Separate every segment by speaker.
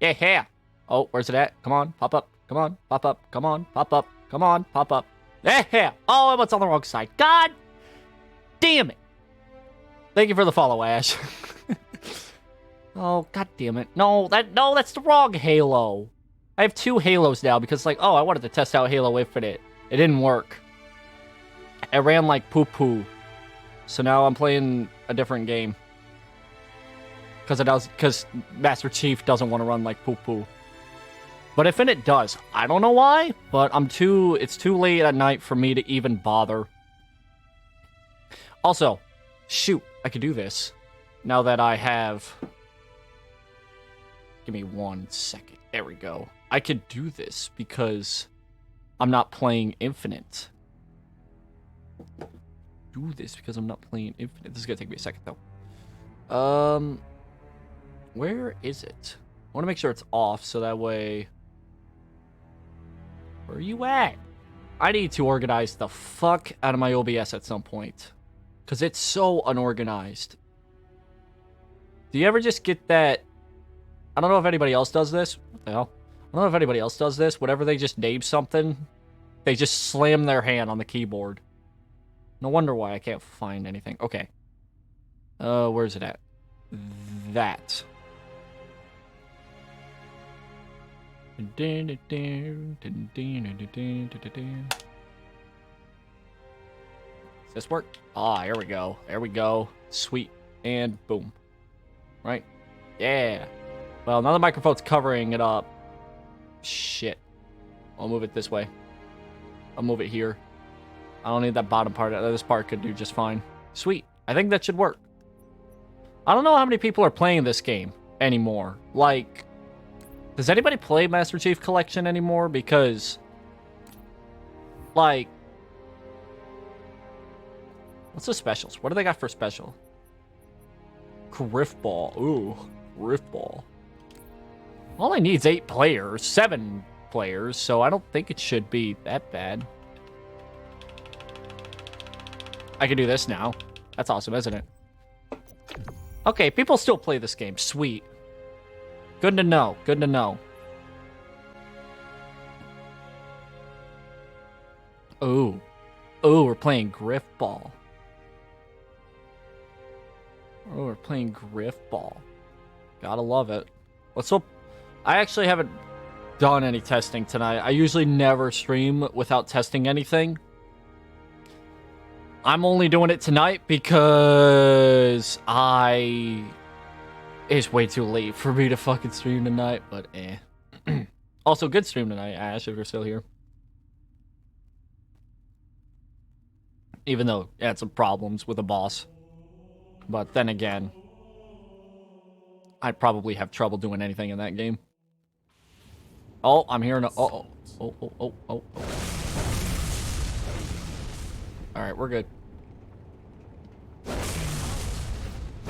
Speaker 1: Yeah. Oh, where's it at? Come on, pop up. Come on, pop up. Come on, pop up. Come on, pop up. Yeah. Oh, I was on the wrong side. God damn it. Thank you for the follow, Ash. Oh, god damn it. No, that's the wrong Halo. I have 2 Halos now because, like, oh, I wanted to test out Halo Infinite. It didn't work. It ran like poo-poo. So now I'm playing a different game. Because Master Chief doesn't want to run like poo-poo. But Infinite does. I don't know why, but it's too late at night for me to even bother. Also, shoot, I could do this. Now that I have... Give me 1 second. There we go. I could do this because I'm not playing Infinite. Do this because I'm not playing Infinite. This is gonna take me a second though. Where is it? I want to make sure it's off so that way. Where are you at? I need to organize the fuck out of my OBS at some point because it's so unorganized. Do you ever just get that? I don't know if anybody else does this. What the hell? I don't know if anybody else does this. Whenever they just name something, they just slam their hand on the keyboard. No wonder why I can't find anything. Okay. Where's it at? That. Does this work? Ah, here we go. There we go. Sweet. And boom. Right? Yeah. Well, now the microphone's covering it up. Shit. I'll move it this way. I'll move it here. I don't need that bottom part. This part could do just fine. Sweet. I think that should work. I don't know how many people are playing this game anymore. Like, does anybody play Master Chief Collection anymore? Because, like, what's the specials? What do they got for special? Griffball. Ooh, Griffball. All I need is 8 players, 7 players, so I don't think it should be that bad. I can do this now. That's awesome, isn't it? Okay, people still play this game. Sweet. Good to know. Good to know. Ooh. Ooh, we're playing Griffball. Oh, we're playing Griffball. Gotta love it. Let's hope... I actually haven't done any testing tonight. I usually never stream without testing anything. I'm only doing it tonight because it's way too late for me to fucking stream tonight, but eh. Also, good stream tonight, Ash, if you're still here. Even though I had some problems with the boss. But then again, I'd probably have trouble doing anything in that game. Oh, I'm hearing a... Oh. Alright, we're good.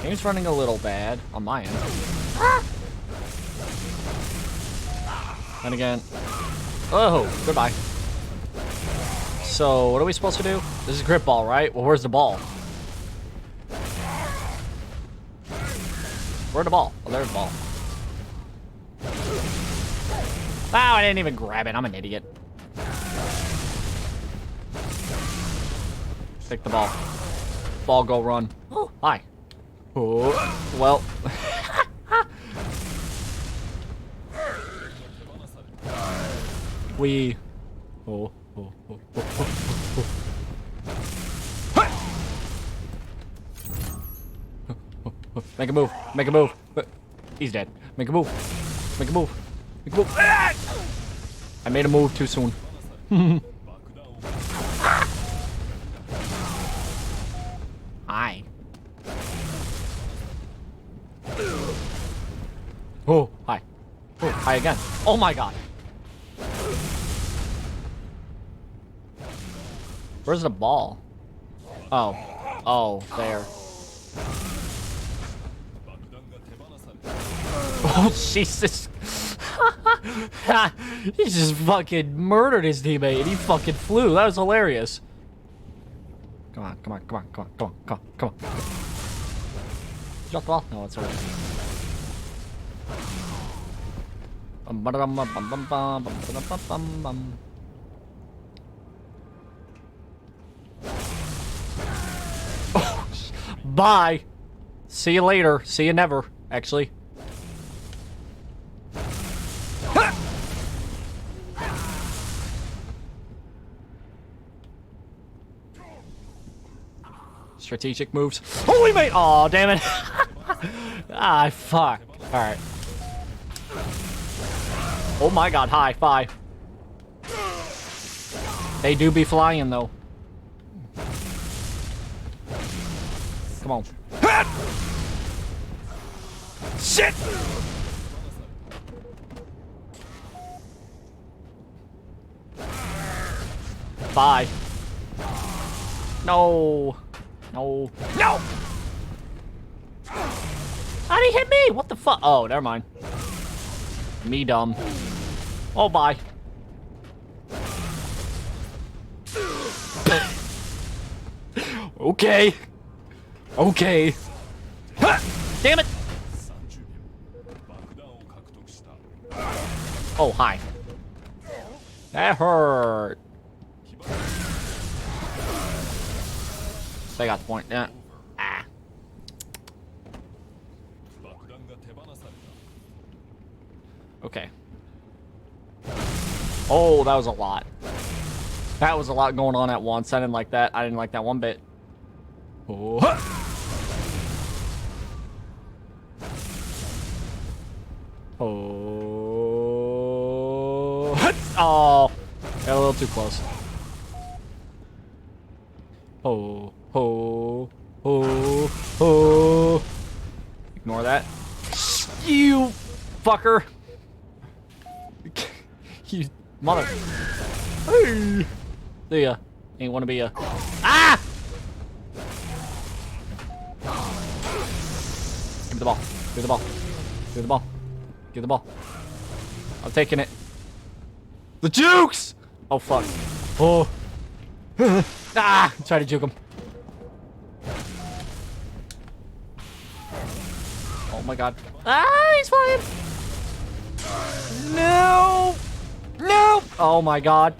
Speaker 1: Game's running a little bad on my end. And again... Oh, goodbye. So, what are we supposed to do? This is grip ball, right? Well, where's the ball? Where's the ball? Oh, there's the ball. Wow, I didn't even grab it. I'm an idiot. Take the ball. Ball, go run. Oh, hi. Oh, well. We. Oh. Make a move. Make a move. He's dead. Make a move. Make a move. Make a move. I made a move too soon. Hi. Oh, hi. Oh, hi again. Oh my god. Where's the ball? Oh. Oh, there. Oh, Jesus. He just fucking murdered his teammate and he fucking flew. That was hilarious. Come on. Drop the ball. No, it's alright. Oh, bye. See you later. See you never, actually. Strategic moves. Holy mate! Oh, damn it. Ah, fuck. Alright. Oh my god, high five. They do be flying, though. Come on. Shit! Bye. No. No. No! How'd he hit me? What the fuck? Oh, never mind. Me dumb. Oh, bye. Okay. Okay. Ha! Damn it! Oh, hi. That hurt. They got the point. Yeah. Ah. Okay. Oh, that was a lot. That was a lot going on at once. I didn't like that. I didn't like that one bit. Oh. Oh. Oh. Got a little too close. Oh. Oh. Oh. Oh. Ignore that. You fucker. You mother. Hey. See ya. Ain't wanna be a. Ah! Give me the ball. Give me the ball. Give me the ball. Give the ball. I'm taking it. The jukes! Oh, fuck. Oh. Ah! Try to juke him. Oh my god. Ah! He's flying! No! No! Oh my god.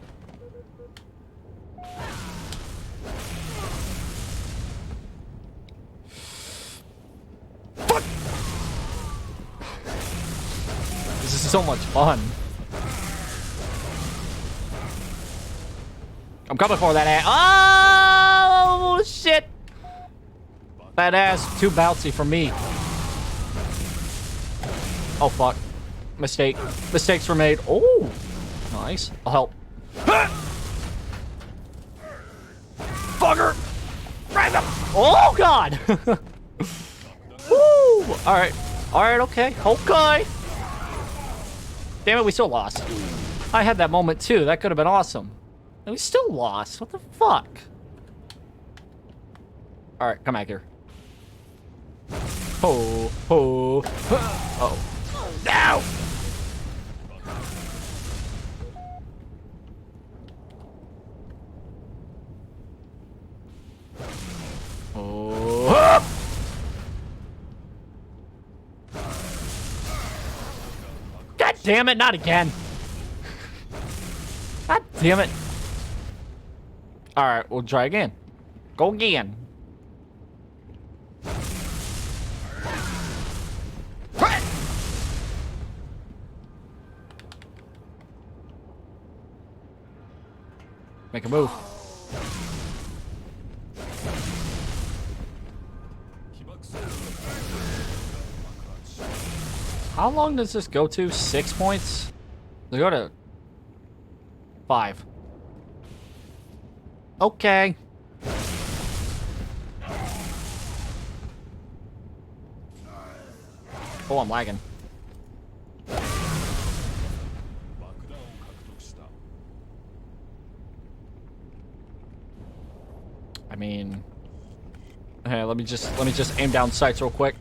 Speaker 1: Fuck! This is so much fun. I'm coming for that ass. Oh, shit. That ass too bouncy for me. Oh, fuck. Mistake. Mistakes were made. Oh, nice. I'll help. Fucker. Right up. Oh, God. Woo. All right. All right, okay. Okay. Damn it, we still lost. I had that moment, too. That could have been awesome. And we still lost. What the fuck? All right, come back here. Ho, ho. Oh. No! Oh. God damn it, not again. God damn it. All right, we'll try again. Go again. Make a move. How long does this go to? 6 points? They go to 5. Okay. Oh, I'm lagging. I mean, hey, let me just aim down sights real quick.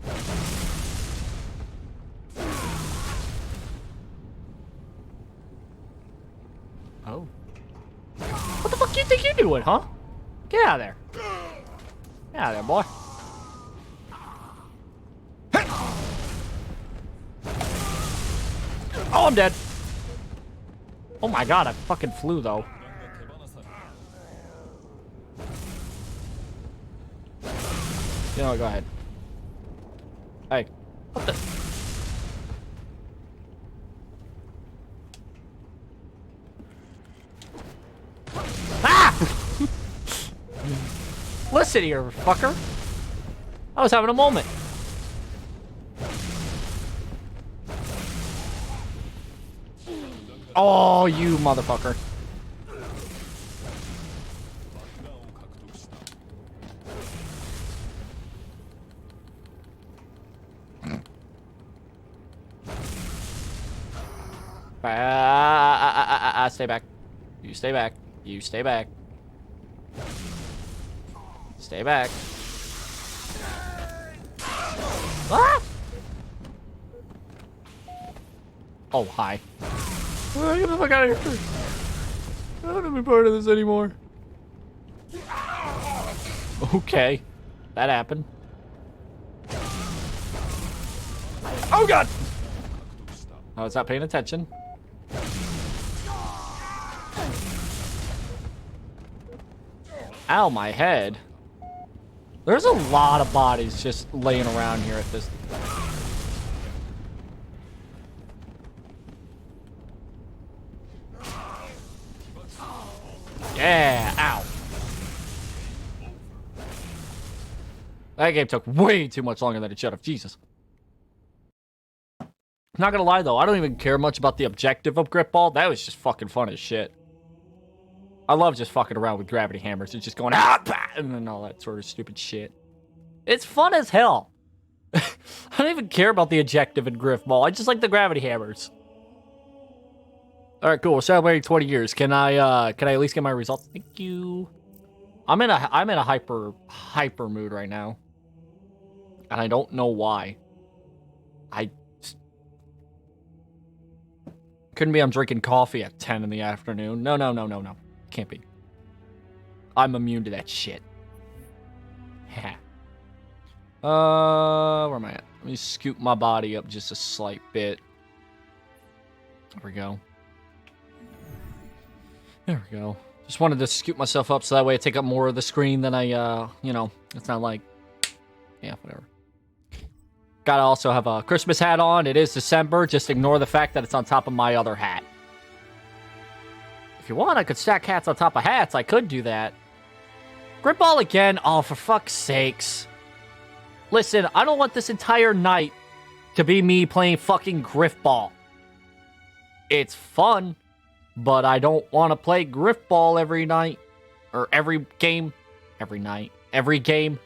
Speaker 1: Oh. What the fuck do you think you're doing, huh? Get out of there. Get out of there, boy. Oh, I'm dead. Oh my god, I fucking flew though. You know what, go ahead. Hey. What the? Ah! Listen here, fucker. I was having a moment. Oh, you motherfucker. Stay back. You stay back. You stay back. Stay back. Ah! Oh, hi. Get the fuck out of here. I don't want to be part of this anymore. Okay. That happened. Oh, God! I was not paying attention. Ow, my head. There's a lot of bodies just laying around here at this. Yeah, ow. That game took way too much longer than it should have. Jesus. Not gonna lie though, I don't even care much about the objective of Grip Ball. That was just fucking fun as shit. I love just fucking around with gravity hammers and just going and then all that sort of stupid shit. It's fun as hell. I don't even care about the objective in Grip Ball. I just like the gravity hammers. All right, cool. We're celebrating 20 years. Can I at least get my results? Thank you. I'm in a hyper mood right now, and I don't know why. Couldn't be I'm drinking coffee at 10 in the afternoon. No. Can't be. I'm immune to that shit. Where am I at? Let me scoop my body up just a slight bit. There we go. There we go. Just wanted to scoop myself up so that way I take up more of the screen than I, you know, it's not like, yeah, whatever. Gotta also have a Christmas hat on. It is December. Just ignore the fact that it's on top of my other hat. If you want, I could stack hats on top of hats. I could do that. Grip Ball again? Oh, for fuck's sakes. Listen, I don't want this entire night to be me playing fucking Grip Ball. It's fun, but I don't want to play Grip Ball every night. Or every game. Every night. Every game.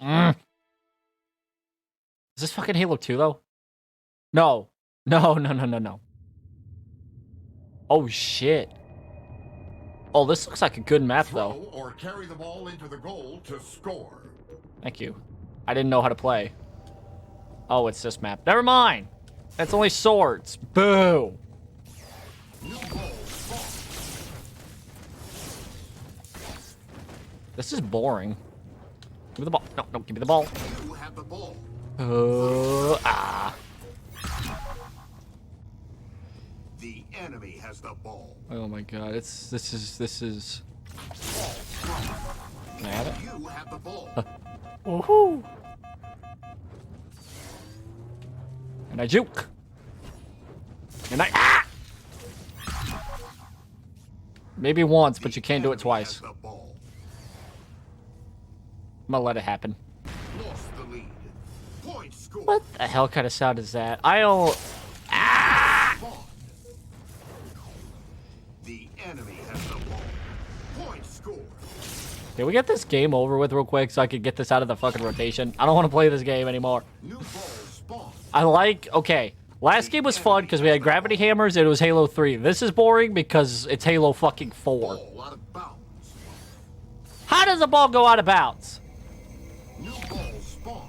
Speaker 1: Is this fucking Halo 2, though? No. No. Oh, shit. Oh, this looks like a good map, though.
Speaker 2: Or carry the ball into the goal to score.
Speaker 1: Thank you. I didn't know how to play. Oh, it's this map. Never mind. That's only swords. Boo. This is boring. Give me the ball. No, give me the ball.
Speaker 2: You have the ball. The enemy has the ball.
Speaker 1: Oh my god, this is. Can I have it?
Speaker 2: You have the ball.
Speaker 1: Woohoo! And I juke. And I Maybe once, but you can't do it twice. I'm gonna let it happen.
Speaker 2: Lost the lead. Point score.
Speaker 1: What the hell kind of sound is that? I don't.
Speaker 2: The enemy has the ball. Point score.
Speaker 1: Can we get this game over with real quick so I can get this out of the fucking rotation? I don't want to play this game anymore.
Speaker 2: New ball spawn.
Speaker 1: Okay. Last game was fun because we had gravity hammers and it was Halo 3. This is boring because it's Halo fucking 4.
Speaker 2: Ball out of bounds.
Speaker 1: How does the ball go out of bounds?
Speaker 2: New ball spawn.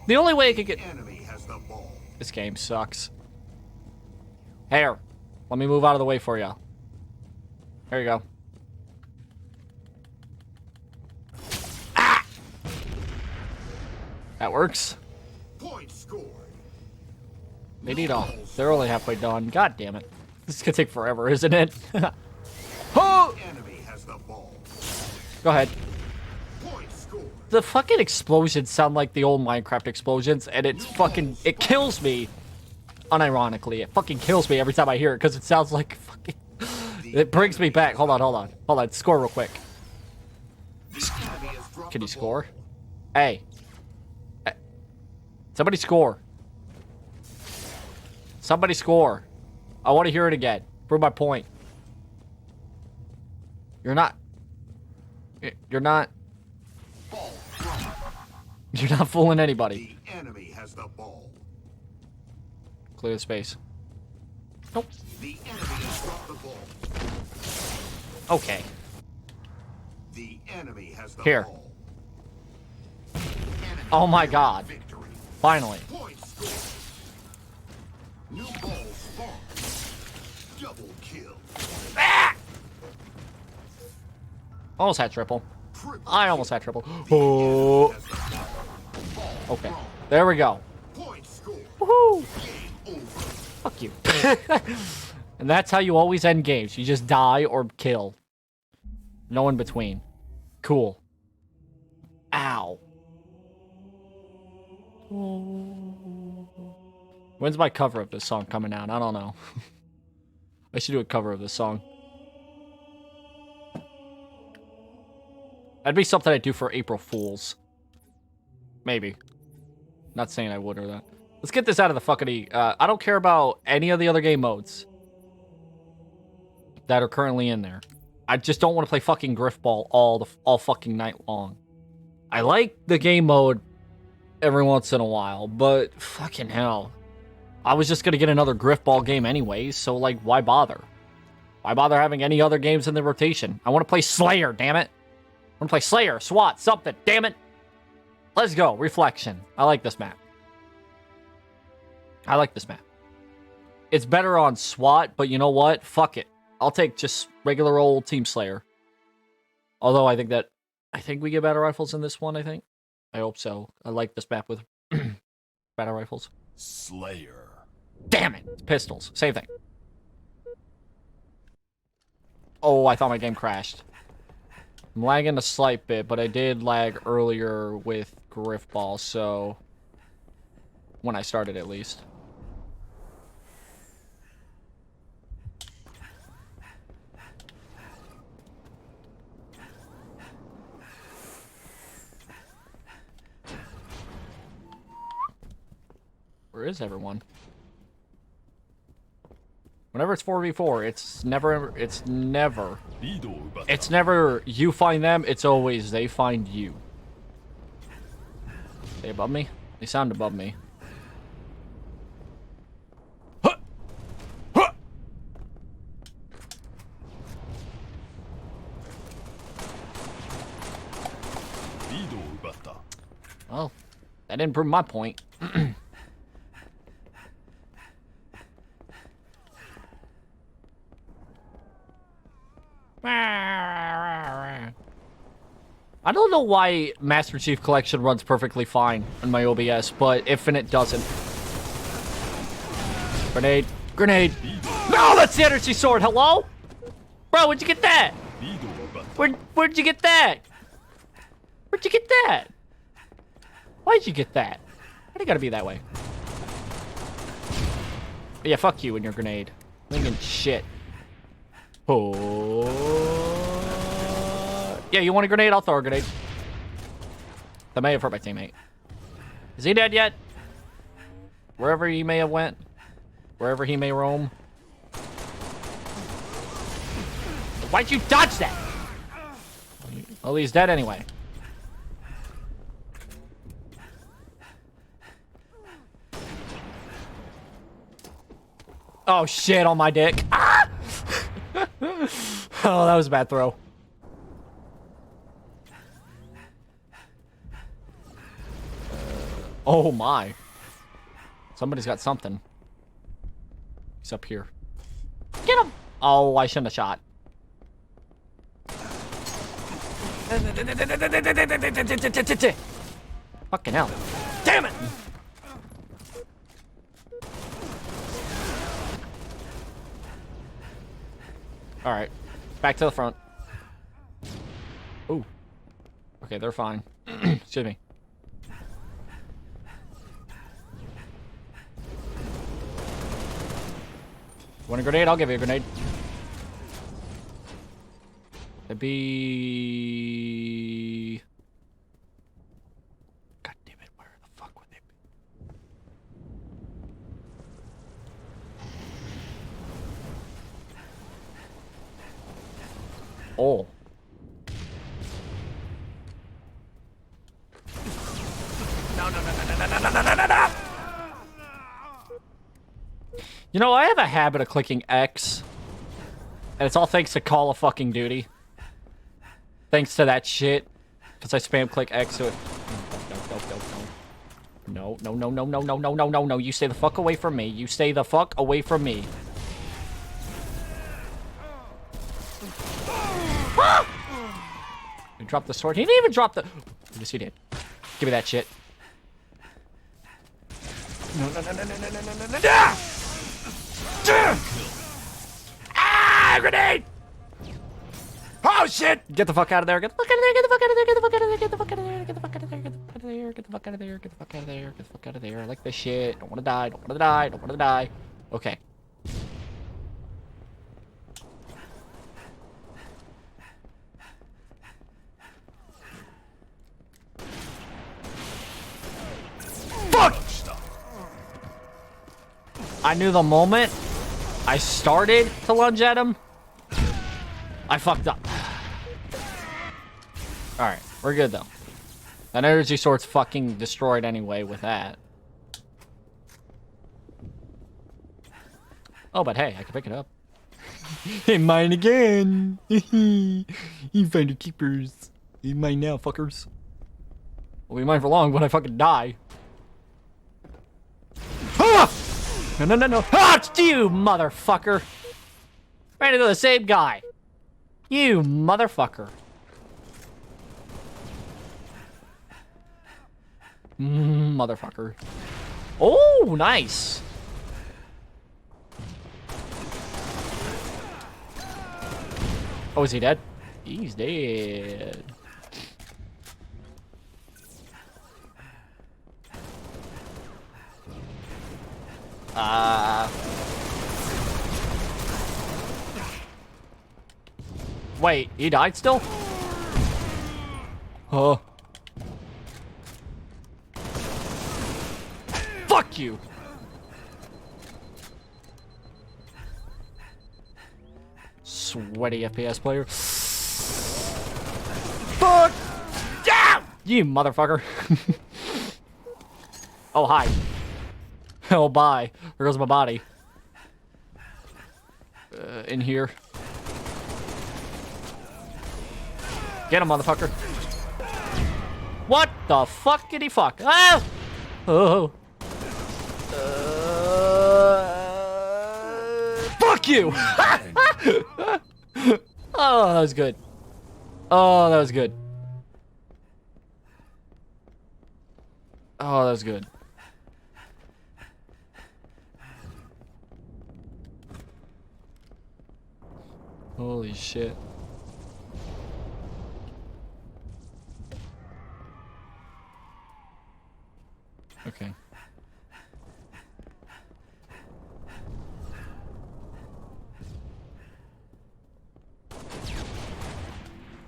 Speaker 1: The only way it could get...
Speaker 2: Enemy has the ball.
Speaker 1: This game sucks. Here. Let me move out of the way for you. There you go. That works.
Speaker 2: Point scored.
Speaker 1: They need all. They're only halfway done. God damn it. This is gonna take forever, isn't it? Oh!
Speaker 2: Enemy has the ball.
Speaker 1: Go ahead.
Speaker 2: Point score.
Speaker 1: The fucking explosions sound like the old Minecraft explosions, and it's fucking... It kills me. Unironically, it fucking kills me every time I hear it, because it sounds like fucking... It brings me back. Hold on. Score real quick. Can you score? Hey. Somebody score. Somebody score. I want to hear it again. Prove my point. You're not fooling anybody.
Speaker 2: The enemy has the ball.
Speaker 1: Clear the space. Nope.
Speaker 2: The enemy has dropped the ball.
Speaker 1: Okay.
Speaker 2: The enemy has the
Speaker 1: Here.
Speaker 2: ball.
Speaker 1: Oh my god.
Speaker 2: Victory.
Speaker 1: Finally.
Speaker 2: Point score. New ball spawn. Double kill.
Speaker 1: Almost had triple.
Speaker 2: Triple
Speaker 1: I almost had triple.
Speaker 2: kill.
Speaker 1: Oh.
Speaker 2: Has the ball.
Speaker 1: Okay. There we go.
Speaker 2: Point score.
Speaker 1: Woohoo.
Speaker 2: Game over.
Speaker 1: Fuck you. And that's how you always end games. You just die or kill. No in between. Cool. Ow. When's my cover of this song coming out? I don't know. I should do a cover of this song. That'd be something I'd do for April Fools. Maybe. Not saying I would or that. Let's get this out of the fucking... I don't care about any of the other game modes that are currently in there. I just don't want to play fucking Griffball all fucking night long. I like the game mode every once in a while, but fucking hell. I was just going to get another Griffball game anyways, so like, why bother? Why bother having any other games in the rotation? I want to play Slayer, damn it. I want to play Slayer, SWAT, something, damn it. Let's go, Reflection. I like this map. It's better on SWAT, but you know what? Fuck it. I'll take just regular old Team Slayer. Although I think we get battle rifles in this one, I think. I hope so. I like this map with battle rifles.
Speaker 2: Slayer.
Speaker 1: Damn it! It's pistols. Same thing. Oh, I thought my game crashed. I'm lagging a slight bit, but I did lag earlier with Griffball, so... When I started, at least. Where is everyone? Whenever it's 4v4, it's never you find them, it's always they find you. They above me? They sound above me. Huh! Huh! Well, that didn't prove my point. I don't know why Master Chief Collection runs perfectly fine on my OBS, but Infinite doesn't. Grenade. Grenade. No, that's the energy sword. Hello? Bro, where'd you get that? Where'd you get that? Where'd you get that? Why'd you get that? Why'd it gotta be that way? Yeah, fuck you and your grenade. Lincoln shit. Oh. Yeah, you want a grenade? I'll throw a grenade. That may have hurt my teammate. Is he dead yet? Wherever he may have went. Wherever he may roam. Why'd you dodge that? Well, he's dead anyway. Oh shit, on my dick. Ah! Oh, that was a bad throw. Oh my. Somebody's got something. He's up here. Get him! Oh, I shouldn't have shot. Fucking hell. Damn it! All right, back to the front. Ooh. Okay, they're fine. Excuse me. Want a grenade? I'll give you a grenade. It'd be... God damn it, where the fuck would they be? Oh. No. You know, I have a habit of clicking X. And it's all thanks to Call of fucking Duty. Thanks to that shit. Because I spam click X to it. No. No. You stay the fuck away from me. You stay the fuck away from me. He dropped the sword. He didn't even drop the... Yes, he did. Give me that shit. No. Ah! Grenade! Oh shit! Get the fuck out of there! Get the fuck out of there! Get the fuck out of there! Get the fuck out of there! Get the fuck out of there! Get the fuck out of there! Get the fuck out of there! Get the fuck out of there! Get the fuck out of there! Get the fuck out of there! I like this shit. Don't wanna die. Don't wanna die. Don't wanna die. Okay. Fuck! I knew the moment I started to lunge at him, I fucked up. Alright, we're good though. That energy sword's fucking destroyed anyway with that. Oh, but hey, I can pick it up. Hey, mine again! You find your keepers. You mine now, fuckers. Will be mine for long when I fucking die. Ah! No. Ah, it's you, motherfucker! Ran into the same guy. You motherfucker. Motherfucker. Oh, nice. Oh, is he dead? He's dead. Wait, he died still? Huh. Fuck you! Sweaty FPS player. Fuck! Yeah! You motherfucker. Oh, hi. Oh, bye. There goes my body. In here. Get him, motherfucker. What the fuckity fuck? Ah! Oh. Fuck you! Oh, that was good. Oh, that was good. Oh, that was good. Holy shit. Okay.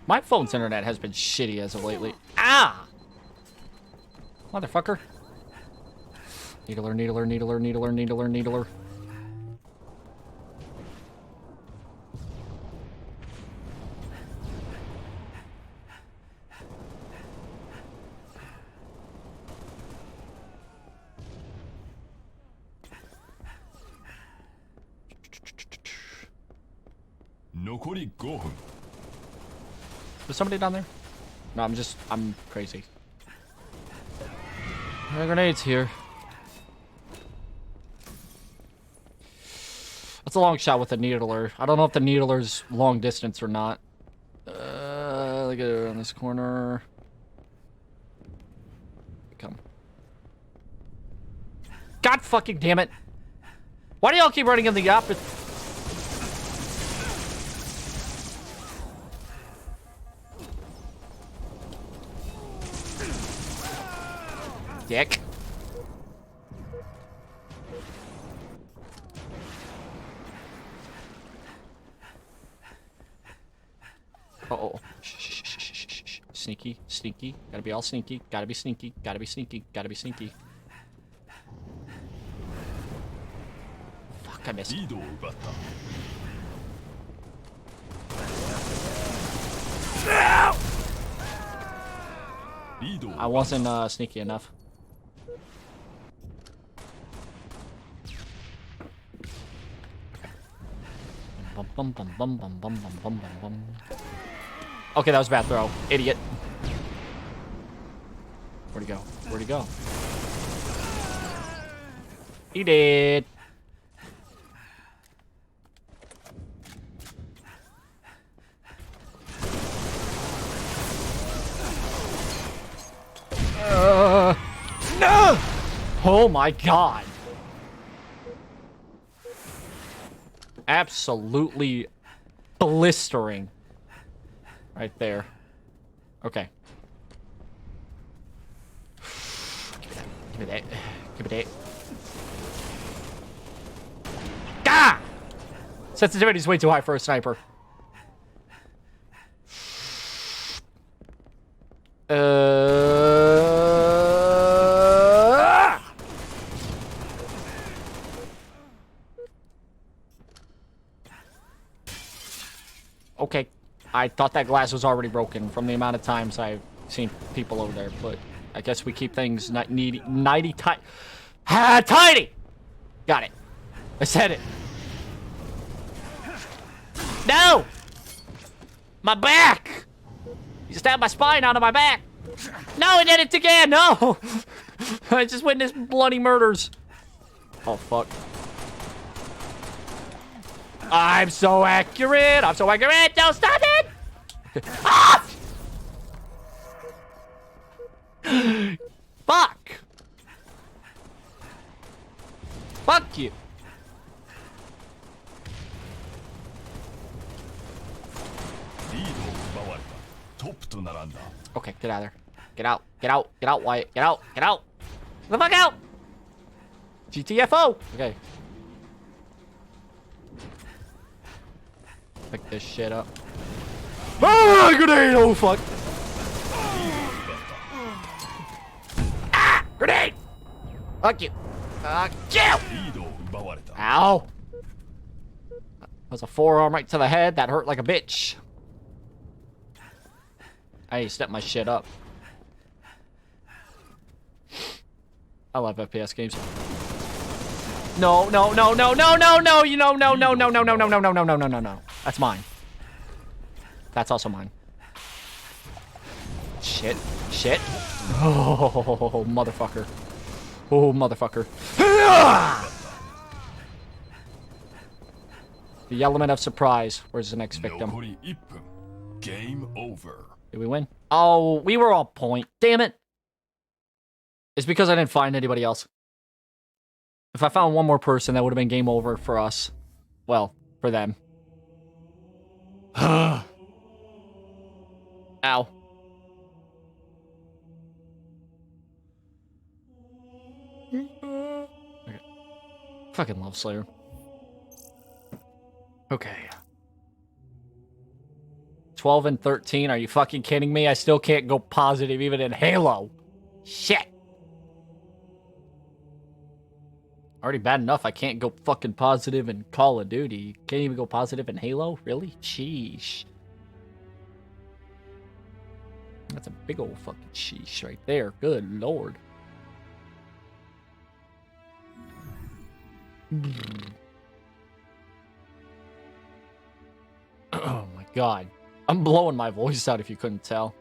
Speaker 1: My phone's internet has been shitty as of lately. Ah! Motherfucker. Needler. There's somebody down there? No, I'm crazy. There are grenades here. That's a long shot with the needler. I don't know if the needler's long distance or not. Look at it on this corner. Come. God fucking damn it. Why do y'all keep running in the opposite? dick. Uh-oh. Shh. Sneaky, sneaky. Gotta be all sneaky. Gotta be sneaky. Gotta be sneaky. Gotta be sneaky. Fuck, I missed. I wasn't sneaky enough. Okay, that was a bad throw. Idiot. Where'd he go? Where'd he go? He did. No! Oh my god. Absolutely blistering. Right there. Okay. Give me that. Give me that. Ah! Sensitivity is way too high for a sniper. Okay. I thought that glass was already broken from the amount of times I've seen people over there, but I guess we keep things tiny. Got it. I said it. No! My back! You stabbed my spine out of my back. No, I did it again. No! I just witnessed bloody murders. Oh, fuck. I'm so accurate. I'm so accurate. Don't stop it! Ah! Fuck! Fuck you. Okay, get out of there. Get out. Get out. Get out, Wyatt. Get out. Get out. Get the fuck out! GTFO! Okay. Pick this shit up. Ah, grenade! Oh, fuck. Ah! Grenade! Fuck you. Fuck you! Ow. That was a forearm right to the head. That hurt like a bitch. I stepped my shit up. I love FPS games. No, no, no, no, no, no, no, you know, no, no, no, no, no, no, no, no, no, no, no, no, no. That's mine. That's also mine. Shit. Shit. Oh, motherfucker. Oh, motherfucker. The element of surprise. Where's the next victim?
Speaker 2: Game over.
Speaker 1: Did we win? Oh, we were all point. Damn it. It's because I didn't find anybody else. If I found one more person, that would have been game over for us. Well, for them. Ow. Okay. Fucking love Slayer. Okay. 12 and 13. Are you fucking kidding me? I still can't go positive even in Halo. Shit. Already bad enough I can't go fucking positive in Call of Duty. Can't even go positive in Halo? Really? Sheesh. That's a big old fucking sheesh right there. Good lord. Oh my god. I'm blowing my voice out if you couldn't tell.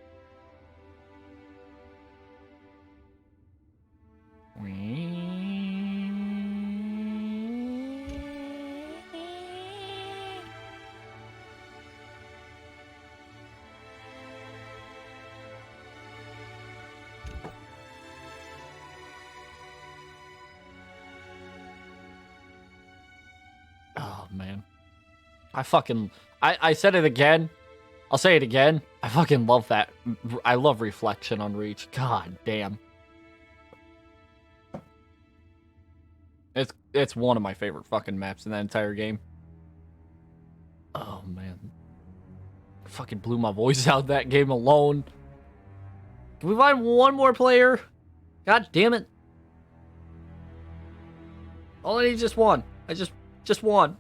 Speaker 1: Oh man. I said it again. I'll say it again. I fucking love that. I love reflection on Reach. God damn. It's one of my favorite fucking maps in that entire game. Oh man. Fucking blew my voice out that game alone. Can we find one more player? God damn it. All I need is just one. Just one.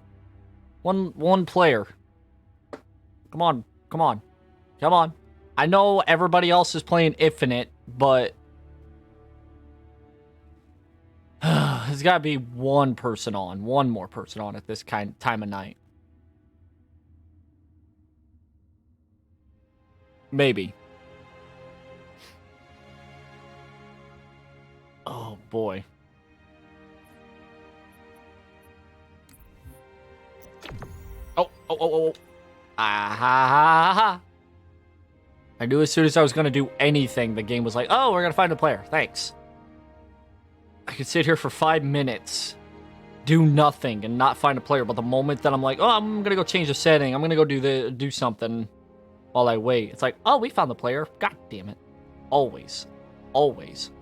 Speaker 1: One player. Come on. Come on. Come on. I know everybody else is playing Infinite, but there's got to be one person on. One more person on at this time of night. Maybe. Oh, boy. Oh. Ah. I knew as soon as I was going to do anything, the game was like, oh, we're going to find a player. Thanks. I could sit here for 5 minutes, do nothing, and not find a player. But the moment that I'm like, oh, I'm going to go change the setting, I'm going to go do something while I wait. It's like, oh, we found the player. God damn it. Always. Always.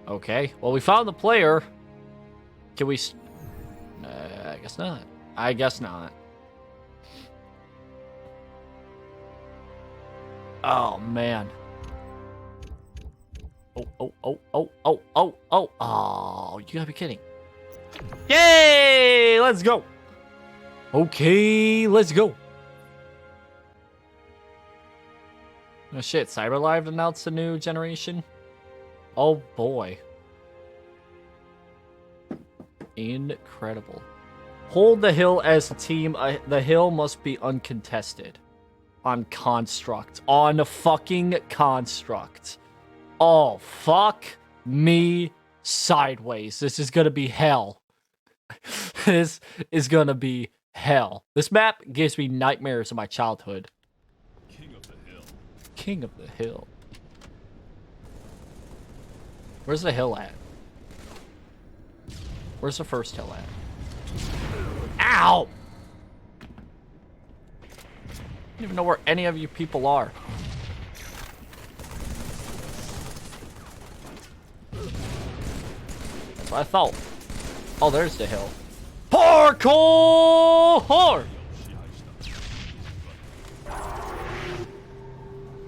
Speaker 1: Okay, well, we found the player. Can we... I guess not. I guess not. Oh, man. Oh, you gotta be kidding. Yay! Let's go. Okay, let's go. Oh, shit. CyberLive announced a new generation. Oh, boy. Incredible. Hold the hill as a team. The hill must be uncontested. On Construct. On fucking Construct. Oh, fuck me sideways. This is gonna be hell. This is gonna be hell. This map gives me nightmares of my childhood.
Speaker 2: King of the hill.
Speaker 1: King of the hill. Where's the hill at? Where's the first hill at? Ow! I don't even know where any of you people are. That's what I thought. Oh, there's the hill. Parkour!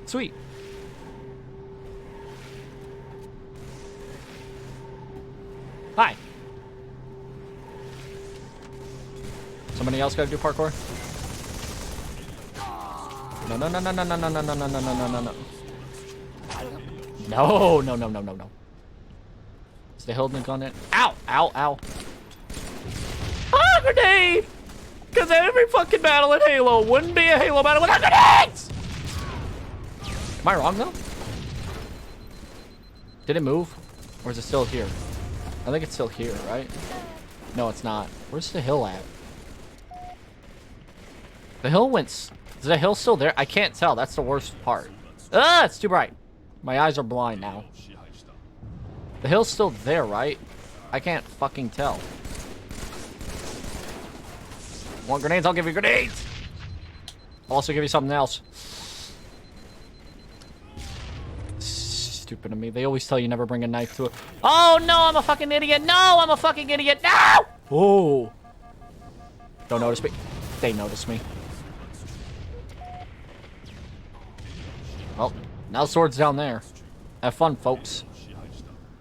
Speaker 1: Sweet. Hi. Somebody else gotta do parkour? No. No. Is the hill gone in? Ow! Ow! Ah, grenade! Because every fucking battle in Halo wouldn't be a Halo battle without grenades! Am I wrong, though? Did it move? Or is it still here? I think it's still here, right? No, it's not. Where's the hill at? The hill went... Is the hill still there? I can't tell. That's the worst part. Ah, it's too bright. My eyes are blind now. The hill's still there, right? I can't fucking tell. Want grenades? I'll give you grenades! I'll also give you something else. Stupid of me. They always tell you never bring a knife to it. Oh, no, I'm a fucking idiot. No, I'm a fucking idiot. No! Oh. Don't notice me. They notice me. Well, now the sword's down there. Have fun, folks.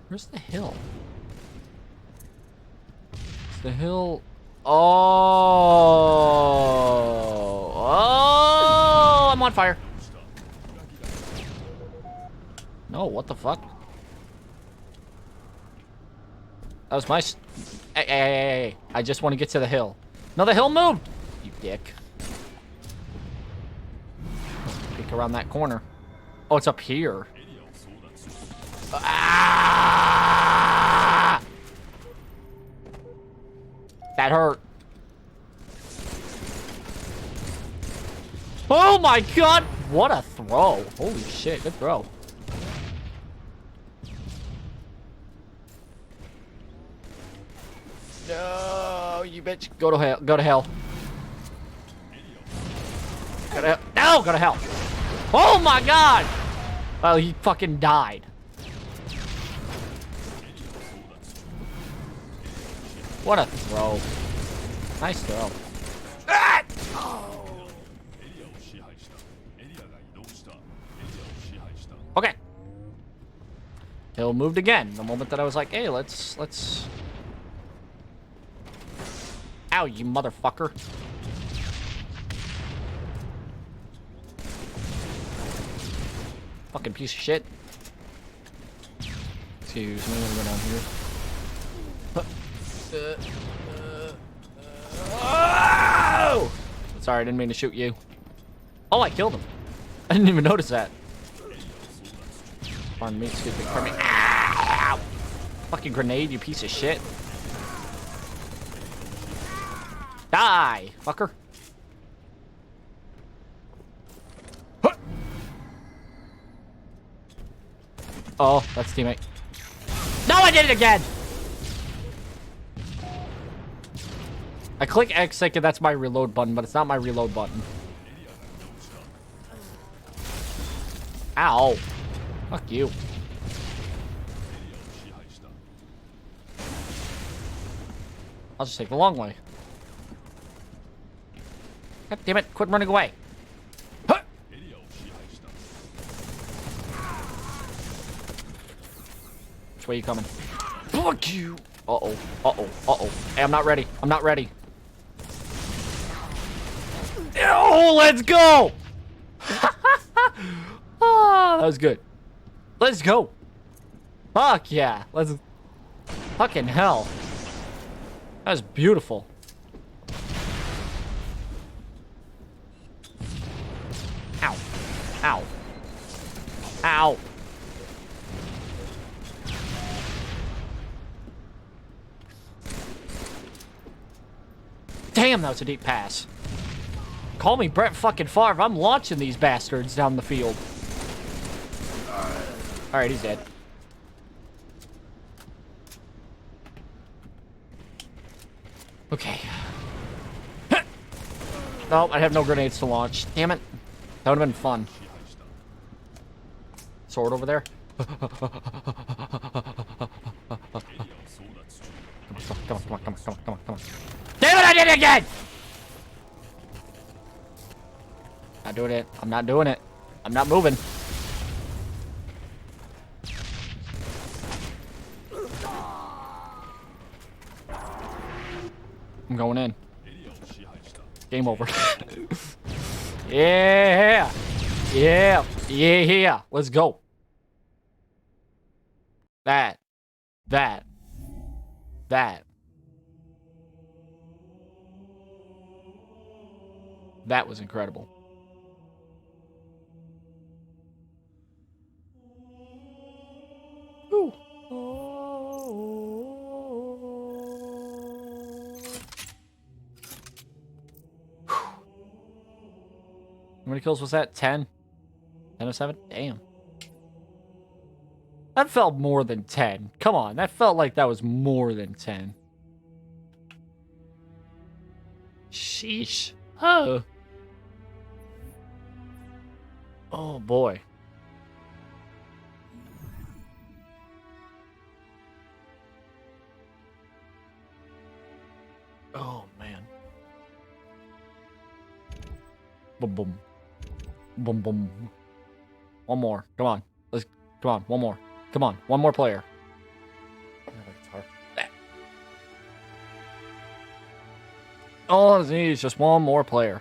Speaker 1: Where's the hill? Is the hill... Oh, I'm on fire. No, what the fuck? That was my... Hey. I just want to get to the hill. No, the hill moved! You dick. Peek around that corner. Oh, it's up here. Ah! That hurt. Oh my god! What a throw. Holy shit, good throw. No, you bitch. Go to hell. Go to hell. No, go to hell. Oh my god! Well, he fucking died. What a throw. Nice throw. Ah! Okay. Hill moved again. The moment that I was like, hey, let's... Ow, you motherfucker. Fucking piece of shit. Excuse me, let me go down here. Oh! Sorry, I didn't mean to shoot you. Oh, I killed him. I didn't even notice that. Pardon me, stupid crummy. Ow! Fucking grenade, you piece of shit. Die, fucker. Huh. Oh, that's teammate. No, I did it again! I click X thinking that's my reload button, but it's not my reload button. Ow. Fuck you. I'll just take the long way. God damn it, quit running away. Huh. Which way are you coming? Fuck you. Uh-oh, uh-oh, uh-oh. Hey, I'm not ready. I'm not ready. Oh, let's go! Oh, that was good. Let's go. Fuck yeah. Let's... Fucking hell. That was beautiful. Ow. Ow. Ow. Damn, that was a deep pass. Call me Brett fucking Favre. I'm launching these bastards down the field. Alright, he's dead. Okay. No, I have no grenades to launch. Damn it. That would have been fun. Sword over there. Come on, come on, come on, come on, come on, come on, come on. Damn it, I did it again! Not doing it. I'm not doing it. I'm not moving. I'm going in. Game over. Yeah. Yeah. Yeah. Let's go. That. That was incredible. Ooh. How many kills was that? 10? 10 or 7? Damn. That felt more than 10. Come on, that felt like that was more than 10. Sheesh. Oh. Oh boy. Oh man. Boom boom. Boom boom. One more. Come on. Come on, one more. Come on, one more player. All it needs is just one more player.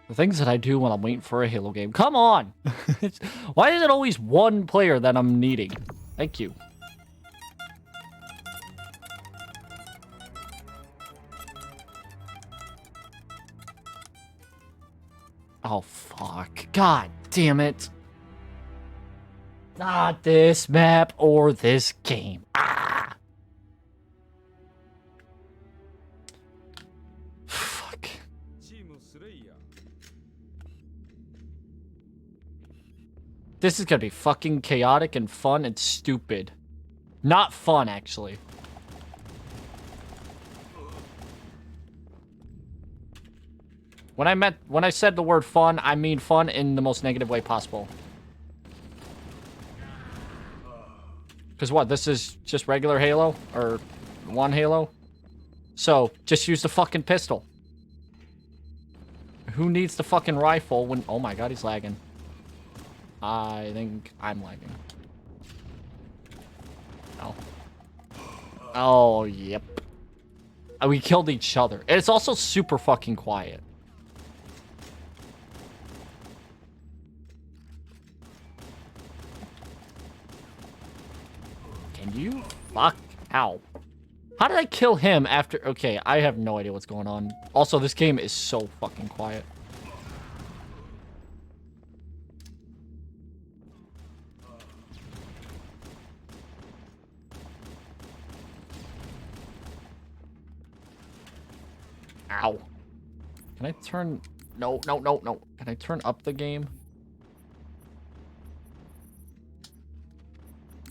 Speaker 1: The things that I do when I'm waiting for a Halo game. Come on! Why is it always one player that I'm needing? Thank you. Oh, fuck. God damn it. Not this map or this game. Ah! This is gonna be fucking chaotic and fun and stupid. Not fun, actually. When I said the word fun, I mean fun in the most negative way possible. Because what, this is just regular Halo? Or one Halo? So, just use the fucking pistol. Who needs the fucking rifle when... Oh my god, he's lagging. I think I'm lagging. Oh. Oh, yep. We killed each other. And it's also super fucking quiet. Can you? Fuck. Ow. How did I kill him after... Okay, I have no idea what's going on. Also, this game is so fucking quiet. Ow. Can I turn... No. Can I turn up the game?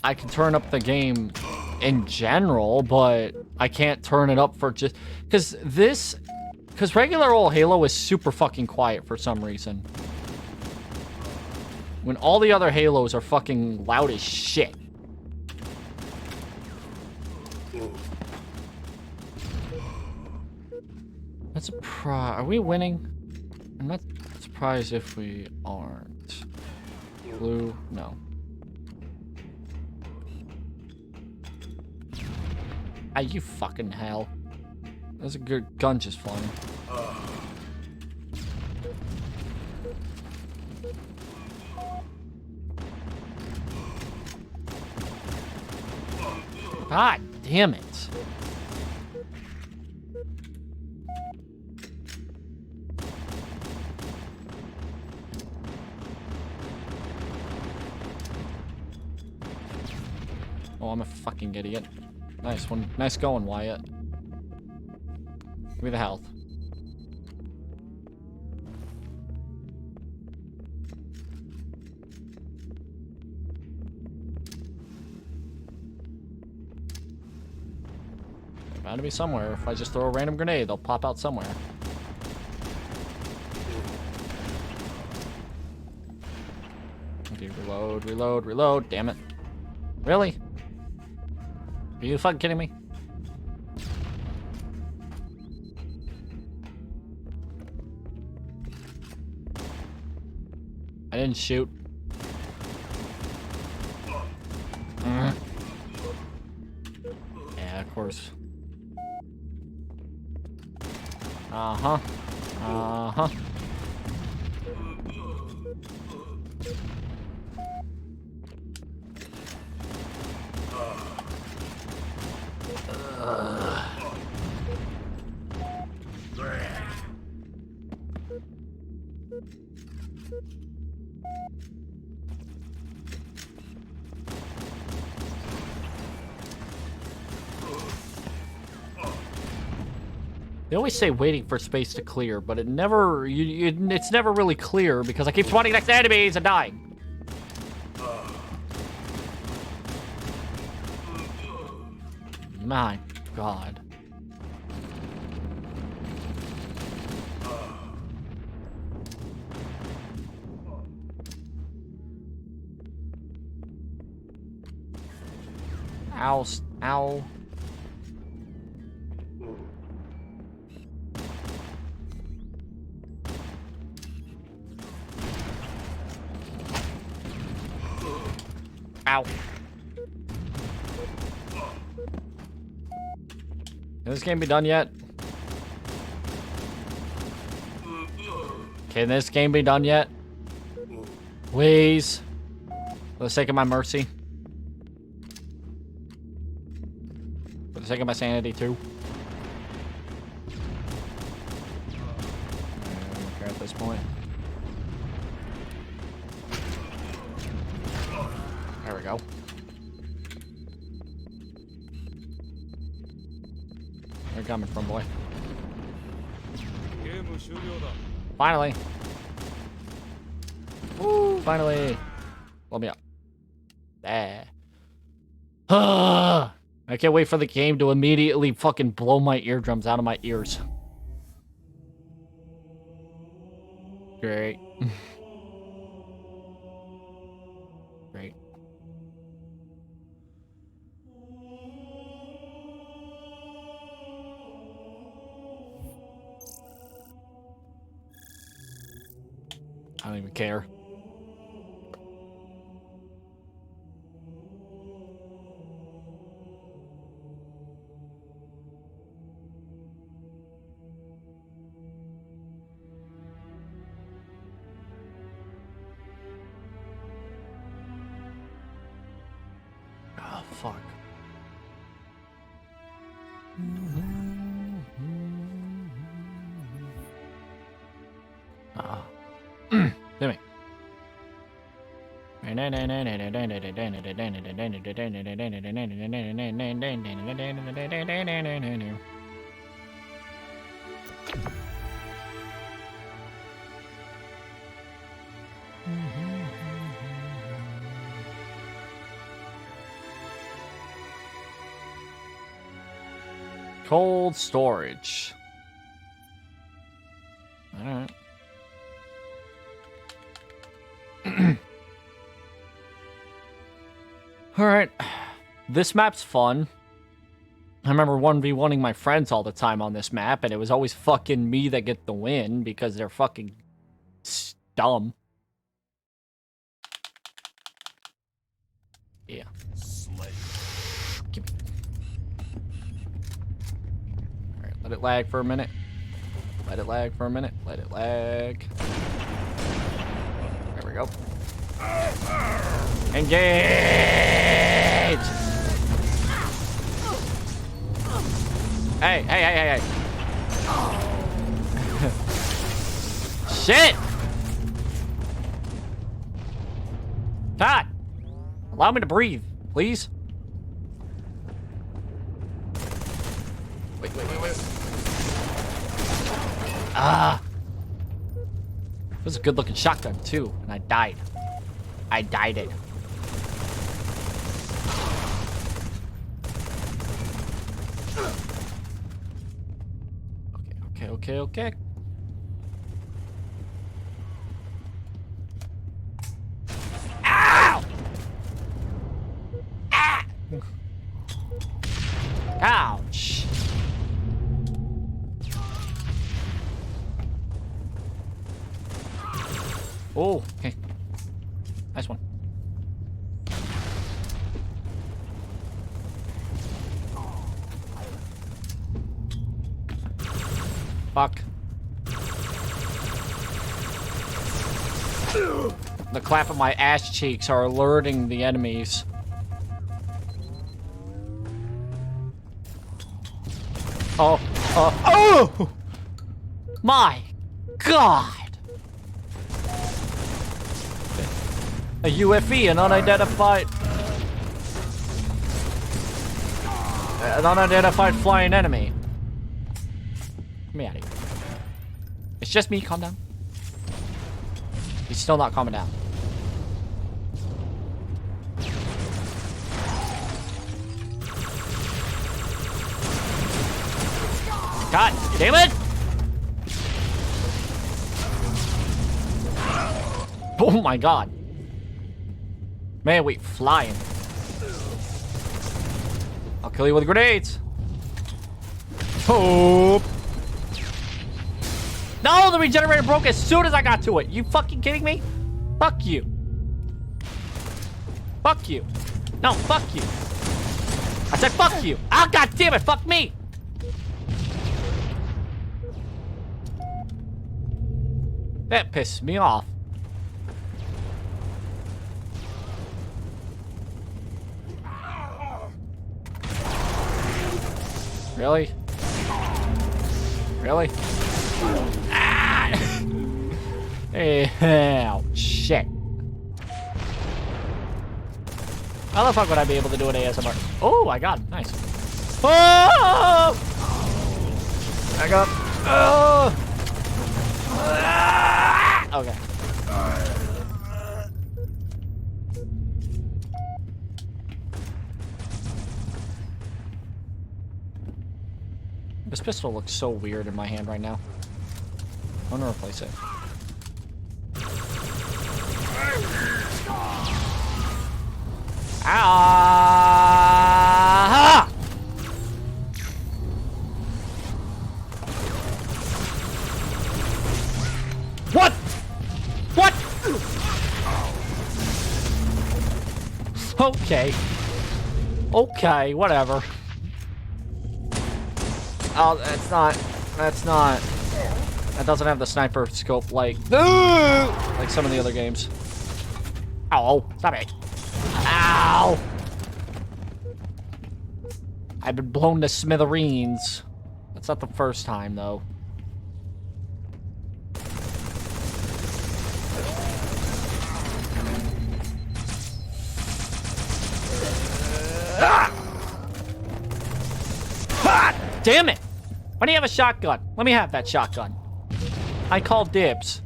Speaker 1: I can turn up the game in general, but I can't turn it up for just... Because regular old Halo is super fucking quiet for some reason. When all the other Halos are fucking loud as shit. That's a are we winning? I'm not surprised if we aren't. Blue? No. Ah, you fucking hell. There's a good gun just flying. God damn it. Oh, I'm a fucking idiot. Nice one. Nice going, Wyatt. Give me the health. They're bound to be somewhere. If I just throw a random grenade, they'll pop out somewhere. Okay, reload. Damn it. Really? Are you fucking kidding me? I didn't shoot. Yeah, of course. Uh-huh. They always say waiting for space to clear, but it never, it's never really clear because I keep spawning next to enemies and dying. My God. Ow, ow. Ow. Can this game be done yet? Can this game be done yet? Please. For the sake of my mercy. For the sake of my sanity, too. I don't care at this point. There we go. Where you coming from, boy? Finally. Woo, finally. Let me up. There. I can't wait for the game to immediately fucking blow my eardrums out of my ears. Great. Great. I don't even care. Oh, fuck. Ah. Damn it. Cold storage. All right. All right. This map's fun. I remember 1v1ing my friends all the time on this map, and it was always fucking me that get the win because they're fucking dumb. Yeah. Give me. All right, let it lag for a minute. Let it lag for a minute. Let it lag. There we go. Engage! Hey, hey, hey, hey, hey. Shit! God! Allow me to breathe, please. Wait. Ah! It was a good looking shotgun too, and I died. I died it. Okay. Ow! Ah! Ouch. Oh, okay. Nice one. Fuck. The clap of my ass cheeks are alerting the enemies. Oh! My God! A UFE, an unidentified flying enemy. Get me out of here. It's just me, calm down. He's still not calming down. God damn it! Oh my God. Man, wait, flying. I'll kill you with grenades. Oh. No, the regenerator broke as soon as I got to it. You fucking kidding me? Fuck you. Fuck you. No, fuck you. I said fuck you. Ah, God damn it, fuck me. That pissed me off. Really? Really? Ah! Ow, shit. How the fuck would I be able to do an ASMR? Oh, I got it. Nice. Oh! Back up. Oh! Ah! Okay. This pistol looks so weird in my hand right now. I want to replace it. Ah! What? What? Okay. Okay, whatever. Oh, that's not. That doesn't have the sniper scope like some of the other games. Ow, stop it. Ow! I've been blown to smithereens. That's not the first time, though. Damn it! Why do you have a shotgun? Let me have that shotgun. I call dibs.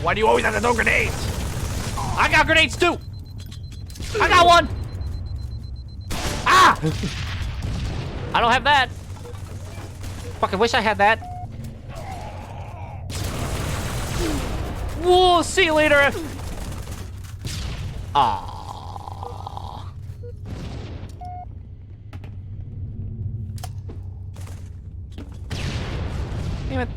Speaker 1: Why do you always have to throw grenades? I got grenades too! I got one! Ah! I don't have that. Fucking wish I had that. Whoa, see you later. Ah. Damn it.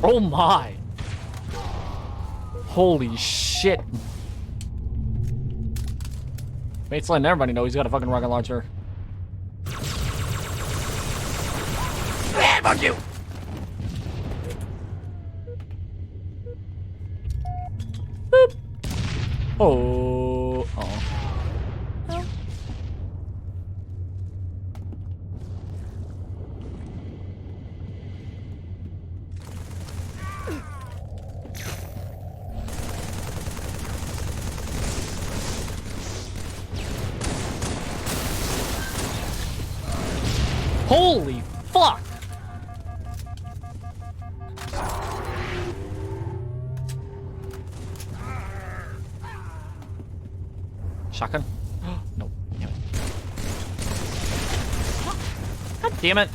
Speaker 1: Oh my. Holy shit. Mate's letting everybody know he's got a fucking rocket launcher. Fuck you! Boop. Oh. Oh. Holy fuck! Shotgun? No. Damn it. God damn it.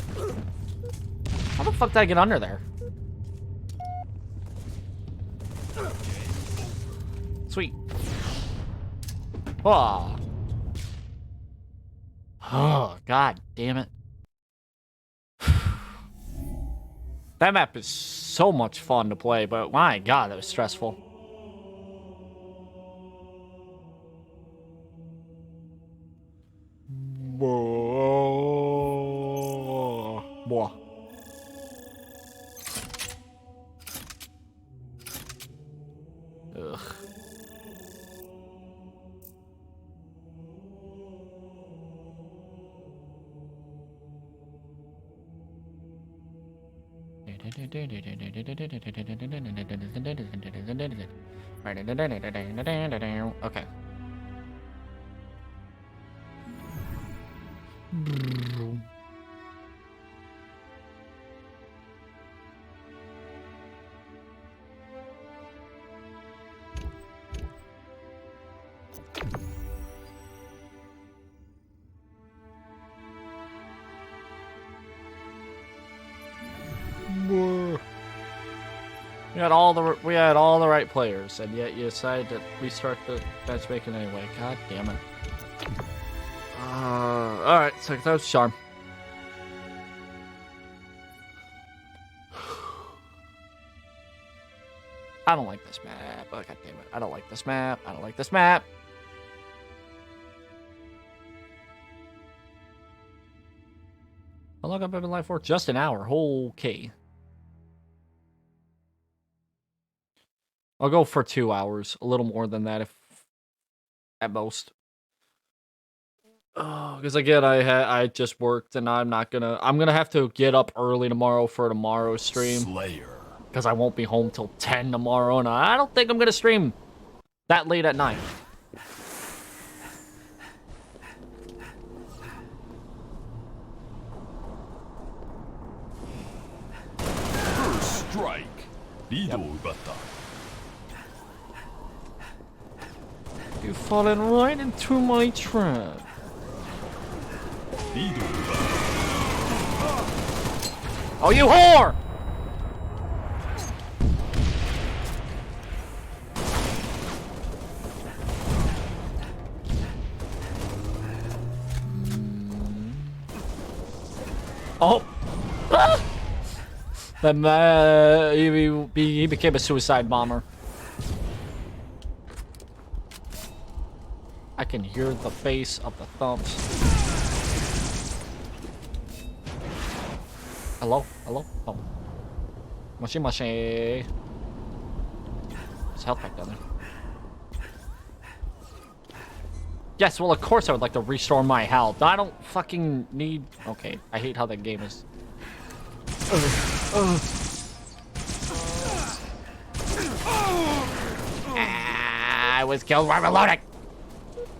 Speaker 1: How the fuck did I get under there? Sweet. Oh. Oh, god damn it. That map is so much fun to play, but my god, that was stressful. Boah. Ugh. Okay. We had all the right players, and yet you decided to restart the matchmaking anyway. God damn it. All right, so that was charm. I don't like this map. Oh, god damn it. I don't like this map. I don't like this map. How long have I been live for? Just an hour. Okay. I'll go for 2 hours. A little more than that, if at most. Oh, because again, I just worked, and I'm gonna have to get up early tomorrow for tomorrow's stream.
Speaker 2: Slayer.
Speaker 1: Because I won't be home till 10 tomorrow, and I don't think I'm gonna stream that late at night.
Speaker 2: First strike. リードを奪った。
Speaker 1: You've fallen right into my trap.
Speaker 2: リードを奪った。
Speaker 1: Oh, you whore! Oh! Ah! Then he became a suicide bomber. I can hear the bass of the thumps. Hello? Hello? Oh. Moshi moshi. There's health pack down there. Yes, well, of course I would like to restore my health. I don't fucking need... Okay, I hate how that game is. I was killed while reloading.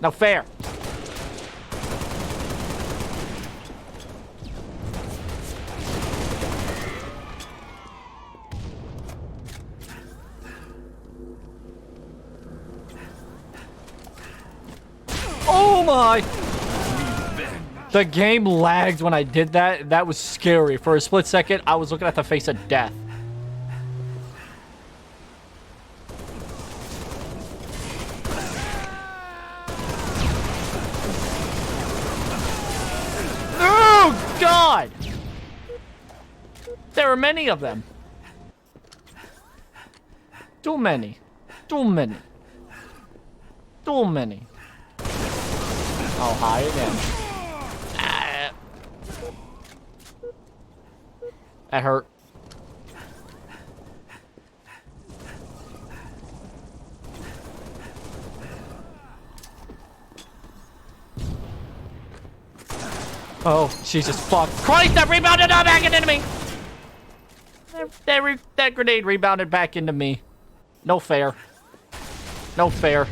Speaker 1: No fair. Oh my! The game lagged when I did that. That was scary. For a split second, I was looking at the face of death. Oh, God! There are many of them. Too many. Too many. Too many. Oh, hi again. That hurt. Oh, Jesus fuck. Christ, that rebounded back into me! That grenade rebounded back into me. No fair. No fair.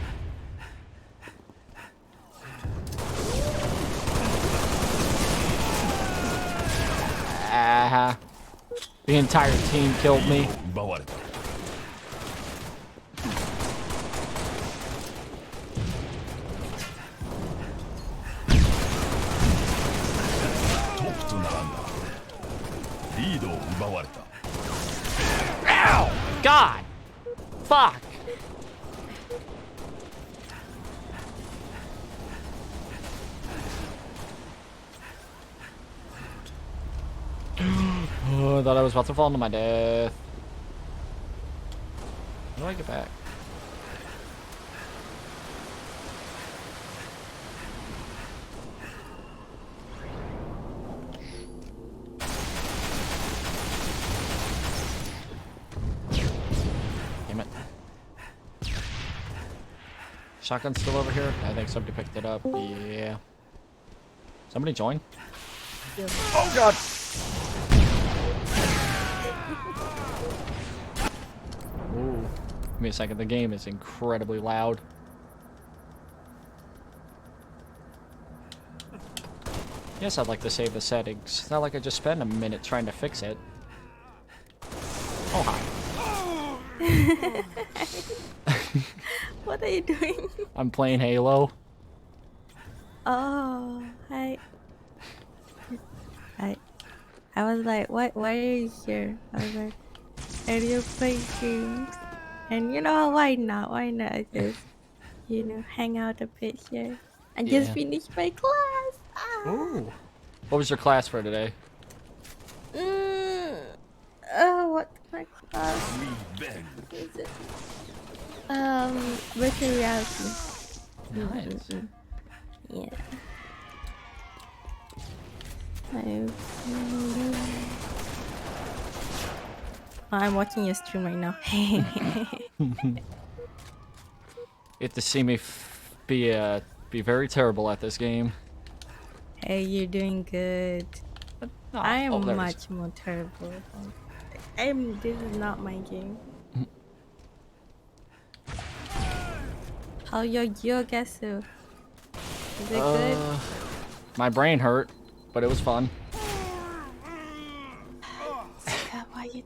Speaker 1: The entire team killed me.
Speaker 2: 奪われた。 トップと並んだ。リードを奪われた。
Speaker 1: Ow! God! Fuck! Oh, I thought I was about to fall into my death. How do I get back? Damn it. Shotgun's still over here? I think somebody picked it up. Yeah. Somebody join?
Speaker 3: Yeah.
Speaker 1: Oh, God! Ooh. Give me a second. The game is incredibly loud. Yes, I'd like to save the settings. It's not like I just spent a minute trying to fix it. Oh, hi.
Speaker 3: What are you doing?
Speaker 1: I'm playing Halo.
Speaker 3: Oh, hi. I was like, why are you here? I was like, are you playing games? And you know, why not? Why not just, you know, hang out a bit here and just finish my class? Ah.
Speaker 1: Ooh. What was your class for today?
Speaker 3: What's my class? Is it? Virtual reality.
Speaker 1: Nice.
Speaker 3: Yeah. I'm watching your stream right now.
Speaker 1: You have to see me be very terrible at this game.
Speaker 3: Hey, you're doing good.
Speaker 1: No,
Speaker 3: I am
Speaker 1: there it is.
Speaker 3: much more terrible. This is not my game. How your Geogetsu? Is it good?
Speaker 1: My brain hurt, but it was fun.
Speaker 3: God, why you...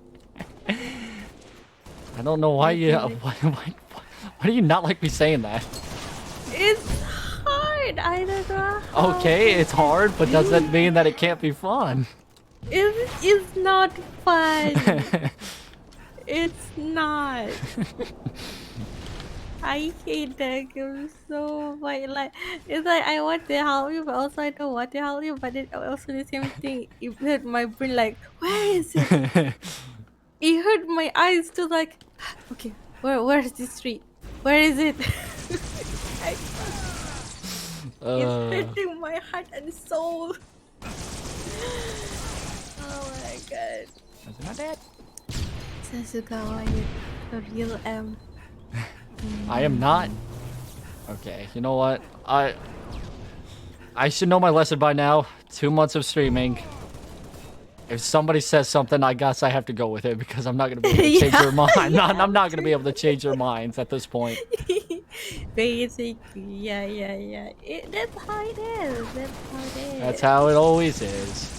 Speaker 1: don't know why you. Why do you not like me saying that?
Speaker 3: It's hard. I don't know how.
Speaker 1: Okay, it's hard, but does that mean that it can't be fun?
Speaker 3: It's not fun. It's not. I hate that game so much. Like, it's like I want to help you, but also I don't want to help you. But then also the same thing. It hurt my brain. Like, where is it? It hurt my eyes too. Like, okay, where's this tree? Where is it? It's hurting my heart and soul. Oh my god.
Speaker 1: That's not bad.
Speaker 3: Sasuga Wyatt, the real M.
Speaker 1: I am not. Okay, you know what? I should know my lesson by now. 2 months of streaming. If somebody says something, I guess I have to go with it because I'm not gonna be able to change your mind. I'm not gonna be able to change your minds at this point.
Speaker 3: Basically, yeah. That's how it is. That's how it is.
Speaker 1: That's how it always is.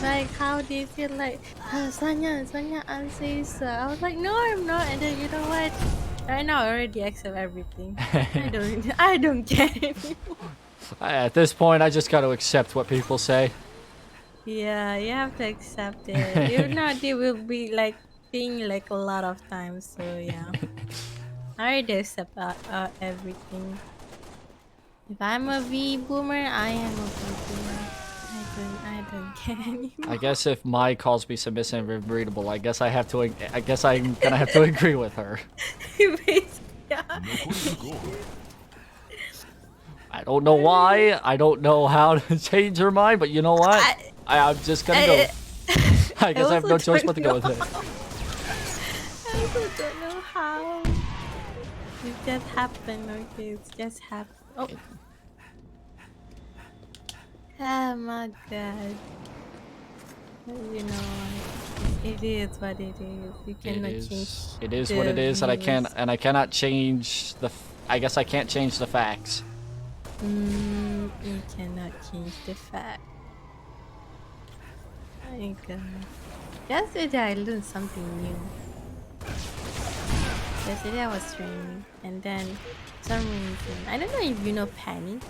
Speaker 3: Like how they feel like, Sanya, I'm saying so. I was like, no, I'm not. And then you know what? Right now, I already accept everything. I don't care anymore.
Speaker 1: At this point, I just got to accept what people say.
Speaker 3: Yeah, you have to accept it. If not, they will be like saying like a lot of times. So yeah, I already accept everything. If I'm a V boomer, I am a V boomer. I don't care anymore.
Speaker 1: I guess if Mai calls me submissive and readable, I guess I'm gonna have to agree with her.
Speaker 3: Yeah.
Speaker 2: 残り5
Speaker 1: I don't know why. I don't know how to change her mind, but you know what? I'm just gonna go. I guess I have no choice but to go with it.
Speaker 3: I also don't know how. It just happened. Okay, it's just happened. Oh. Oh my god. You know, it is what it is. You cannot change.
Speaker 1: It is what it is, and I cannot change the. I guess I can't change the facts.
Speaker 3: You cannot change the fact. My god. Yesterday I learned something new. Yesterday I was streaming, and then for some reason, I don't know if you know Penny.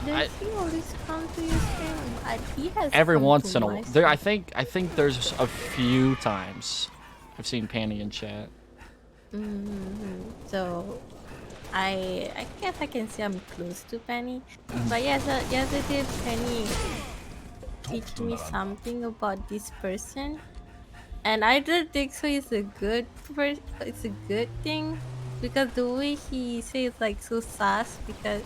Speaker 3: Does he always come to your stream? He has
Speaker 1: Every
Speaker 3: come
Speaker 1: once
Speaker 3: to
Speaker 1: in a
Speaker 3: my
Speaker 1: while.
Speaker 3: stream.
Speaker 1: I think there's a few times I've seen Panny in chat.
Speaker 3: So I guess I can say I'm close to Penny. But yes, yesterday Penny teach me something about this person, and I don't think so. It's a good It's a good thing because the way he says like so sus, because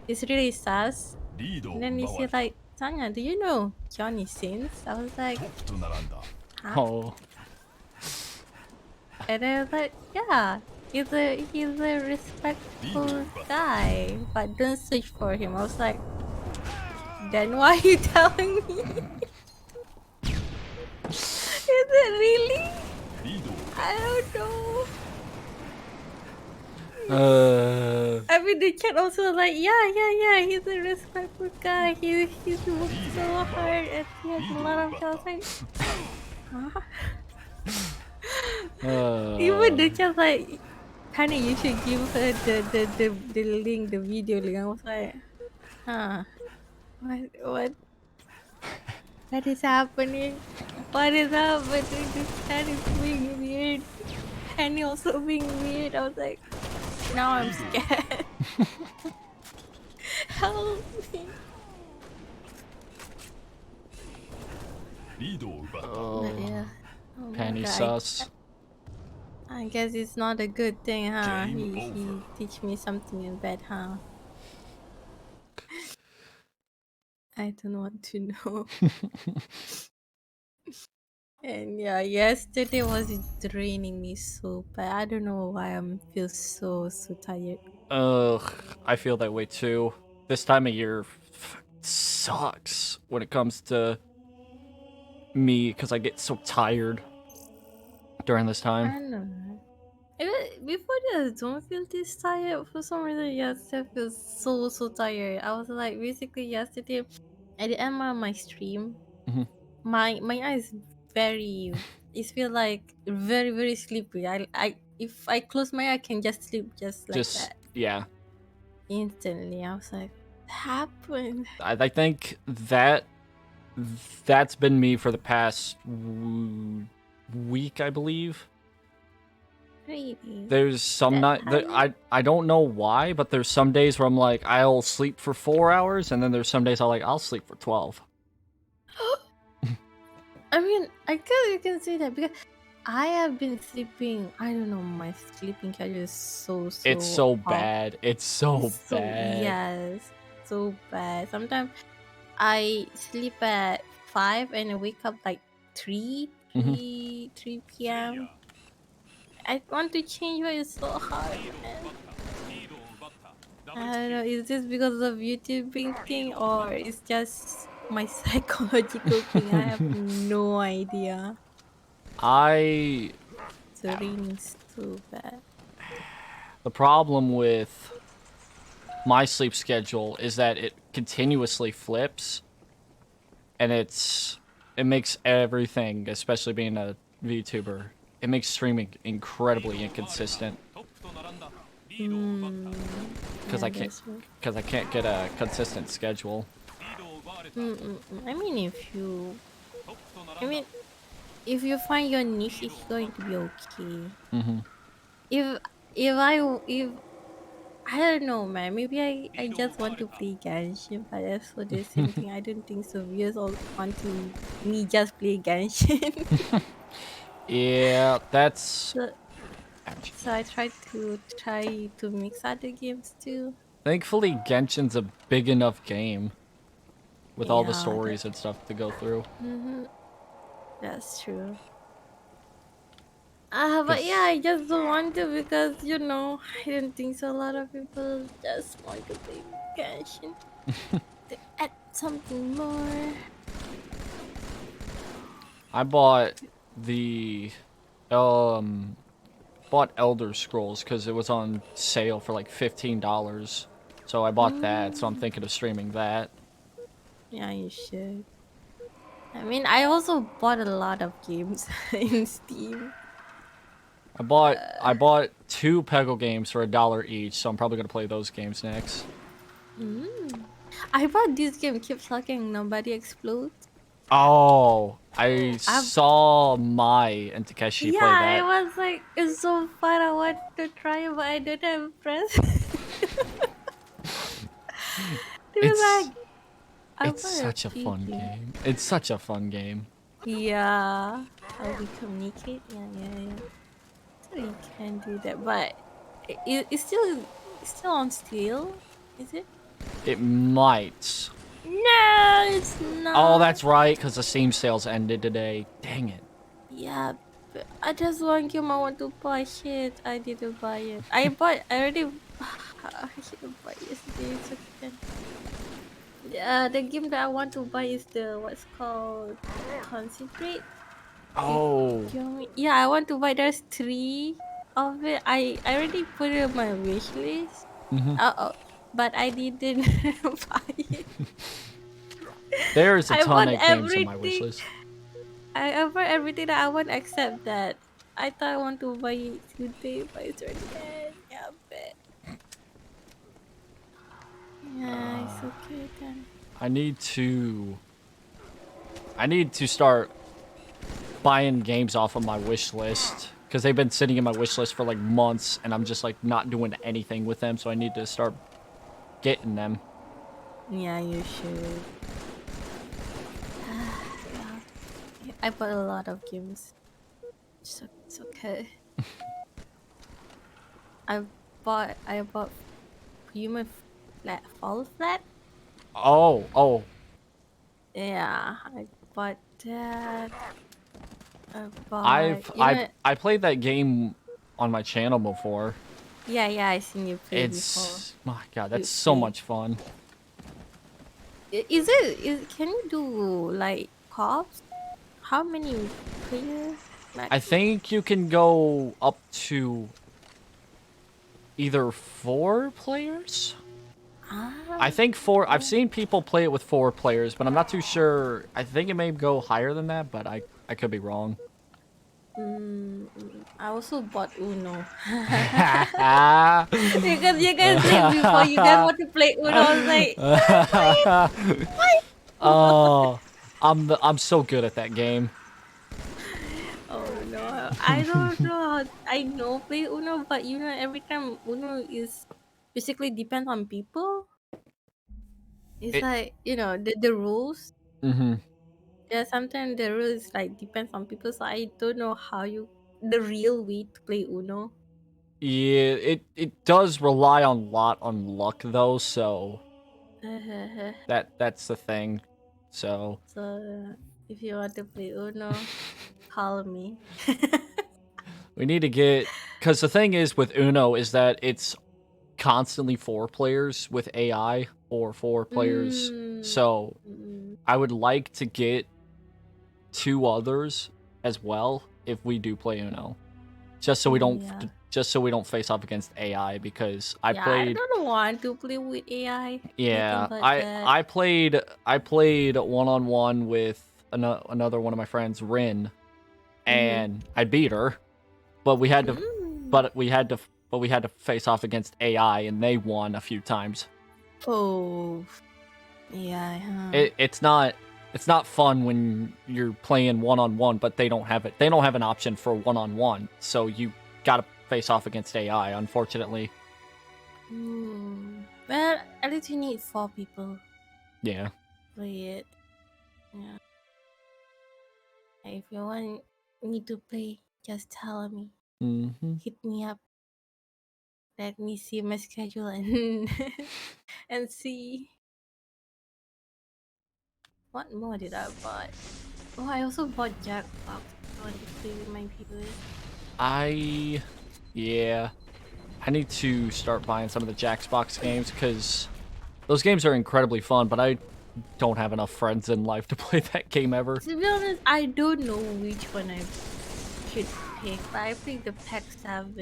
Speaker 3: it's really sus.
Speaker 2: リードを
Speaker 3: And then he
Speaker 2: 奪わ
Speaker 3: said
Speaker 2: れた
Speaker 3: like, Sanya, do you know Johnny Sins? I was like,
Speaker 2: トップと並んだ
Speaker 3: huh?
Speaker 1: Oh,
Speaker 3: And I was like, yeah, he's a respectful guy, but don't search for him. I was like, then why are you telling me? Is it really?
Speaker 2: リードを
Speaker 3: I don't know.
Speaker 1: uh,
Speaker 3: I mean, the chat also like, yeah, he's a respectful guy. He's worked so hard and he has a lot of jobs. Like, huh? Even the chat like, Penny, you should give her the link, the video link. I was like, huh? What is happening? What is happening? This chat is being weird. Penny also being weird. I was like, now I'm scared. Help me.
Speaker 2: リードを奪った
Speaker 1: oh,
Speaker 3: But yeah. Oh my
Speaker 1: Panny
Speaker 3: God.
Speaker 1: sus.
Speaker 3: I guess it's not a good thing, huh?
Speaker 2: Game
Speaker 3: He
Speaker 2: over.
Speaker 3: teach me something in bed, huh? I don't want to know. And yeah, yesterday was draining me so bad. I don't know why I feel so tired.
Speaker 1: Ugh, I feel that way too. This time of year sucks when it comes to me because I get so tired during this
Speaker 3: I
Speaker 1: time.
Speaker 3: don't know. Before this, don't feel this tired. For some reason, yesterday I feel so tired. I was like, basically yesterday, at the end of my stream,
Speaker 1: Mhm.
Speaker 3: My eyes very. It feel like very sleepy. If I close my eye, I can just sleep just like
Speaker 1: Just,
Speaker 3: that
Speaker 1: yeah.
Speaker 3: instantly. I was like, what happened?
Speaker 1: I think that's been me for the past week, I believe.
Speaker 3: Really?
Speaker 1: There's some
Speaker 3: That
Speaker 1: night I don't know why, but there's some days where I'm like I'll sleep for 4 hours, and then there's some days I'll sleep for 12.
Speaker 3: I mean, I guess you can say that because I have been sleeping. I don't know, my sleeping schedule is so
Speaker 1: It's so
Speaker 3: off.
Speaker 1: bad. It's so
Speaker 3: It's so
Speaker 1: bad.
Speaker 3: yes, so bad. Sometimes I sleep at 5 and I wake up like 3,
Speaker 1: Mhm.
Speaker 3: 3 p.m. I want to change, but it's so hard, man. I don't know. Is this because of YouTubing thing or it's just my psychological thing? I have no idea.
Speaker 1: I
Speaker 3: It's raining so bad.
Speaker 1: The problem with my sleep schedule is that it continuously flips, and it makes everything, especially being a VTuber, it makes streaming incredibly inconsistent
Speaker 3: Mm,
Speaker 1: because
Speaker 3: yeah, that's right.
Speaker 1: I can't get a consistent schedule.
Speaker 3: I mean, I mean, if you find your niche, it's going to be okay.
Speaker 1: Hmm.
Speaker 3: If if I don't know, man. Maybe I just want to play Genshin, but that's for the same thing. I don't think so. Viewers all want to me just play Genshin.
Speaker 1: Yeah, that's.
Speaker 3: so,
Speaker 1: Ouch.
Speaker 3: so I try to mix other games too.
Speaker 1: Thankfully, Genshin's a big enough game with all the
Speaker 3: Yeah,
Speaker 1: stories and stuff to go through.
Speaker 3: mm-hmm, that's true. But yeah,
Speaker 1: 'Cause
Speaker 3: I just don't want to because I don't think so. A lot of people just want to play Genshin to add something more.
Speaker 1: I the um bought Elder Scrolls because it was on sale for like $15. So I bought that, so I'm
Speaker 3: Mm,
Speaker 1: thinking of streaming that.
Speaker 3: yeah, you should. I mean, I also bought a lot of games in Steam.
Speaker 1: I bought two Peggle games for $1 each, so I'm probably gonna play those games next.
Speaker 3: Mm. I bought this game, Keep Talking, Nobody Explodes.
Speaker 1: Oh, I
Speaker 3: I
Speaker 1: saw Mai and Takeshi play
Speaker 3: Yeah, it
Speaker 1: that.
Speaker 3: was like it's so fun. I want to try it, but I don't have friends. It was
Speaker 1: It's
Speaker 3: like I
Speaker 1: it's
Speaker 3: want a
Speaker 1: such a fun
Speaker 3: PC.
Speaker 1: game. It's such a fun game.
Speaker 3: Yeah, how we communicate. Yeah. So we can do that, but it's still on steel, is it?
Speaker 1: It might.
Speaker 3: No, it's
Speaker 1: Oh,
Speaker 3: not.
Speaker 1: that's right, because the Steam sales ended today. Dang it.
Speaker 3: Yeah, but I just one game I want to buy. Shit, I didn't buy it. I already. I should have bought yesterday. It's okay. Yeah, the game that I want to buy is the what's called Concentrate. If
Speaker 1: Oh.
Speaker 3: you want me, yeah, I want to buy. There's three of it. I already put it on my wish list.
Speaker 1: Hmm.
Speaker 3: Oh, but I didn't buy it.
Speaker 1: There's a
Speaker 3: I
Speaker 1: ton
Speaker 3: bought
Speaker 1: of games on my wish
Speaker 3: everything.
Speaker 1: list.
Speaker 3: I bought everything that I want except that. I thought I want to buy it today, but it's already dead. Yeah, but yeah, it's okay then.
Speaker 1: I need to start buying games off of my wish list because they've been sitting in my wish list for like months, and I'm just like not doing anything with them. So I need to start getting them.
Speaker 3: Yeah, you should. Yeah, I bought a lot of games. So it's okay. I bought Human Flat Fall Flat.
Speaker 1: Oh.
Speaker 3: Yeah, I bought that. I bought
Speaker 1: I played that game on my channel before.
Speaker 3: yeah, I seen you play before.
Speaker 1: It's my god,
Speaker 3: You
Speaker 1: that's so
Speaker 3: play.
Speaker 1: much fun.
Speaker 3: Can you do like co-ops? How many players
Speaker 1: I
Speaker 3: max?
Speaker 1: think you can go up to either 4 players. I think four. I've seen people play it with 4 players, but I'm not too sure. I think it may go higher than that, but I could be wrong.
Speaker 3: I also bought Uno. Because you guys said before you guys want to play Uno, I was like,
Speaker 1: Oh, I'm so good at that game.
Speaker 3: oh no, I don't know. I know play Uno, but you know, every time Uno is basically depends on people. It's
Speaker 1: It,
Speaker 3: like, you know, the rules.
Speaker 1: mm-hmm.
Speaker 3: Yeah, sometimes the rules like depends on people, so I don't know how you the real way to play Uno.
Speaker 1: Yeah, it does rely on lot on luck though, so that's the thing. So
Speaker 3: So if you want to play Uno, call me.
Speaker 1: we need to get, because the thing is with Uno is that it's constantly 4 players with AI or 4 players.
Speaker 3: Mm,
Speaker 1: So
Speaker 3: mm,
Speaker 1: I would like to get 2 others as well if we do play Uno, just so we don't
Speaker 3: yeah.
Speaker 1: face off against AI, because I
Speaker 3: Yeah, I
Speaker 1: played.
Speaker 3: don't want to play with AI.
Speaker 1: Yeah,
Speaker 3: Nothing but that.
Speaker 1: I played one-on-one with another one of my friends, Rin, and I beat her, but we had to
Speaker 3: Mm.
Speaker 1: but we had to face off against AI, and they won a few times.
Speaker 3: Oh, yeah.
Speaker 1: It's not fun when you're playing one-on-one, but they don't have it. They don't have an option for one-on-one, so you gotta face off against AI, unfortunately.
Speaker 3: Well, at least you need 4 people
Speaker 1: Yeah.
Speaker 3: to play it. Yeah. If you want me to play, just tell me.
Speaker 1: Mm-hmm.
Speaker 3: Hit me up. Let me see my schedule and and see what more did I buy. Oh, I also bought Jackbox. I want to play with my viewers.
Speaker 1: Yeah. I need to start buying some of the Jackbox games, because those games are incredibly fun, but I don't have enough friends in life to play that game ever.
Speaker 3: To be honest, I don't know which one I should pick, but I picked the Pack 7.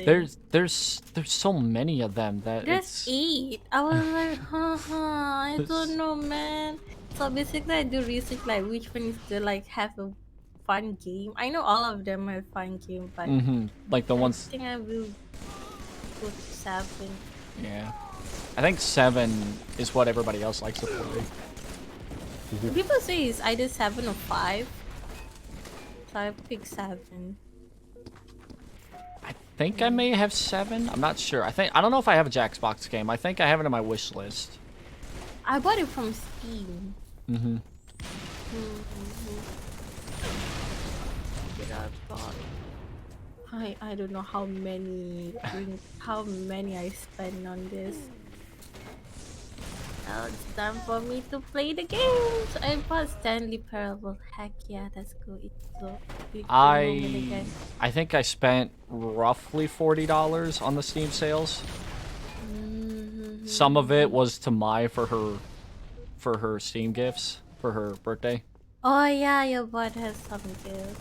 Speaker 1: There's so many of them that
Speaker 3: There's
Speaker 1: it's
Speaker 3: 8. I was like, I don't know, man. So basically, I do research like which one is the like have a fun game. I know all of them have fun game, but
Speaker 1: like the
Speaker 3: I
Speaker 1: ones.
Speaker 3: think I will put 7.
Speaker 1: Yeah, I think 7 is what everybody else likes to play.
Speaker 3: People say it's either 7 or 5. So I pick 7.
Speaker 1: I think I may have 7. I'm not sure. I don't know if I have a Jackbox game. I think I have it in my wish list.
Speaker 3: I bought it from Steam. Did I bought? I don't know how many I spent on this. Now it's time for me to play the games. I bought Stanley Parable. Heck yeah, that's cool. It's so big.
Speaker 1: I think I spent roughly $40 on the Steam sales. Some of it was to Mai for her Steam gifts for her birthday.
Speaker 3: Oh yeah, your bot has some gifts.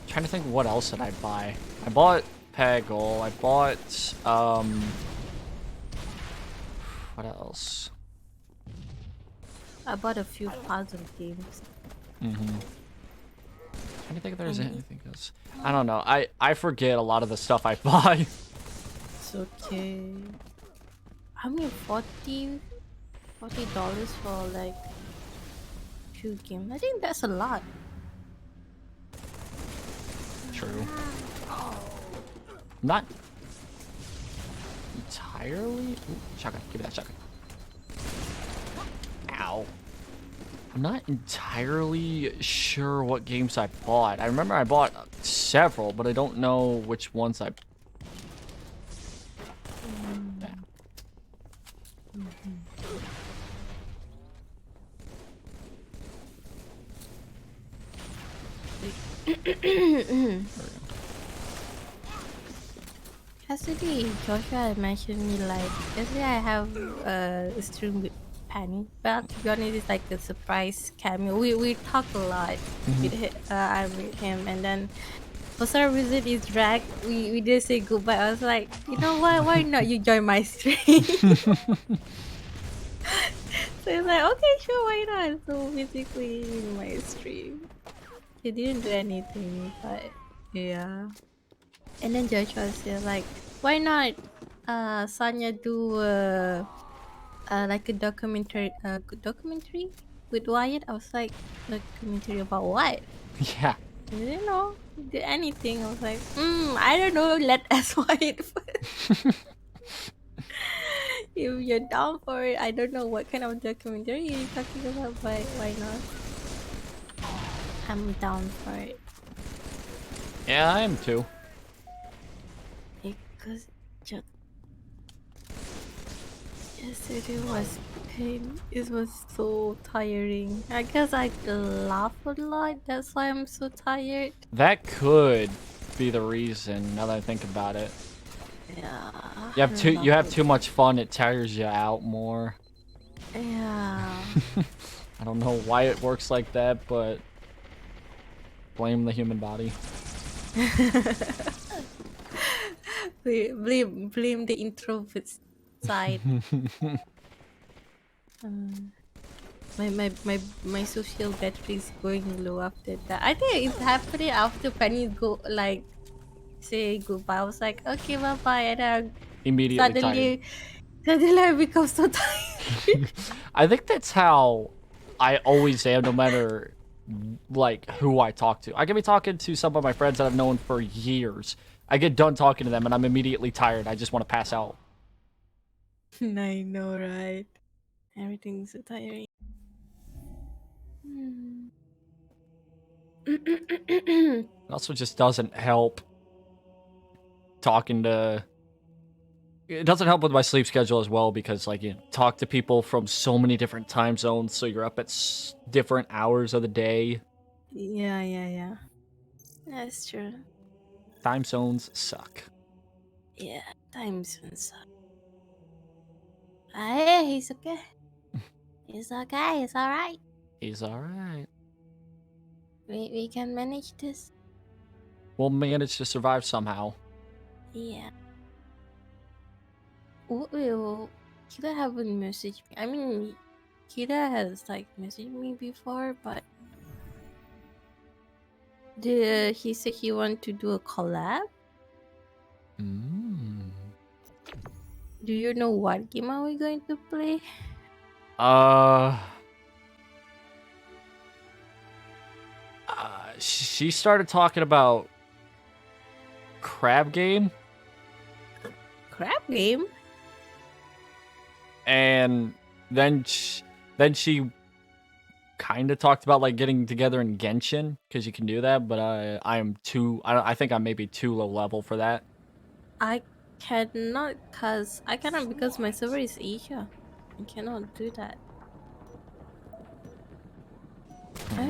Speaker 1: Trying to think, what else did I buy? I bought Peggle. I bought what else?
Speaker 3: I bought a few puzzle games.
Speaker 1: Trying to think if there's anything else. I don't know. I forget a lot of the stuff I buy.
Speaker 3: It's okay. I mean, $40 for like 2 games. I think that's a lot.
Speaker 1: True. Not entirely. Ooh, shotgun. Give me that shotgun. Ow. I'm not entirely sure what games I bought. I remember I bought several, but I don't know which ones I.
Speaker 3: Yesterday, Joshua mentioned me like yesterday I have a stream with Penny. But to be honest, it's like a surprise cameo. We talk a lot with with him, and then for some reason it's drag. We did say goodbye. I was like, you know what? Why not you join my stream? So it's like, okay, sure, why not? So basically, in my stream, he didn't do anything, but yeah. And then Joshua said, like, why not, Sanya do like a documentary with Wyatt? I was like, documentary about what?
Speaker 1: Yeah.
Speaker 3: You didn't know, do anything. I was like, I don't know. Let us Wyatt first. If you're down for it, I don't know what kind of documentary you're talking about, but why not? I'm down for it.
Speaker 1: Yeah, I am too.
Speaker 3: Because just yesterday was pain. It was so tiring. I guess I laugh a lot. That's why I'm so tired.
Speaker 1: That could be the reason. Now that I think about it,
Speaker 3: Yeah.
Speaker 1: you have too much fun. It tires you out more.
Speaker 3: Yeah.
Speaker 1: I don't know why it works like that, but blame the human body.
Speaker 3: blame the introvert side. My social battery is going low after that. I think it's happening after Penny go like say goodbye. I was like, okay, bye bye, and then
Speaker 1: Immediately tired.
Speaker 3: suddenly I become so tired.
Speaker 1: I think that's how I always am, no matter like who I talk to. I can be talking to some of my friends that I've known for years. I get done talking to them and I'm immediately tired. I just want to pass out.
Speaker 3: I know, right? Everything's so tiring.
Speaker 1: It also just doesn't help talking to... It doesn't help with my sleep schedule as well because, like, you talk to people from so many different time zones, so you're up at different hours of the day.
Speaker 3: Yeah. That's true.
Speaker 1: Time zones suck.
Speaker 3: Yeah, time zones suck. Hey, he's okay. He's okay. It's all right.
Speaker 1: He's alright.
Speaker 3: We can manage this.
Speaker 1: We'll manage to survive somehow.
Speaker 3: Yeah. Well, Kira haven't messaged me. I mean, Kira has like messaged me before, but he said he want to do a collab. Do you know what game are we going to play?
Speaker 1: She started talking about crab game,
Speaker 3: Crab game?
Speaker 1: and then she kind of talked about like getting together in Genshin because you can do that, but I think I'm maybe too low level for that.
Speaker 3: I cannot because my server is Asia. I cannot do that. I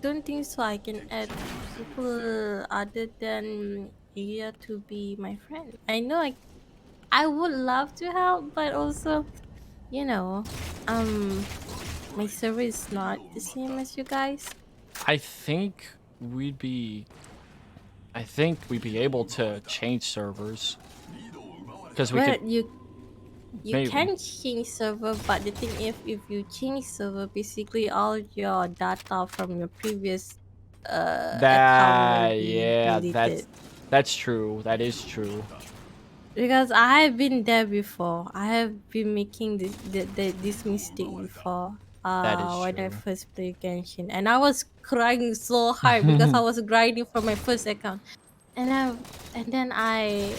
Speaker 3: don't think so. I can add people other than Asia to be my friend. I know I would love to help, but also, you know, my server is not the same as you guys.
Speaker 1: I think we'd be able to change servers because we could.
Speaker 3: You
Speaker 1: Maybe.
Speaker 3: can change server, but the thing if you change server, basically all your data from your previous account will be deleted.
Speaker 1: That's true. That is true.
Speaker 3: Because I have been there before. I have been making this mistake before.
Speaker 1: That is
Speaker 3: When I
Speaker 1: true.
Speaker 3: first played Genshin, and I was crying so hard because I was grinding for my first account, and then I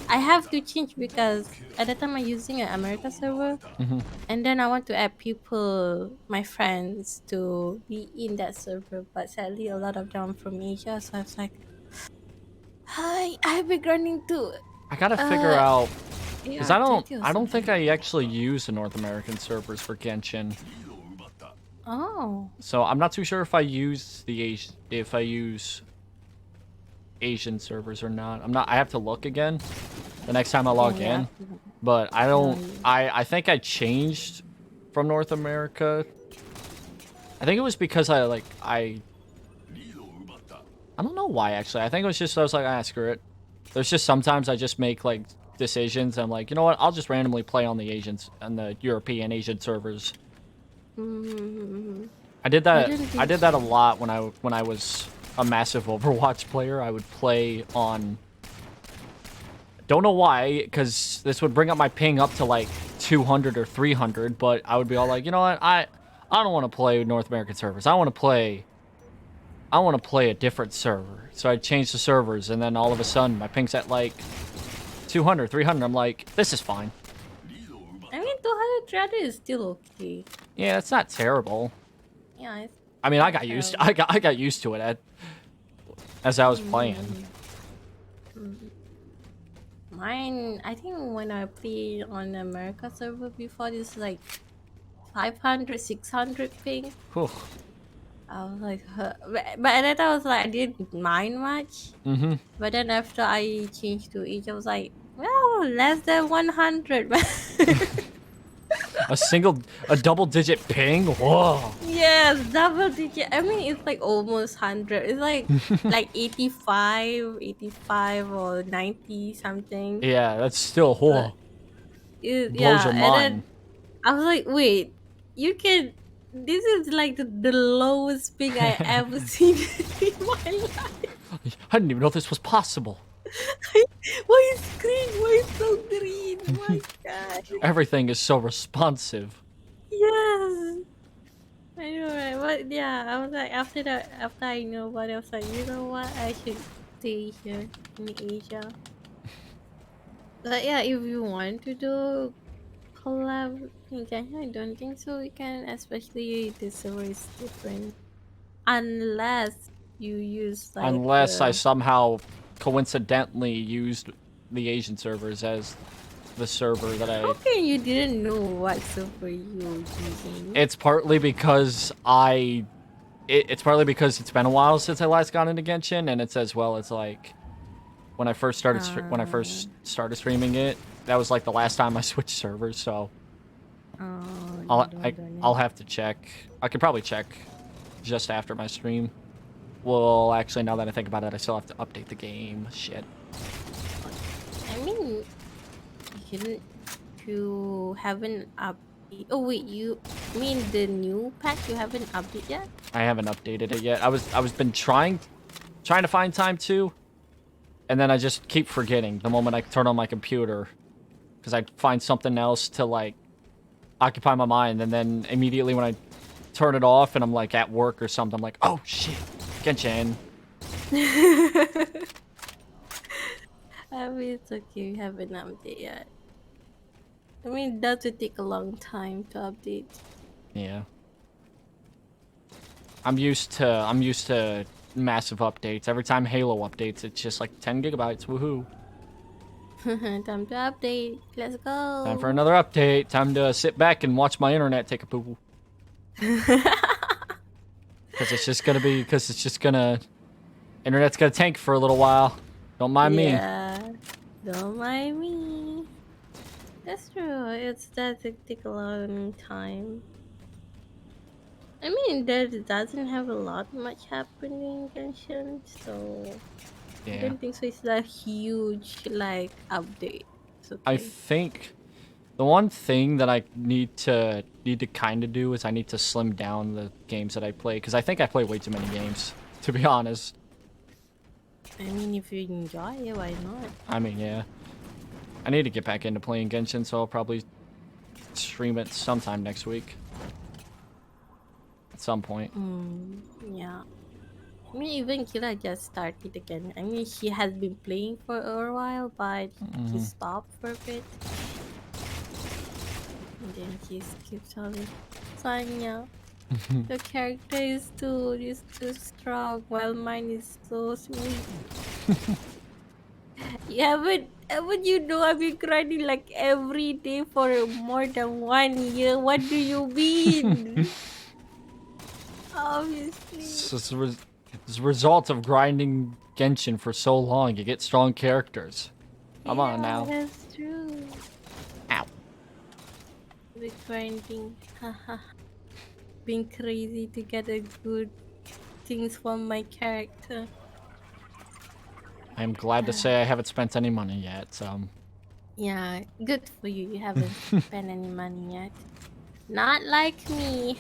Speaker 3: have to change because at that time I'm using an America server, and then I want to add people, my friends, to be in that server, but sadly a lot of them from Asia, so I was like, I've been grinding too.
Speaker 1: I gotta figure out because I don't
Speaker 3: something.
Speaker 1: think I actually use the North American servers for Genshin.
Speaker 3: Oh.
Speaker 1: So I'm not too sure if I use Asian servers or not. I have to look again the next time I log in. But I don't I think I changed from North America. I think it was because I don't know why actually. I think it was just I was like, screw it. There's just sometimes I just make like decisions. I'm like, you know what? I'll just randomly play on the European Asian servers. I did that. I did that a lot when I was a massive Overwatch player. I would play on. Don't know why, because this would bring up my ping up to like 200 or 300. But I would be all like, you know what? I don't want to play North American servers. I want to play a different server. So I'd change the servers, and then all of a sudden my ping's at like 200, 300. I'm like, this is fine.
Speaker 3: I mean, 200, 300 is still okay.
Speaker 1: Yeah, it's not terrible.
Speaker 3: Yeah, it's
Speaker 1: I mean, I got used to it as I was playing.
Speaker 3: Mine, I think when I played on America server before, it's like 500, 600 ping.
Speaker 1: Whew.
Speaker 3: I was like, huh. But at that time, I was like, I didn't mind much. But then after I changed to each, I was like, well, less than 100.
Speaker 1: A double-digit ping? Whoa.
Speaker 3: Yes, double digit. I mean, it's like almost 100. It's like like 85 or 90 something.
Speaker 1: Yeah, that's still whoa. Blows your
Speaker 3: and
Speaker 1: mind.
Speaker 3: then I was like, wait, you can. This is like the lowest ping I ever seen in my life.
Speaker 1: I didn't even know this was possible.
Speaker 3: Why is green? Why is so green? My God.
Speaker 1: Everything is so responsive.
Speaker 3: Yes. I know, right? But yeah, I was like, after that, after I know about it, I was like, you know what? I should stay here in Asia. But yeah, if you want to do collab in Kenya, I don't think so. We can, especially the server is different, unless you use like.
Speaker 1: Unless I somehow coincidentally used the Asian servers as the server that I.
Speaker 3: How can you didn't know what server you were using?
Speaker 1: It's partly because it's partly because it's been a while since I last got into Genshin, and it's as well as like when I first started streaming it. That was like the last time I switched servers, so I'll have to check. I could probably check just after my stream. Well, actually, now that I think about it, I still have to update the game. Shit.
Speaker 3: I mean, you haven't updated. Oh wait, you mean the new pack? You haven't updated yet?
Speaker 1: I haven't updated it yet. I was been trying to find time to, and then I just keep forgetting the moment I turn on my computer, because I find something else to like occupy my mind, and then immediately when I turn it off and I'm like at work or something, I'm like, oh shit, Genshin.
Speaker 3: I mean, it's okay. You haven't updated yet. I mean, that would take a long time to update.
Speaker 1: Yeah. I'm used to massive updates. Every time Halo updates, it's just like 10 gigabytes. Woohoo.
Speaker 3: Time to update. Let's go.
Speaker 1: Time for another update. Time to sit back and watch my internet take a poo. Because internet's gonna tank for a little while. Don't mind me.
Speaker 3: Yeah, don't mind me. That's true. It does take a long time. I mean, there doesn't have a lot much happening in Genshin, so I
Speaker 1: Yeah.
Speaker 3: don't think so. It's a huge like update. It's okay.
Speaker 1: I think the one thing that I need to kind of do is I need to slim down the games that I play, because I think I play way too many games, to be honest.
Speaker 3: I mean, if you enjoy it, why not?
Speaker 1: I mean, yeah. I need to get back into playing Genshin, so I'll probably stream it sometime next week. At some point.
Speaker 3: Yeah. I mean, even Kira just started again. I mean, she has been playing for a while, but she stopped for a bit. And then she keeps telling Sanya, your character is too strong, while mine is so sweet. Yeah, but you know, I've been grinding like every day for more than 1 year. What do you mean? Obviously.
Speaker 1: It's a result of grinding Genshin for so long. You get strong characters. Come on now.
Speaker 3: That's true.
Speaker 1: Ow.
Speaker 3: started grinding. Haha. Being crazy to get a good things from my character.
Speaker 1: I'm glad to say I haven't spent any money yet, so.
Speaker 3: Yeah, good for you. You haven't spent any money yet. Not like me.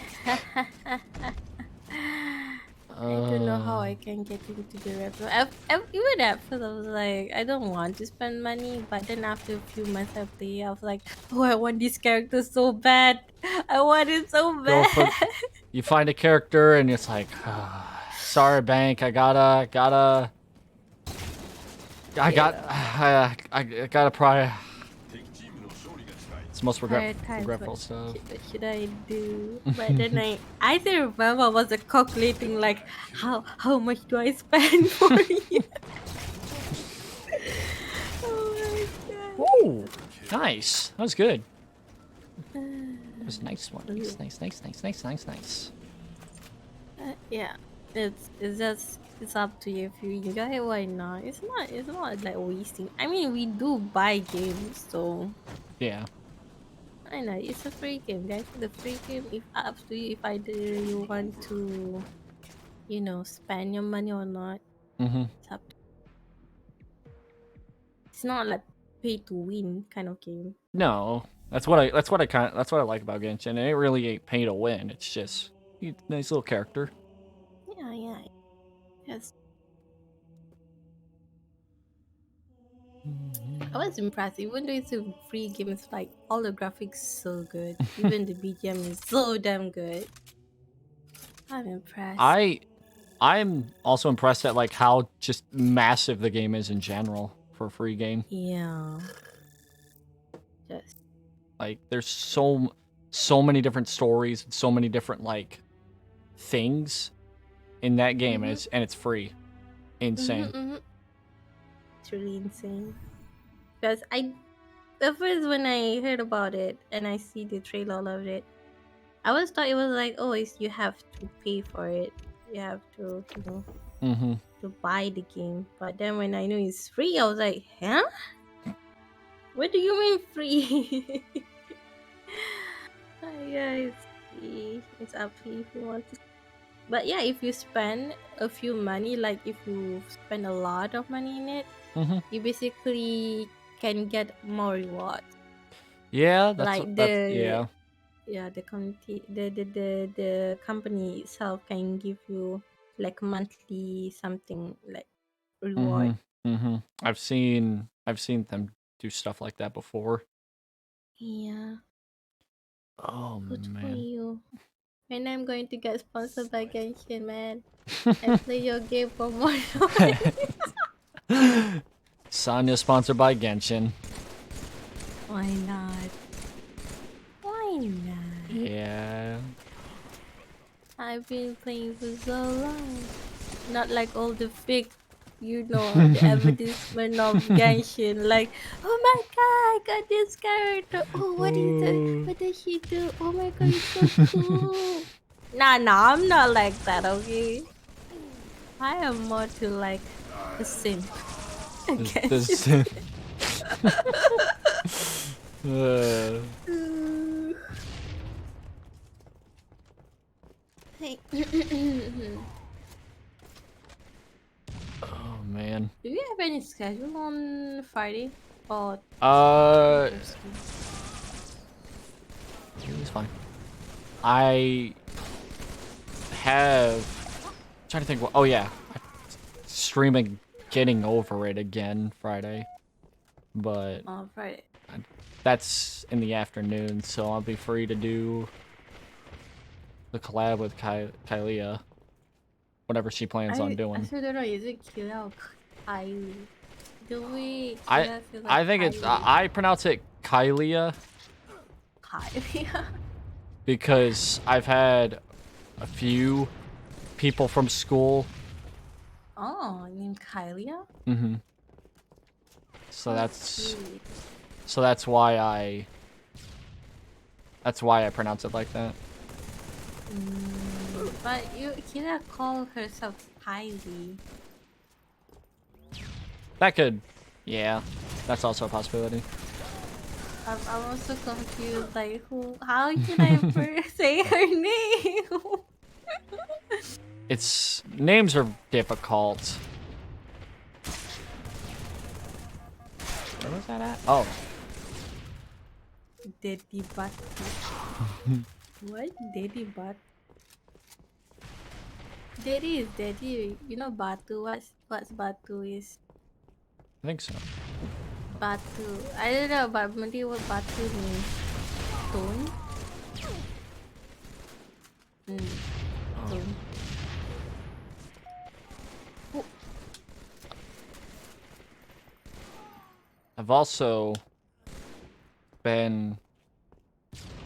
Speaker 3: I don't know how I can get into the repo. Even at first, I was like, I don't want to spend money. But then after a few months I play, I was like, oh, I want this character so bad. I want it so
Speaker 1: Go
Speaker 3: bad.
Speaker 1: for. You find a character and it's like, sorry, bank. I gotta. I gotta probably. It's the most regretful stuff.
Speaker 3: What should I do? But then I still remember I was calculating like how much do I spend for you? Oh my god.
Speaker 1: Woo! Nice. That was good. That was a nice one. Nice.
Speaker 3: Yeah, it's up to you if you enjoy it. Why not? It's not like wasting. I mean, we do buy games, so
Speaker 1: Yeah.
Speaker 3: I know it's a free game, guys. The free game, if up to you if either you want to, spend your money or not.
Speaker 1: Mhm.
Speaker 3: It's up. It's not like pay to win kind of game.
Speaker 1: No, that's what I like about Genshin. It really ain't pay to win. It's just nice little character.
Speaker 3: Yeah. Yes. I was impressed. Even though it's a free game, it's like all the graphics so good. Even the BGM is so damn good. I'm impressed.
Speaker 1: I'm also impressed at like how just massive the game is in general for a free game.
Speaker 3: Yeah. Just
Speaker 1: Like there's so many different stories and so many different like things in that game, and it's free. Insane.
Speaker 3: It's really insane. Because at first when I heard about it and I see the trailer of it, I always thought it was like, oh, you have to pay for it. You have to, to buy the game. But then when I knew it's free, I was like, huh? What do you mean free? Yeah, it's free. It's up to you if you want to. But yeah, if you spend a few money, like if you spend a lot of money in it, you basically can get more rewards.
Speaker 1: Yeah,
Speaker 3: The community, the company itself can give you like monthly something like reward.
Speaker 1: I've seen them do stuff like that before.
Speaker 3: Yeah.
Speaker 1: Oh
Speaker 3: Good for
Speaker 1: man.
Speaker 3: you. And I'm going to get sponsored by Genshin, man. I play your game for more.
Speaker 1: Sanya sponsored by Genshin.
Speaker 3: Why not? Why not?
Speaker 1: Yeah.
Speaker 3: I've been playing for so long. Not like all the fake, the advertisement of Genshin. Like, oh my god, I got this character. Oh, what is it? What does she do? Oh my god, it's so cool. Nah, I'm not like that, okay? I am more to like a simp.
Speaker 1: The simp. Oh man.
Speaker 3: Do you have any schedule on Friday? Or
Speaker 1: it's fine. I have trying to think what. Oh yeah, streaming Getting Over It again Friday, but
Speaker 3: Friday.
Speaker 1: That's in the afternoon, so I'll be free to do the collab with Kylia, whatever she plans on doing.
Speaker 3: I still don't know. Is it Kylia or Kylie?
Speaker 1: I think it's I pronounce it Kylia.
Speaker 3: Kylia.
Speaker 1: Because I've had a few people from school.
Speaker 3: Oh, named Kylia?
Speaker 1: So that's why I pronounce it like that.
Speaker 3: But Kylia call herself Kylie.
Speaker 1: That could, yeah, that's also a possibility.
Speaker 3: I'm also confused. Like, who? How can I say her name?
Speaker 1: It's names are difficult. Where was that at? Oh,
Speaker 3: Daddy butt. What? Daddy butt. Daddy is daddy. You know batu. What's batu is?
Speaker 1: I think so.
Speaker 3: Batu. I don't know, but maybe what batu means. Stone. Stone.
Speaker 1: I've also been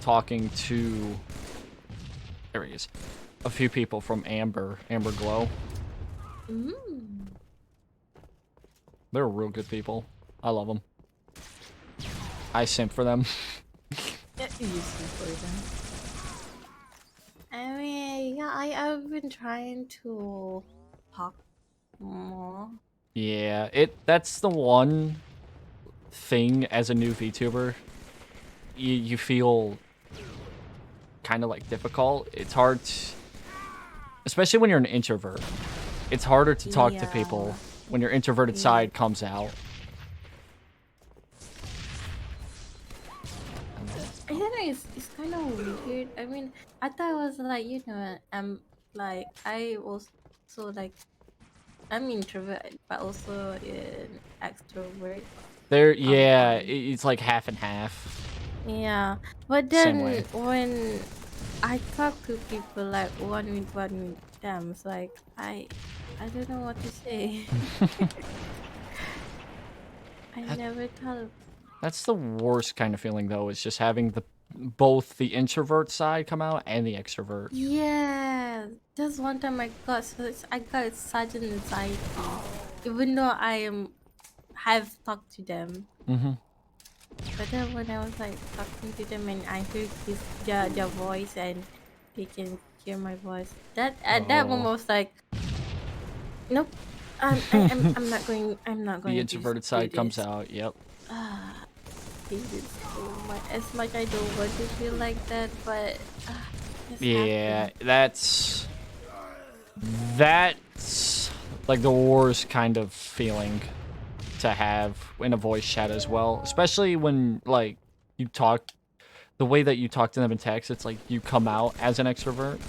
Speaker 1: talking to, there he is, a few people from Amber Glow. They're real good people. I love them. I simp for them.
Speaker 3: You simp for them. I mean, yeah, I've been trying to talk more.
Speaker 1: Yeah, that's the one thing as a new VTuber. You feel kind of like difficult. It's hard, especially when you're an introvert. It's harder to talk to people when your introverted side comes out.
Speaker 3: I don't know, it's kind of weird. I mean, I thought it was like, you know, like, I also, like, I'm introvert, but also an extrovert.
Speaker 1: Yeah, it's like half and half.
Speaker 3: Yeah, but
Speaker 1: Same
Speaker 3: then
Speaker 1: way.
Speaker 3: when I talk to people, like, one with them, it's like, I don't know what to say. I never tell.
Speaker 1: That's the worst kind of feeling, though, is just having both the introvert side come out and the extrovert.
Speaker 3: Yeah, just one time I got such an anxiety, even though have talked to them. But then when I was like talking to them and I heard their voice and they can hear my voice, that at that moment I was like, nope, I'm not going. I'm not going
Speaker 1: The
Speaker 3: to
Speaker 1: introverted
Speaker 3: do
Speaker 1: side
Speaker 3: this.
Speaker 1: comes out. Yep.
Speaker 3: Hate it so much. As much I don't want to feel like that, but
Speaker 1: yeah, that's like the worst kind of feeling to have in a voice chat as well, especially when like you talk the way that you talk to them in text. It's like you come out as an extrovert,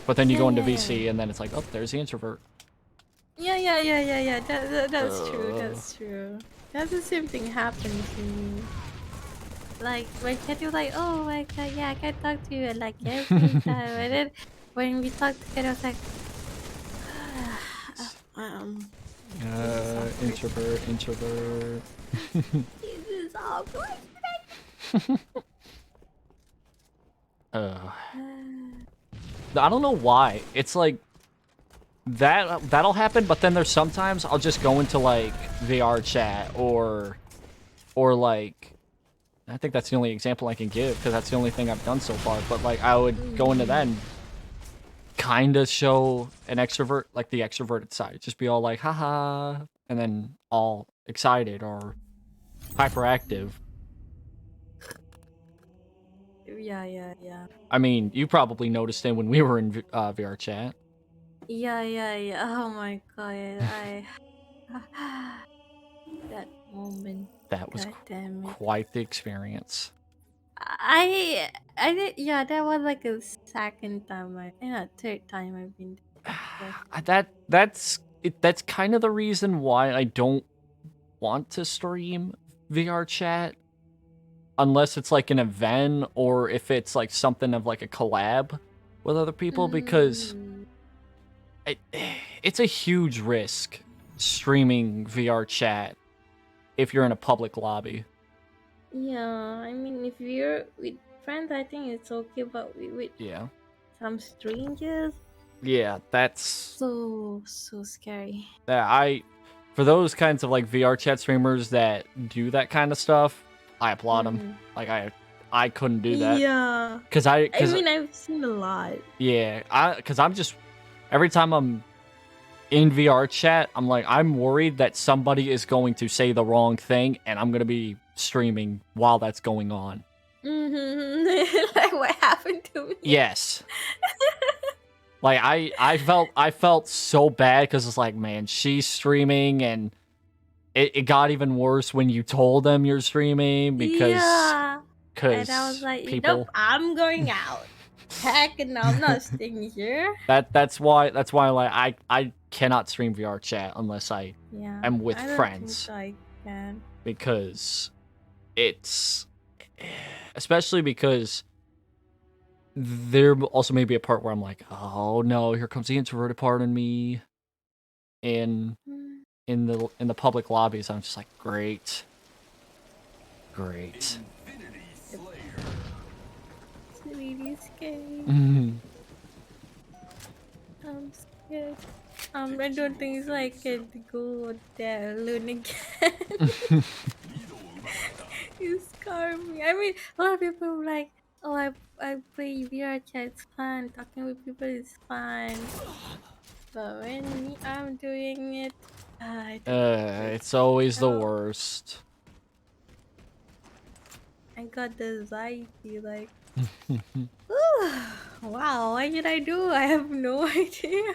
Speaker 1: but then you go into VC and then it's like, oh, there's the introvert.
Speaker 3: Yeah. That's true. That's true. That's the same thing happened to me. Like when Katie was like, "Oh my god, yeah, I can talk to you," and like every time, and then when we talked together, I was like,
Speaker 1: Introvert.
Speaker 3: "This is awkward."
Speaker 1: I don't know why. It's like that'll happen, but then there's sometimes I'll just go into like VR chat or like I think that's the only example I can give because that's the only thing I've done so far. But like I would go into that and kind of show an extrovert, like the extroverted side, just be all like haha, and then all excited or hyperactive.
Speaker 3: Yeah.
Speaker 1: I mean, you probably noticed it when we were in VR chat.
Speaker 3: Yeah. Oh my god, that moment.
Speaker 1: That was
Speaker 3: God damn it.
Speaker 1: quite the experience.
Speaker 3: I did. Yeah, that was like a second time. Third time I've been there.
Speaker 1: That's kind of the reason why I don't want to stream VR chat unless it's like an event or if it's like something of like a collab with other people because it's a huge risk streaming VR chat if you're in a public lobby.
Speaker 3: Yeah, I mean, if you're with friends, I think it's okay, but with some strangers,
Speaker 1: yeah, that's
Speaker 3: so scary.
Speaker 1: For those kinds of like VR chat streamers that do that kind of stuff, I applaud them. Like I couldn't do that.
Speaker 3: Yeah,
Speaker 1: because
Speaker 3: I mean, I've seen a lot.
Speaker 1: Yeah, because I'm just every time I'm in VR chat, I'm like I'm worried that somebody is going to say the wrong thing and I'm gonna be streaming while that's going on.
Speaker 3: Like what happened to me?
Speaker 1: Yes. Like I felt so bad because it's like, man, she's streaming, and it got even worse when you told them you're streaming because
Speaker 3: Yeah. And I was like,
Speaker 1: people.
Speaker 3: nope, I'm going out. Heck no, I'm not staying here.
Speaker 1: That's why like I cannot stream VR chat unless I
Speaker 3: Yeah.
Speaker 1: am with
Speaker 3: I don't
Speaker 1: friends.
Speaker 3: think I can.
Speaker 1: Because it's especially because there also may be a part where I'm like, oh no, here comes the introverted part in me in the public lobbies. I'm just like, great.
Speaker 2: Infinity Slayer.
Speaker 3: It's really scary. I'm scared. I don't think I can go there alone again. You scar me. I mean, a lot of people are like, oh, I play VR chat, it's fun. Talking with people is fun. But when I'm doing it, I don't
Speaker 1: It's always the
Speaker 3: know.
Speaker 1: worst.
Speaker 3: I got the anxiety, like, wow, what did I do? I have no idea.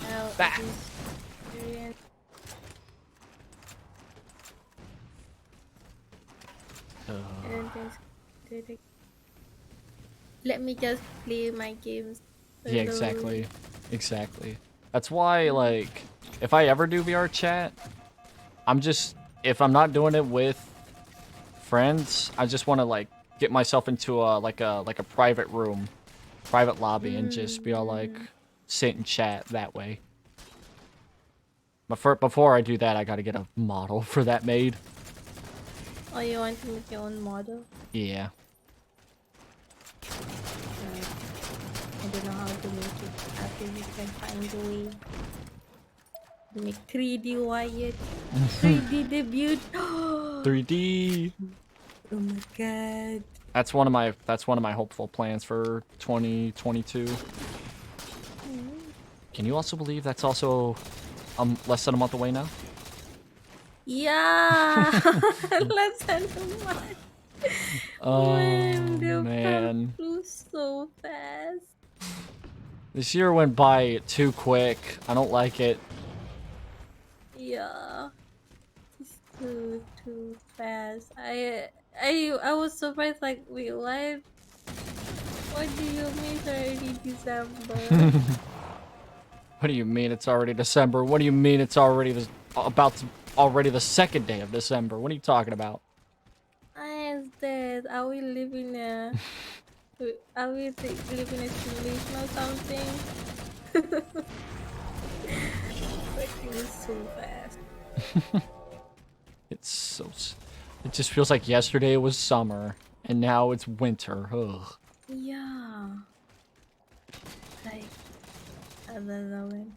Speaker 3: Well,
Speaker 1: Bah.
Speaker 3: it is experience. I don't think did it. Let me just play my games.
Speaker 1: Yeah,
Speaker 3: alone.
Speaker 1: exactly. That's why, like, if I ever do VR chat, if I'm not doing it with friends, I just want to like get myself into a private room, private lobby, and just be all like sit and chat that way. But before I do that, I gotta get a model for that made.
Speaker 3: Oh, you want to make your own model?
Speaker 1: Yeah.
Speaker 3: Right. I don't know how to make it. After you can find a way to make 3D Wyatt. 3D debut.
Speaker 1: 3D.
Speaker 3: Oh my god.
Speaker 1: That's one of my hopeful plans for 2022. Can you also believe that's also less than a month away now?
Speaker 3: Yeah. Let's send a month.
Speaker 1: Oh
Speaker 3: Man, the
Speaker 1: man.
Speaker 3: flew so fast.
Speaker 1: This year went by too quick. I don't like it.
Speaker 3: Yeah. It's too fast. I was surprised, like, wait, what? What do you mean it's already December?
Speaker 1: What do you mean it's already December? What do you mean it's already already the second day of December? What are you talking about?
Speaker 3: I is dead. Are we living a living a simulation or something? Like, it was so fast.
Speaker 1: It just feels like yesterday was summer and now it's winter. Ugh.
Speaker 3: Yeah. Like, I don't know when.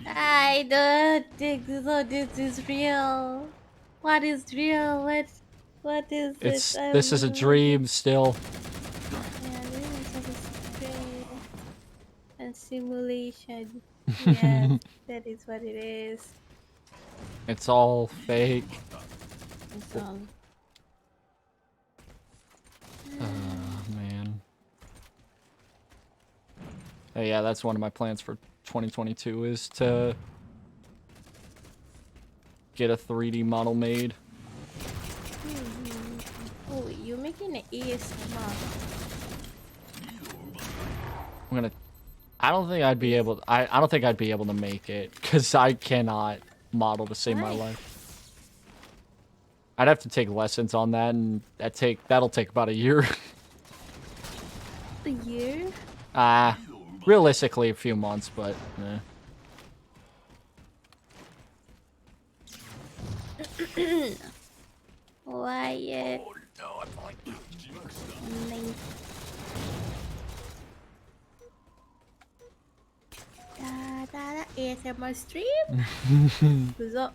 Speaker 3: I don't think so. This is real. What is real? What is it?
Speaker 1: This is a dream still.
Speaker 3: Yeah, this is just a dream and simulation. Yes, that is what it is.
Speaker 1: It's all fake.
Speaker 3: It's all.
Speaker 1: Man. Oh, yeah, that's one of my plans for 2022 is to get a 3D model made.
Speaker 3: Oh, you're making an ASMR.
Speaker 1: I don't think I'd be able. I don't think I'd be able to make it because I cannot model to save my life. I'd have to take lessons on that, and that'll take about a year.
Speaker 3: A year?
Speaker 1: Realistically, a few months, but.
Speaker 3: Wyatt.
Speaker 2: Oh no,
Speaker 3: Nice. ASMR stream? What's up?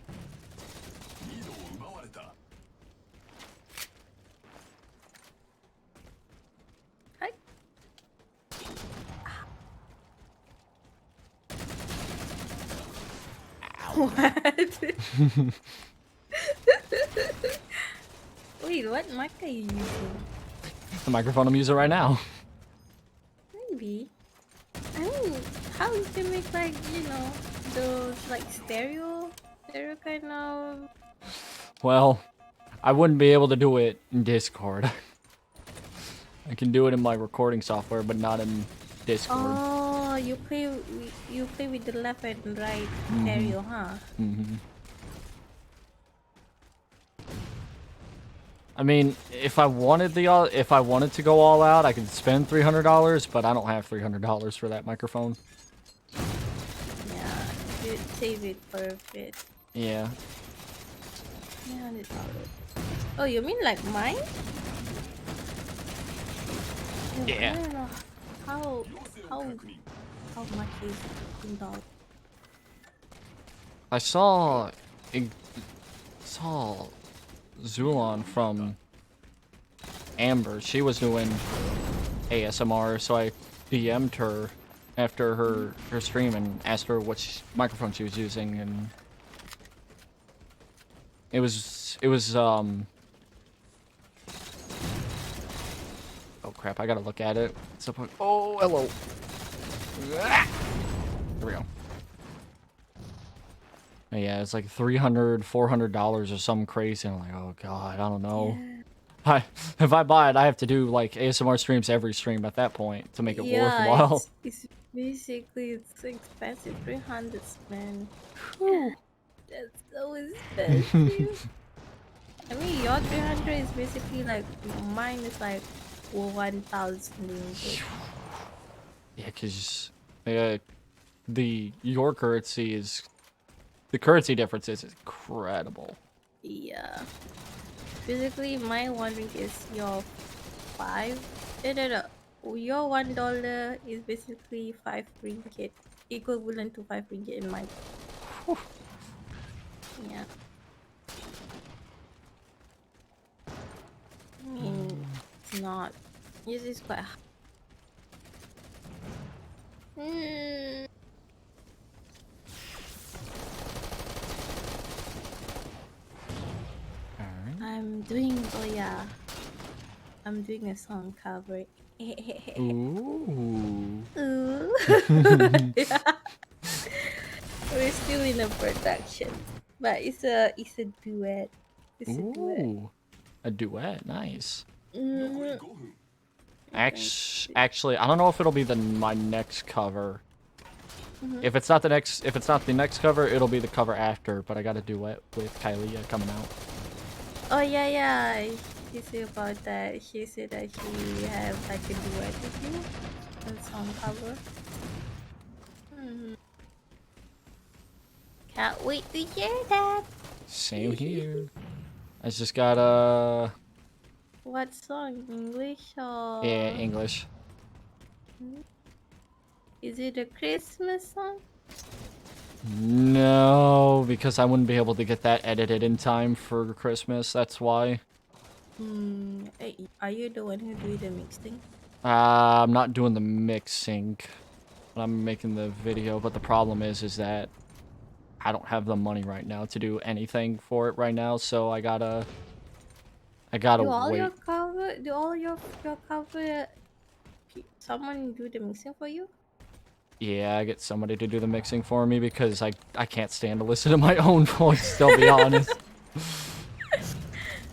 Speaker 3: Hi. What? Wait, what mic are you using?
Speaker 1: The microphone I'm using right now.
Speaker 3: Maybe. I mean, how you can make like, those like stereo kind of.
Speaker 1: Well, I wouldn't be able to do it in Discord. I can do it in my recording software, but not in Discord.
Speaker 3: Oh, you play with the left and right stereo, huh?
Speaker 1: I mean, if I wanted to go all out, I could spend $300, but I don't have $300 for that microphone.
Speaker 3: Yeah, you save it for a bit.
Speaker 1: Yeah.
Speaker 3: $300. Oh, you mean like mine?
Speaker 1: Yeah.
Speaker 3: I don't know how much is $15.
Speaker 1: I saw Zulon from Amber. She was doing ASMR, so I DM'd her after her stream and asked her what microphone she was using, and it was oh crap, I gotta look at it. It's up, oh, hello. There we go. Yeah, it's like $300, $400 or something crazy. I'm like, oh god, I don't know. Yeah. If I buy it, I have to do like ASMR streams every stream at that point to make it worthwhile.
Speaker 3: It's basically expensive. 300, man. That's so expensive. I mean, your 300 is basically like mine is like 1,000.
Speaker 1: Yeah, because your currency is... The currency difference is incredible.
Speaker 3: Yeah. Basically, my 1 ringgit is your 5. No. Your $1 is basically 5 ringgit. Equivalent to 5 ringgit in mine. Yeah. I mean, it's not. This is quite high. I'm doing I'm doing a song cover.
Speaker 1: Ooh.
Speaker 3: Yeah. We're still in a production, but it's a duet. It's a duet.
Speaker 1: Ooh. A duet, nice.
Speaker 3: Mhm.
Speaker 1: Actually, I don't know if it'll be my next cover. If it's not the next cover, it'll be the cover after. But I got a duet with Kylia coming out.
Speaker 3: Oh yeah. She said about that. She said that she have like a duet with you, a song cover. Can't wait to hear that.
Speaker 1: Same here. I just got
Speaker 3: What song? English or?
Speaker 1: yeah, English.
Speaker 3: Is it a Christmas song?
Speaker 1: No, because I wouldn't be able to get that edited in time for Christmas. That's why.
Speaker 3: Hey, are you the one who do the mixing?
Speaker 1: I'm not doing the mixing, but I'm making the video. But the problem is that I don't have the money right now to do anything for it right now. So I gotta
Speaker 3: Do all
Speaker 1: wait.
Speaker 3: your cover? Do all your cover? Someone do the mixing for you?
Speaker 1: Yeah, I get somebody to do the mixing for me because I can't stand to listen to my own voice. To be honest.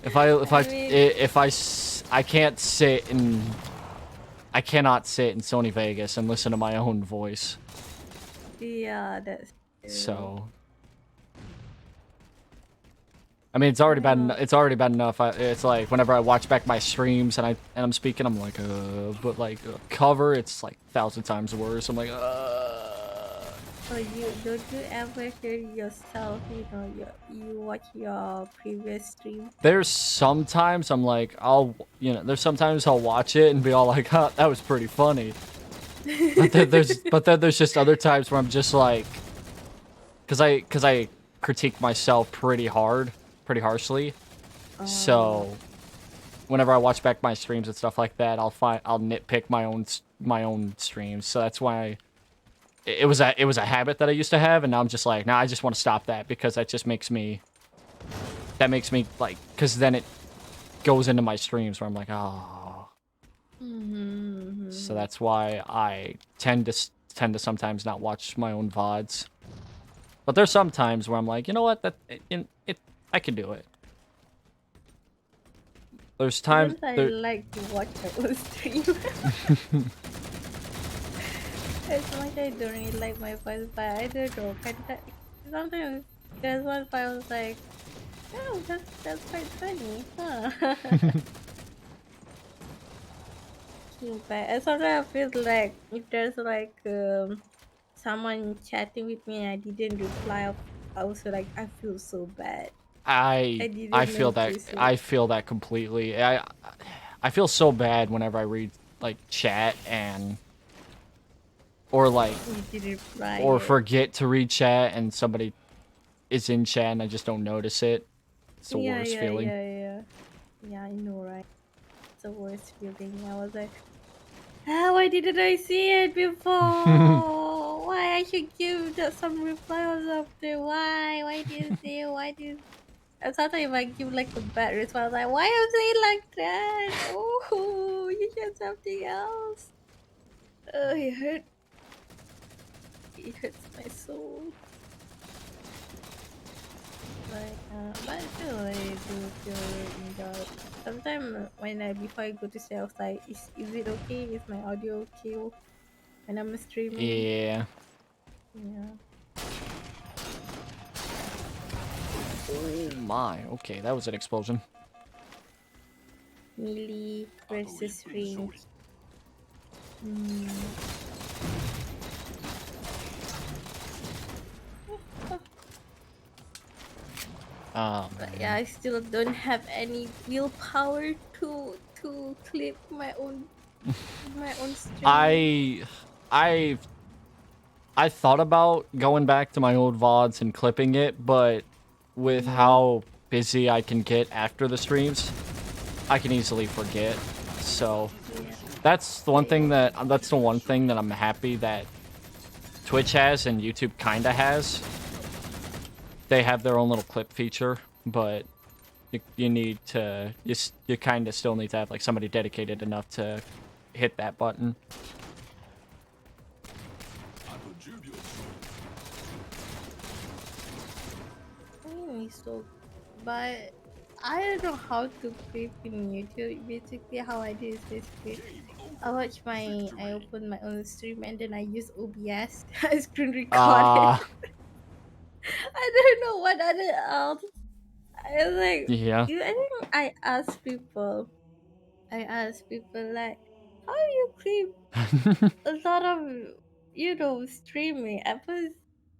Speaker 1: I cannot sit in Sony Vegas and listen to my own voice.
Speaker 3: Yeah, that's true.
Speaker 1: So, I mean, it's already bad enough. It's like whenever I watch back my streams and I'm speaking, I'm like, but like cover, it's like 1,000 times worse. I'm like,
Speaker 3: So don't you ever hear yourself? You watch your previous stream.
Speaker 1: There's sometimes I'm like, there's sometimes I'll watch it and be all like, huh, that was pretty funny. But then there's just other times where I'm just like, cause I critique myself pretty harshly. So whenever I watch back my streams and stuff like that, I'll nitpick my own streams. So that's why it was a habit that I used to have, and now I'm just like, nah, I just want to stop that because that just makes me like, because then it goes into my streams where I'm like, oh. So that's why I tend to sometimes not watch my own VODs. But there's some times where I'm like, you know what, I can do it. There's times
Speaker 3: I like to watch my own stream. As much I don't really like my voice, but I don't know. Sometimes there's one part I was like, oh, that's quite funny, huh? But sometimes I feel like if there's like someone chatting with me and I didn't reply, I was like, I feel so bad.
Speaker 1: I
Speaker 3: didn't
Speaker 1: feel that
Speaker 3: notice it.
Speaker 1: I feel that completely. I feel so bad whenever I read like chat and or like
Speaker 3: You didn't reply
Speaker 1: or
Speaker 3: it.
Speaker 1: forget to read chat and somebody is in chat and I just don't notice it. It's the worst feeling.
Speaker 3: Yeah, I know, right? It's the worst feeling. I was like, why didn't I see it before? Why I should give some reply or something? Why do you say? Why do you? And sometimes if I give like a bad response, like, why you saying like that? Oh, you said something else. Oh, it hurt. It hurts my soul. But still, I do feel enjoy. Sometimes before I go to sleep, I was like, is it okay? Is my audio okay when I'm streaming?
Speaker 1: Yeah.
Speaker 3: Yeah.
Speaker 1: Oh my. Okay, that was an explosion.
Speaker 3: Melee versus range. But yeah, I still don't have any willpower to clip my own stream.
Speaker 1: I thought about going back to my old VODs and clipping it, but with how busy I can get after the streams, I can easily forget. So that's the one thing that I'm happy that Twitch has and YouTube kinda has. They have their own little clip feature, but you need to you kind of still need to have like somebody dedicated enough to hit that button.
Speaker 3: So, but I don't know how to clip in YouTube. Basically, how I do is basically I open my own stream and then I use OBS. I screen record it. I don't know what other else. I was like,
Speaker 1: Yeah.
Speaker 3: I think I asked people like, how do you clip a lot of streaming? At first,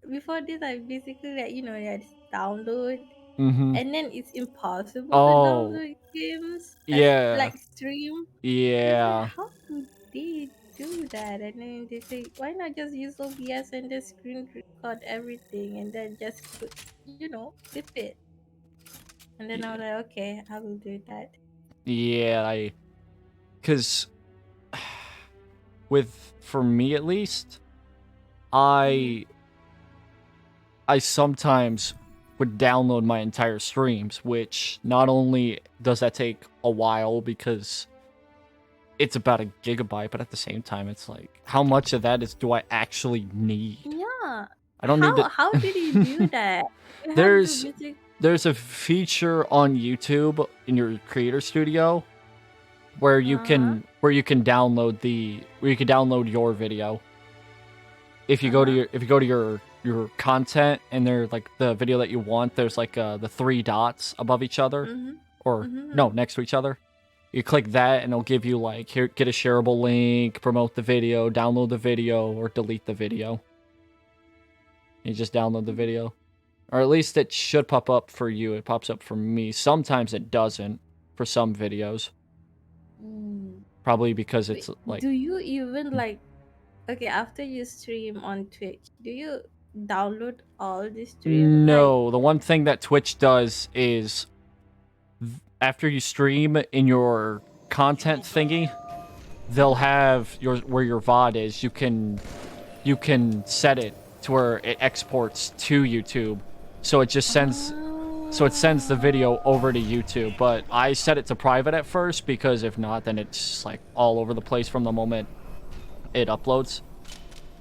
Speaker 3: before this, I basically like I just download. And then it's impossible to download games as
Speaker 1: Yeah.
Speaker 3: like stream. I was like,
Speaker 1: Yeah.
Speaker 3: how do they do that? And then they say, why not just use OBS and just screen record everything and then just clip it. And then I was like, okay, I will do that.
Speaker 1: Yeah, cause for me at least, I sometimes would download my entire streams, which not only does that take a while because it's about a gigabyte, but at the same time, it's like, how much of that do I actually need?
Speaker 3: Yeah.
Speaker 1: I don't need to.
Speaker 3: How did you do that?
Speaker 1: There's a feature on YouTube in your creator studio where you can download your video. If you go to your content and they're like the video that you want, there's like the three dots above each other no, next to each other. You click that and it'll give you like, here, get a shareable link, promote the video, download the video, or delete the video. You just download the video. Or at least it should pop up for you. It pops up for me. Sometimes it doesn't for some videos. Probably because it's like...
Speaker 3: Do you even like... Okay, after you stream on Twitch, do you download all the stream?
Speaker 1: No, the one thing that Twitch does is after you stream in your content thingy, they'll have where your VOD is. You can you can set it to where it exports to YouTube. So it just sends so it sends the video over to YouTube, but I set it to private at first because if not, then it's just like all over the place from the moment it uploads.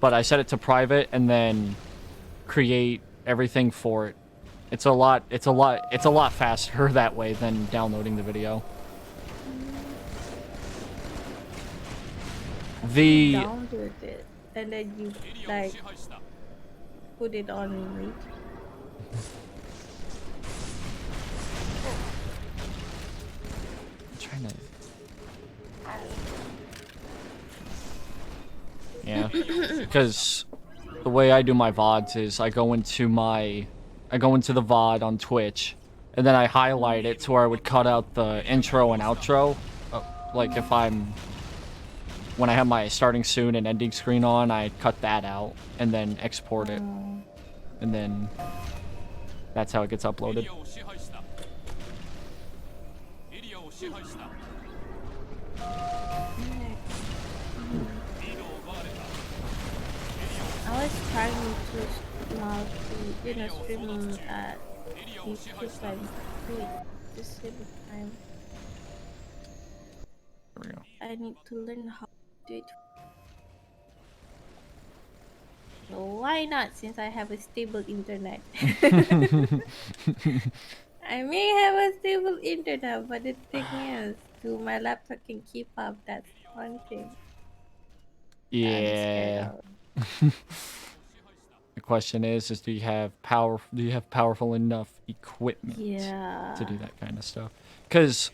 Speaker 1: But I set it to private and then create everything for it. It's a lot faster that way than downloading the video.
Speaker 3: You download it and then you like put it on later.
Speaker 1: I'm trying to. Yeah, because the way I do my VODs is I go into the VOD on Twitch, and then I highlight it to where I would cut out the intro and outro. Like if when I have my starting soon and ending screen on, I cut that out and then export it, and then that's how it gets uploaded.
Speaker 3: I was trying to stream at YouTube and do it the same time.
Speaker 1: There we go.
Speaker 3: I need to learn how to do it. So why not, since I have a stable internet? I may have a stable internet, but the thing is, my laptop can keep up. That's one thing.
Speaker 1: Yeah. The question is do you have powerful enough equipment to do that kind of stuff? Because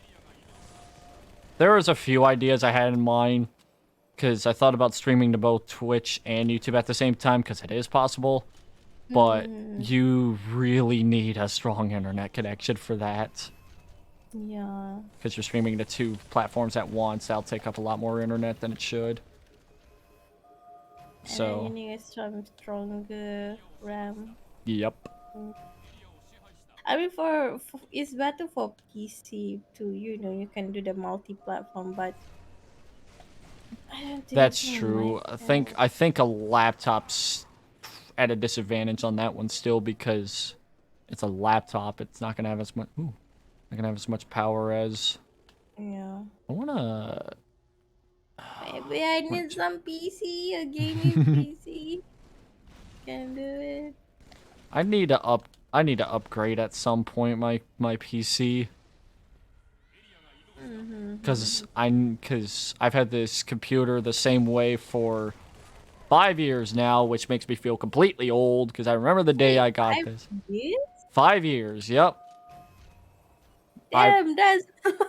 Speaker 1: there was a few ideas I had in mind, because I thought about streaming to both Twitch and YouTube at the same time, because it is possible, but you really need a strong internet connection for that.
Speaker 3: Yeah.
Speaker 1: Because you're streaming to 2 platforms at once, that'll take up a lot more internet than it should.
Speaker 3: And then you need a stronger RAM.
Speaker 1: Yep.
Speaker 3: I mean, it's better for PC too. You can do the multi-platform, but I don't think
Speaker 1: that's true. I think a laptop's at a disadvantage on that one still, because it's a laptop. It's not gonna have as much. Not gonna have as much power as.
Speaker 3: Yeah.
Speaker 1: I wanna.
Speaker 3: Maybe I need some PC, a gaming PC. Can do it.
Speaker 1: I need to upgrade at some point my PC. Because I've had this computer the same way for 5 years now, which makes me feel completely old, because I remember the day I got this.
Speaker 3: 5 years?
Speaker 1: 5 years, yep.
Speaker 3: Damn, that's...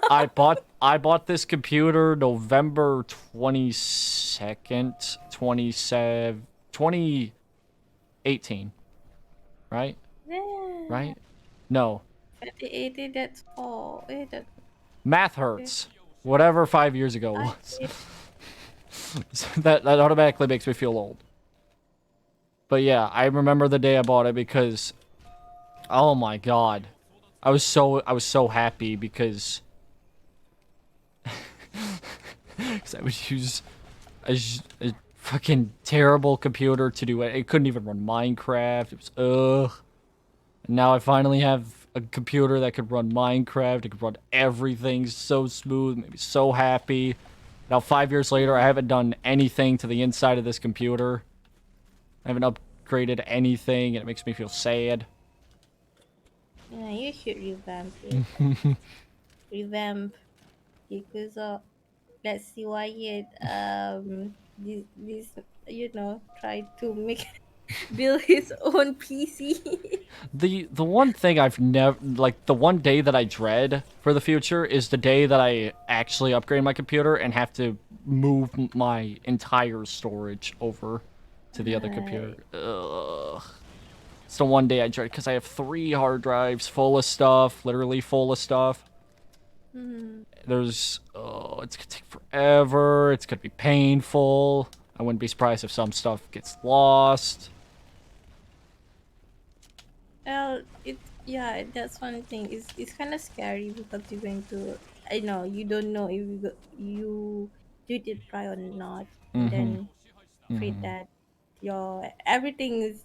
Speaker 1: I bought this computer November 22nd, 2018. Right?
Speaker 3: Yeah.
Speaker 1: Right? No.
Speaker 3: 2018, that's fall.
Speaker 1: Math hurts. Whatever 5 years ago was. that automatically makes me feel old. But yeah, I remember the day I bought it because, oh my god, I was so happy because I would use a fucking terrible computer to do it. It couldn't even run Minecraft. It was ugh. And now I finally have a computer that could run Minecraft. It could run everything so smooth. Made me so happy. Now 5 years later, I haven't done anything to the inside of this computer. I haven't upgraded anything, and it makes me feel sad.
Speaker 3: Yeah, you should revamp it. Revamp. Because let's see Wyatt this try to build his own PC.
Speaker 1: The one thing I've never, like, the one day that I dread for the future is the day that I actually upgrade my computer and have to move my entire storage over to the other computer. Ugh. It's the one day I dread, because I have 3 hard drives full of stuff, literally full of stuff. It's gonna take forever. It's gonna be painful. I wouldn't be surprised if some stuff gets lost.
Speaker 3: Well, that's one thing. It's kind of scary because you're going to, I know you don't know if you did it right or not, and then afraid that your everything is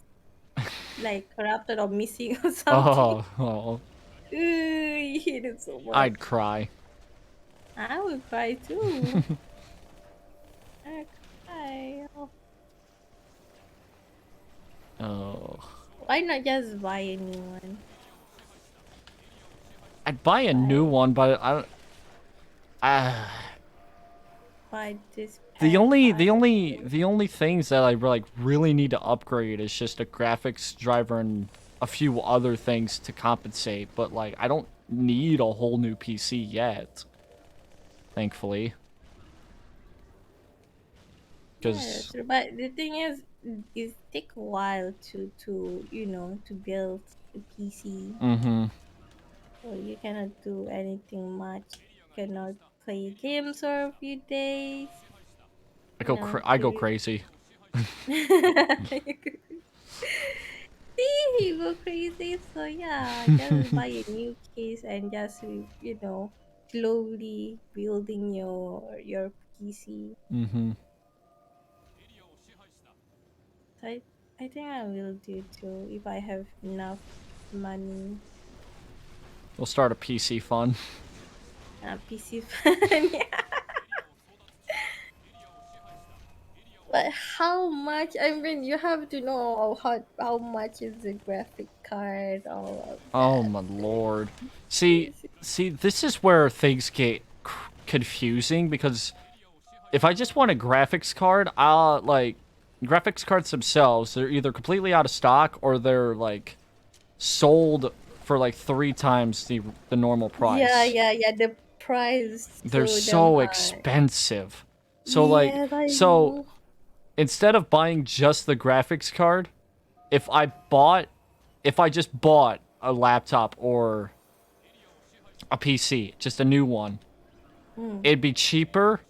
Speaker 3: like corrupted or missing or something.
Speaker 1: Oh,
Speaker 3: Ooh, you hate it so much.
Speaker 1: I'd cry.
Speaker 3: I would cry too. I cry. Oh,
Speaker 1: Oh,
Speaker 3: why not just buy a new one?
Speaker 1: I'd buy a new one, but I don't.
Speaker 3: Buy this
Speaker 1: The
Speaker 3: pack.
Speaker 1: only,
Speaker 3: Buy
Speaker 1: the only, the only things that I like really need to upgrade is just a graphics driver and a few other things to compensate. But like, I don't need a whole new PC yet, thankfully.
Speaker 3: Yeah,
Speaker 1: Because,
Speaker 3: true. But the thing is, it take a while to to build a PC.
Speaker 1: mm-hmm.
Speaker 3: So you cannot do anything much. You cannot play games for a few days.
Speaker 1: I go
Speaker 3: To
Speaker 1: crazy.
Speaker 3: see you go crazy. So yeah, just buy a new case and just slowly building your PC.
Speaker 1: Mm-hmm.
Speaker 3: So I think I will do too if I have enough money.
Speaker 1: We'll start a PC fund.
Speaker 3: PC fun. Yeah. But how much? I mean, you have to know how much is the graphic card, all of
Speaker 1: Oh
Speaker 3: that.
Speaker 1: my lord. See, this is where things get confusing because if I just want a graphics card, like graphics cards themselves, they're either completely out of stock or they're like sold for like 3 times the normal
Speaker 3: Yeah,
Speaker 1: price.
Speaker 3: yeah, yeah. The price is
Speaker 1: They're
Speaker 3: so damn
Speaker 1: so
Speaker 3: high.
Speaker 1: expensive. So like
Speaker 3: Yes, I
Speaker 1: so
Speaker 3: know.
Speaker 1: instead of buying just the graphics card, if I bought if I just bought a laptop or a PC, just a new one,
Speaker 3: Mm.
Speaker 1: it'd be cheaper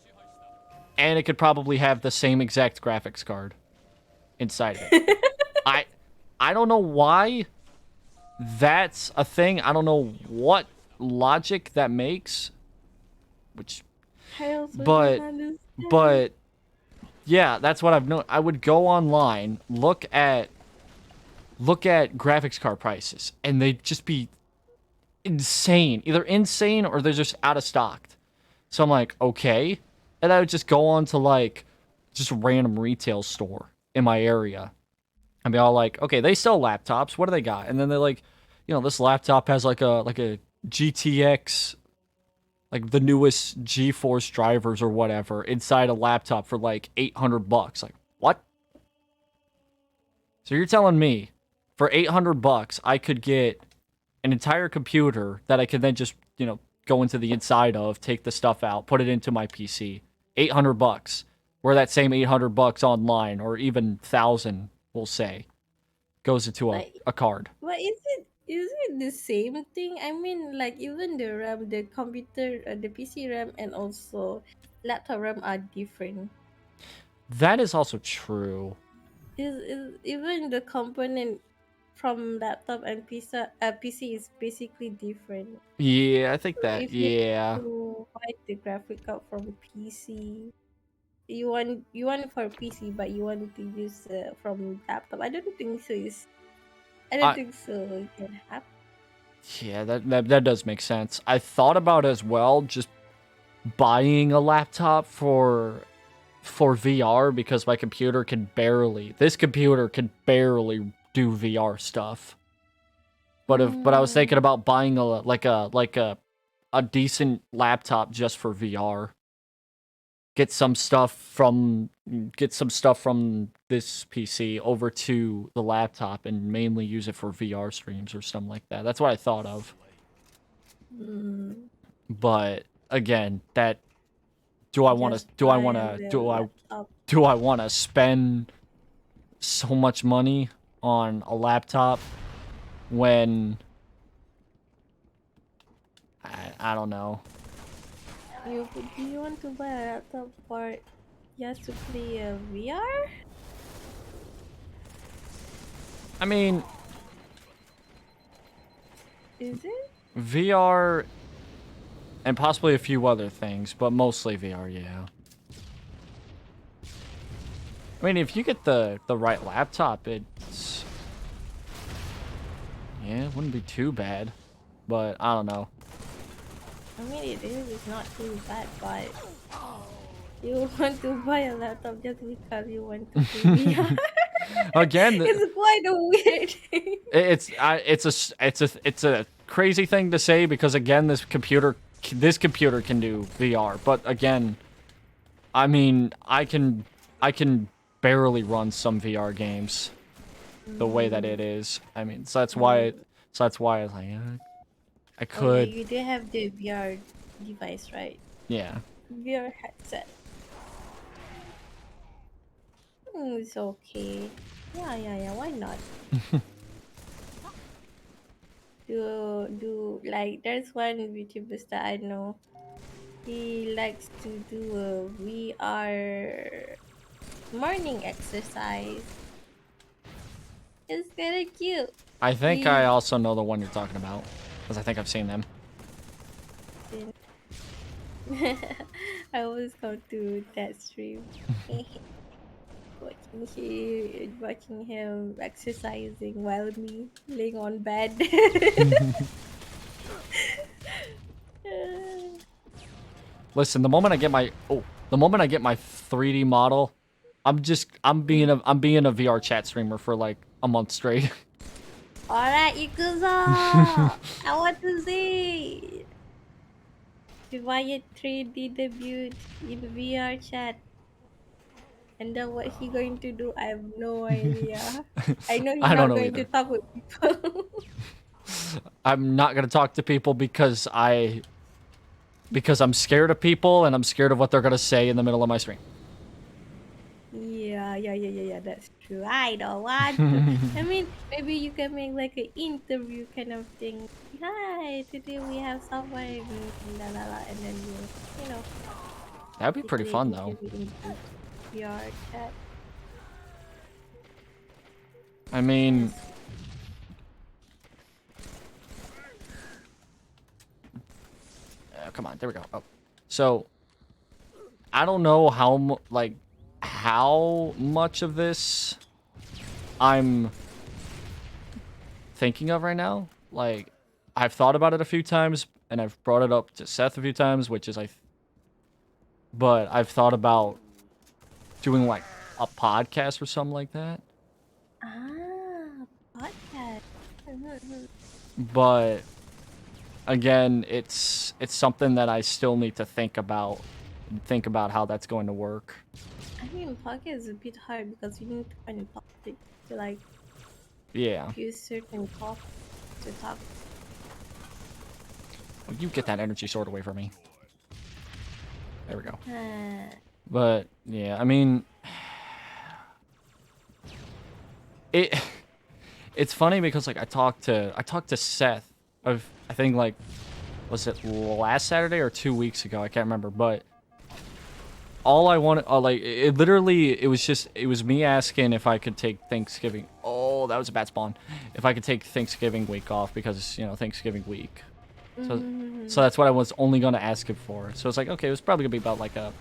Speaker 1: and it could probably have the same exact graphics card inside of it. I I don't know why that's a thing. I don't know what logic that makes, which
Speaker 3: I also don't
Speaker 1: but
Speaker 3: understand.
Speaker 1: but yeah, that's what I've known. I would go online, look at graphics card prices, and they'd just be insane. Either insane or they're just out of stock. So I'm like, okay. And I would just go on to like just a random retail store in my area and be all like, okay, they sell laptops. What do they got? And then they're like, this laptop has like a GTX, like the newest GeForce drivers or whatever inside a laptop for like $800. Like, what? So you're telling me for $800 I could get an entire computer that I could then just, go into the inside of, take the stuff out, put it into my PC. $800. Where that same $800 online, or even 1,000, we'll say, goes into
Speaker 3: Like,
Speaker 1: a card.
Speaker 3: but is it the same thing? I mean, like even the RAM, the computer, the PC RAM, and also laptop RAM are different.
Speaker 1: That is also true.
Speaker 3: Is even the component from laptop and PC is basically different.
Speaker 1: Yeah, I think that.
Speaker 3: If you
Speaker 1: Yeah.
Speaker 3: to buy the graphic card from PC, you want it for PC, but you want to use from laptop. I don't think so. I don't
Speaker 1: I
Speaker 3: think so. It can happen.
Speaker 1: yeah, that does make sense. I thought about as well just buying a laptop for VR because my computer can barely. This computer can barely do VR stuff. But I was thinking
Speaker 3: Mm,
Speaker 1: about buying a decent laptop just for VR. Get some stuff from this PC over to the laptop and mainly use it for VR streams or something like that. That's what I thought of.
Speaker 3: mm.
Speaker 1: But again, that do I want to
Speaker 3: Just buy the laptop.
Speaker 1: do I want to spend so much money on a laptop when I don't know.
Speaker 3: Do you want to buy a laptop for just to play a VR?
Speaker 1: I mean,
Speaker 3: Is it?
Speaker 1: VR and possibly a few other things, but mostly VR, yeah. I mean, if you get the right laptop, it's yeah, it wouldn't be too bad. But I don't know.
Speaker 3: I mean, it is. It's not too bad, but you want to buy a laptop just because you want to play VR.
Speaker 1: Again,
Speaker 3: It's quite a weird thing.
Speaker 1: it's a crazy thing to say because again, this computer can do VR, but again, I mean, I can barely run some VR games the way that it is. I mean, so that's why I was like, I
Speaker 3: Oh, yeah,
Speaker 1: could,
Speaker 3: you do have the VR device, right?
Speaker 1: yeah.
Speaker 3: VR headset. It's okay. Yeah. Why not? Do like there's one VTuber that I know. He likes to do a VR morning exercise. It's kind of cute.
Speaker 1: I think I
Speaker 3: He
Speaker 1: also know the one you're talking about because I think I've seen them.
Speaker 3: I always go to that stream. Watching him exercising while me laying on bed.
Speaker 1: Listen, the moment I get my 3D model, I'm being a VR chat streamer for like a month straight.
Speaker 3: Alright, Yakuza! I want to see! The Wyatt 3D debut in VR chat. And then what he going to do, I have no idea. I know he's
Speaker 1: I don't
Speaker 3: not
Speaker 1: know
Speaker 3: going to
Speaker 1: either.
Speaker 3: talk with people.
Speaker 1: I'm not gonna talk to people because I'm scared of people and I'm scared of what they're gonna say in the middle of my stream.
Speaker 3: Yeah, that's true. I don't want to. I mean, maybe you can make like an interview kind of thing. Hi, today we have someone, la la la, and then you know,
Speaker 1: That'd be
Speaker 3: you
Speaker 1: pretty
Speaker 3: do
Speaker 1: fun
Speaker 3: an
Speaker 1: though.
Speaker 3: interview in the VR chat.
Speaker 1: I mean, come on, there we go. Oh, so I don't know how much of this I'm thinking of right now. Like, I've thought about it a few times, and I've brought it up to Seth a few times, which is but I've thought about doing like a podcast or something like that.
Speaker 3: Ah, podcast.
Speaker 1: But again, it's something that I still need to think about how that's going to work.
Speaker 3: I mean, podcast is a bit hard because you need to find a topic to like
Speaker 1: Yeah.
Speaker 3: use certain topics to talk.
Speaker 1: Well, you get that energy sword away from me. There we go.
Speaker 3: Ah.
Speaker 1: But yeah, I mean, it's funny because like I talked to Seth I think like, was it last Saturday or 2 weeks ago? I can't remember, but all I wanted, like, it was me asking if I could take Thanksgiving. Oh, that was a bad spawn. If I could take Thanksgiving week off because, you know, Thanksgiving week. So that's what I was only going to ask him for. So it's like, okay, it was probably going to be about like a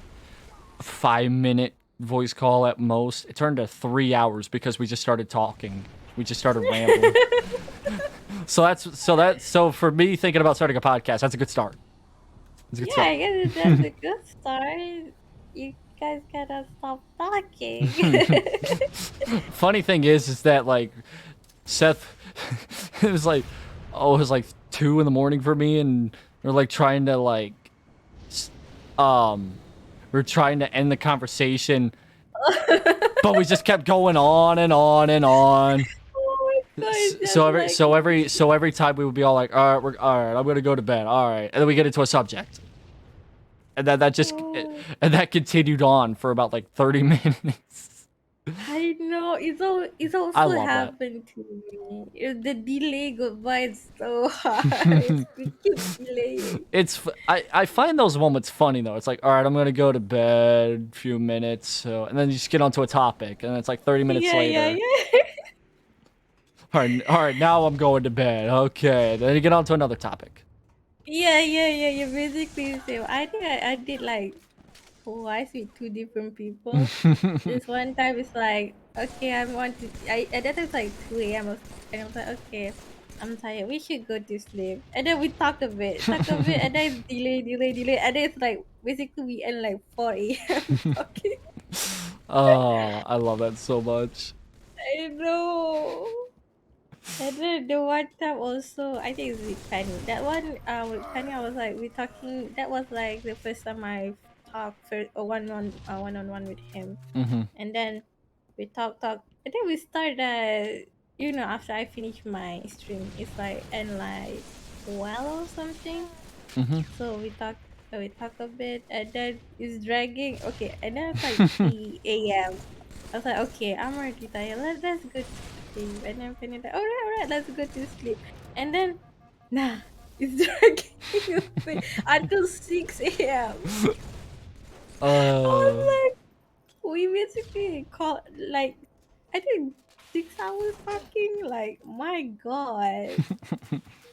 Speaker 1: 5-minute voice call at most. It turned to 3 hours because we just started talking. We just started rambling. So for me thinking about starting a podcast, that's a good start.
Speaker 3: Yeah, I guess that's a good start. You guys gotta stop talking.
Speaker 1: Funny thing is that like Seth, it was like 2 in the morning for me, and we're like trying to we're trying to end the conversation, but we just kept going on and on and on.
Speaker 3: Oh my God,
Speaker 1: So every time we would be all like, all right, I'm gonna go to bed, all right, and then we get into a subject, and then that continued on for about like 30 minutes.
Speaker 3: I know it's
Speaker 1: I
Speaker 3: also
Speaker 1: love that.
Speaker 3: happened to me. The delay goodbye is so hard. We keep delaying.
Speaker 1: I find those moments funny though. It's like, all right, I'm gonna go to bed, a few minutes, so, and then you just get onto a topic, and it's like 30 minutes later.
Speaker 3: Yeah.
Speaker 1: All right, now I'm going to bed. Okay, then you get onto another topic.
Speaker 3: Yeah. You basically the same. I think I did like twice with two different people. This one time it's like, okay, I want to. I at that time it's like 2 a.m. And I was like, okay, I'm tired. We should go to sleep. And then we talk a bit, and then delay, and then it's like basically we end like 4 a.m. talking.
Speaker 1: Oh, I love that so much.
Speaker 3: I know. And then the one time also, I think it's with Penny. That one, with Penny, I was like, we talking. That was like the first time I talked first, one on one with him.
Speaker 1: Mhm.
Speaker 3: And then we talk, and then we start. After I finish my stream, it's like and like 12 or something.
Speaker 1: Mhm.
Speaker 3: So we talk a bit, and then it's dragging. Okay, and then it's like 3 a.m. I was like, okay, I'm already tired. Let's go to sleep. And then Penny like, all right, let's go to sleep. And then, nah, it's dragging a bit until 6 a.m. I
Speaker 1: Uh,
Speaker 3: was like, we basically called like, I think 6 hours talking. Like, my God,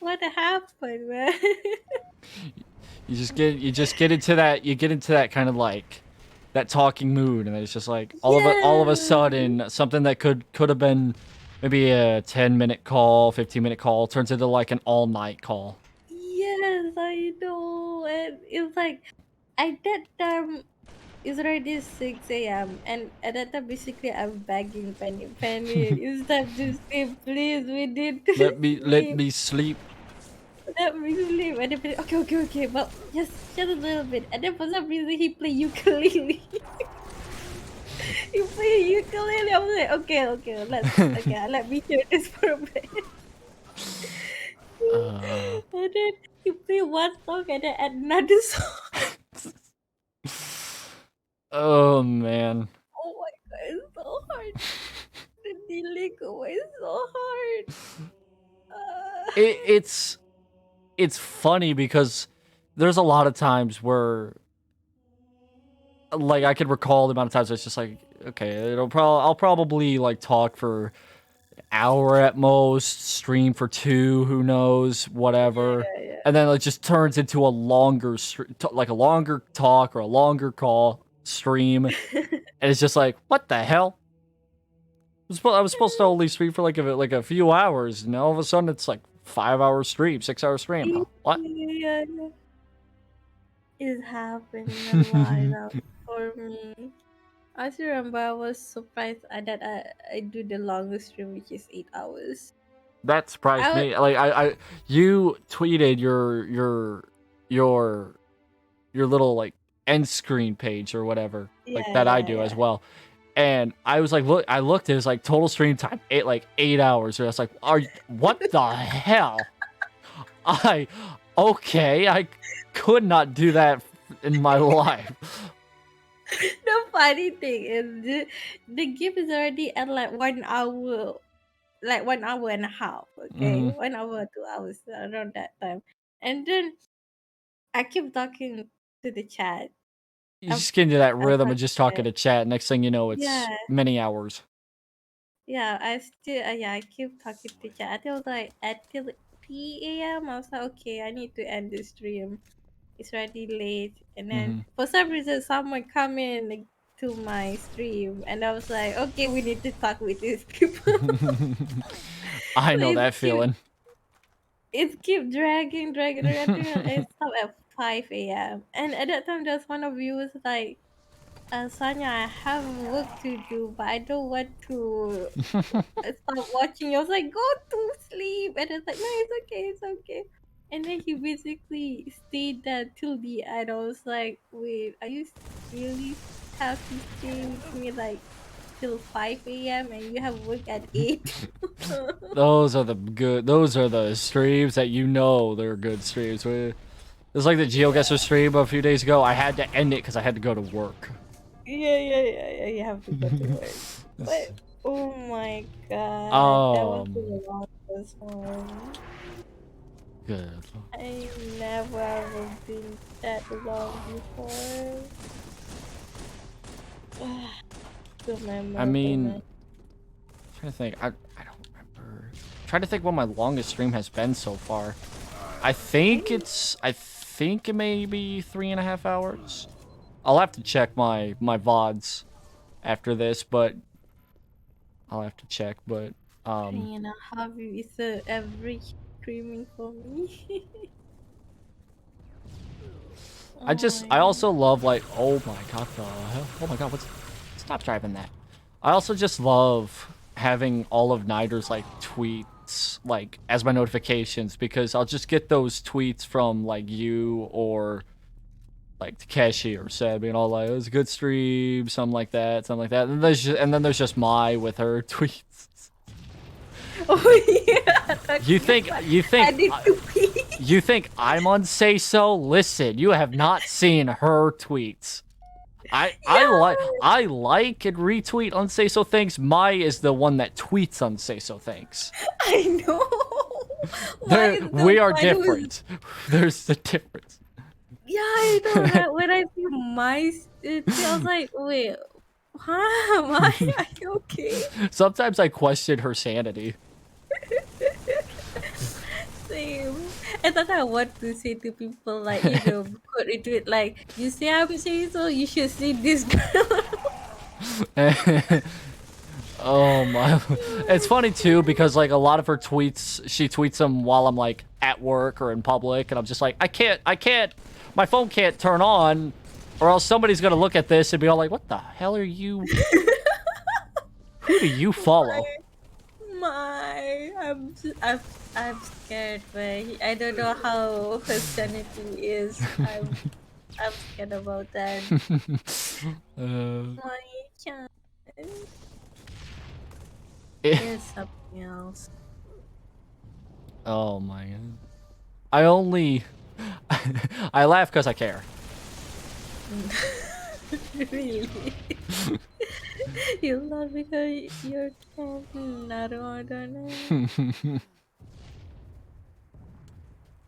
Speaker 3: what happened, man?
Speaker 1: you just get into that kind of like that talking mood, and it's just like all of a
Speaker 3: Yeah.
Speaker 1: sudden something that could have been maybe a 10-minute call, 15-minute call turns into like an all night call.
Speaker 3: Yes, I know. And it's like at that time it's already 6 a.m. and at that time basically I'm begging Penny, it's time to sleep, please. We need to
Speaker 1: Let
Speaker 3: sleep.
Speaker 1: me sleep.
Speaker 3: Let me sleep. And then Penny, okay, but just a little bit. And then for some reason he play ukulele. He play ukulele. I was like, let me hear this for a bit.
Speaker 1: Uh,
Speaker 3: And then he play one song and then another song.
Speaker 1: oh man.
Speaker 3: Oh my god, it's so hard. The delay go is so hard.
Speaker 1: It, it's funny because there's a lot of times where like I could recall the amount of times it's just like, okay, I'll probably like talk for hour at most, stream for 2, who knows, whatever.
Speaker 3: Yeah.
Speaker 1: And then it just turns into a longer like a longer talk or a longer call stream, and it's just like, what the hell? I was supposed to only stream for like a few hours, and all of a sudden it's like 5 hour stream, 6 hour stream. What?
Speaker 3: Yeah. It's happening a lot now for me. I still remember I was surprised that I do the longest stream, which is 8 hours.
Speaker 1: That surprised
Speaker 3: I was,
Speaker 1: me. Like you tweeted your your little like end screen page or whatever, like that I do as
Speaker 3: yeah.
Speaker 1: well. And I was like, look, I looked at his like total stream time, 8 hours. Or I was like, what the hell? Okay, I could not do that in my life.
Speaker 3: The funny thing is the game is already at like 1 hour, like 1 hour and a half. Okay,
Speaker 1: Hmm.
Speaker 3: 1 hour, 2 hours around that time, and then I keep talking to the chat.
Speaker 1: You
Speaker 3: I'm,
Speaker 1: just get into that
Speaker 3: I'm
Speaker 1: rhythm of
Speaker 3: talking
Speaker 1: just
Speaker 3: to
Speaker 1: talking
Speaker 3: it.
Speaker 1: to chat. Next thing you know, it's
Speaker 3: Yeah,
Speaker 1: many hours.
Speaker 3: yeah. I still, yeah. I keep talking to chat. I think it was like until 3 a.m. I was like, okay, I need to end the stream. It's already late, and then
Speaker 1: Hmm.
Speaker 3: for some reason, someone come in like, to my stream, and I was like, okay, we need to talk with these people.
Speaker 1: I
Speaker 3: So
Speaker 1: know that feeling.
Speaker 3: it keep dragging. I think it stopped at 5 a.m. And at that time, there's one of you was like, Sanya, I have work to do, but I don't want to stop watching. I was like, go to sleep. And it's like, no, it's okay. And then he basically stayed there till the end. I was like, wait, are you really have to stay with me like till 5 a.m. and you have work at 8?
Speaker 1: Those are the streams that you know they're good streams. It's like the GeoGuessr stream a few days ago. I had to end it because I had to go to work.
Speaker 3: Yeah. You have to go to work. But oh my god, that was
Speaker 1: Um,
Speaker 3: the longest one.
Speaker 1: good.
Speaker 3: I never ever been that long before. So
Speaker 1: I
Speaker 3: memorable, man.
Speaker 1: mean, trying to think. I don't remember. Trying to think what my longest stream has been so far. I think it may be 3.5 hours. I'll have to check my VODs after this, but I'll have to check. But
Speaker 3: You know, hobby is every screaming for me.
Speaker 1: I also love like, oh my god, the hell? Oh my god, stop driving that. I also just love having all of NITRE's like tweets like as my notifications, because I'll just get those tweets from like you or like Takeshi or Seb being all like, it was a good stream, something like that. And then there's just Mai with her tweets.
Speaker 3: Oh yeah.
Speaker 1: You think you think I'm on Say So? Listen, you have not seen her tweets. I like and retweet on Say So things. Mai is the one that tweets on Say So things.
Speaker 3: I know.
Speaker 1: We are different. There's the difference.
Speaker 3: Yeah, I know that when I see my I was like, wait, huh? Why are you okay?
Speaker 1: Sometimes I question her sanity.
Speaker 3: Same. And then I want to say to people like, you know, put into it like, you say I'm saying so, you should see this girl.
Speaker 1: Oh my. It's funny too because like a lot of her tweets, she tweets them while I'm like at work or in public, and I'm just like, I can't, my phone can't turn on, or else somebody's gonna look at this and be all like, what the hell are you? Who do you follow?
Speaker 3: I'm scared, but I don't know how her sanity is. I'm scared about that. My chance. Here's something else.
Speaker 1: Oh my god. I only I laugh because I care.
Speaker 3: Really? You love because you're camping. I don't know.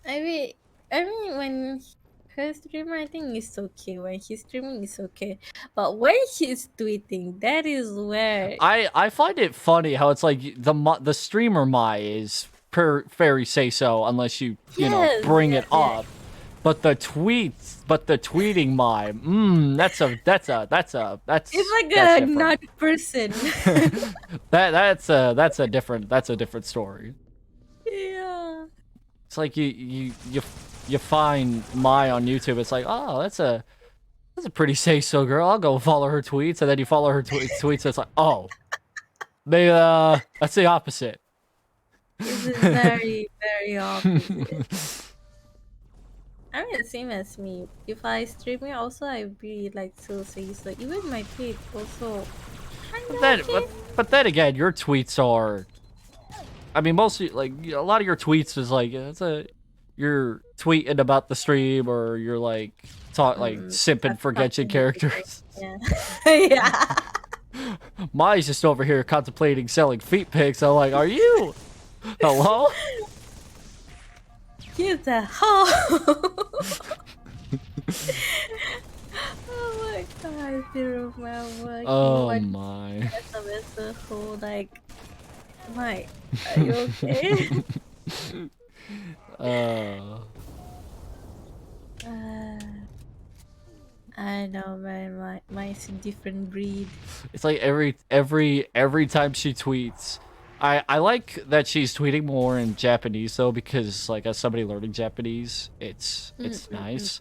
Speaker 3: I mean, when her streamer, I think it's okay. When she's streaming, it's okay. But when she's tweeting, that is where
Speaker 1: I find it funny how it's like the streamer Mai is very say so unless you know bring it up, but the tweeting Mai, that's
Speaker 3: it's like a not person.
Speaker 1: that's a different story.
Speaker 3: Yeah.
Speaker 1: It's like you find Mai on YouTube. It's like, oh, that's a pretty say so girl. I'll go follow her tweets, and then you follow her tweets. It's like, oh, that's the opposite.
Speaker 3: This is very very opposite. I mean, same as me. If I stream it, also I'd be like so say so. Even my tweets also.
Speaker 1: But then again, your tweets are. I mean, mostly like a lot of your tweets is like you're tweeting about the stream, or you're like simping for Genshin characters.
Speaker 3: Yeah. Yeah.
Speaker 1: Mai's just over here contemplating selling feet pics. I'm like, are you? Hello?
Speaker 3: Here's a hoe. Oh my god, I still remember.
Speaker 1: Oh my.
Speaker 3: That's a whole like, Mike, are you okay? I know, man. Mine's a different breed.
Speaker 1: It's like every time she tweets, I like that she's tweeting more in Japanese though, because like as somebody learning Japanese, it's nice.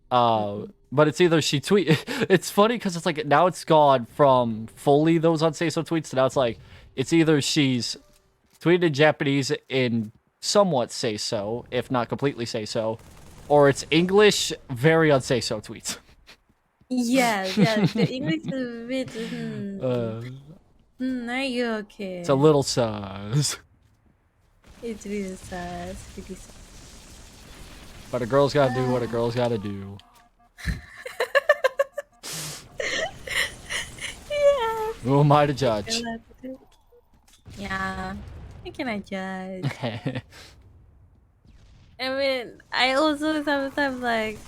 Speaker 1: But it's either she tweet. It's funny because it's like now it's gone from fully those on Say So tweets to now it's like it's either she's tweeted in Japanese in somewhat Say So, if not completely Say So, or it's English very on Say So tweets.
Speaker 3: Yeah, the English is a bit. Are you okay?
Speaker 1: It's a little sus.
Speaker 3: It's really sad. It's really sad.
Speaker 1: But a girl's gotta do what a girl's gotta do.
Speaker 3: Yeah.
Speaker 1: Who am I to judge?
Speaker 3: Yeah. How can I judge? I mean, I also sometimes like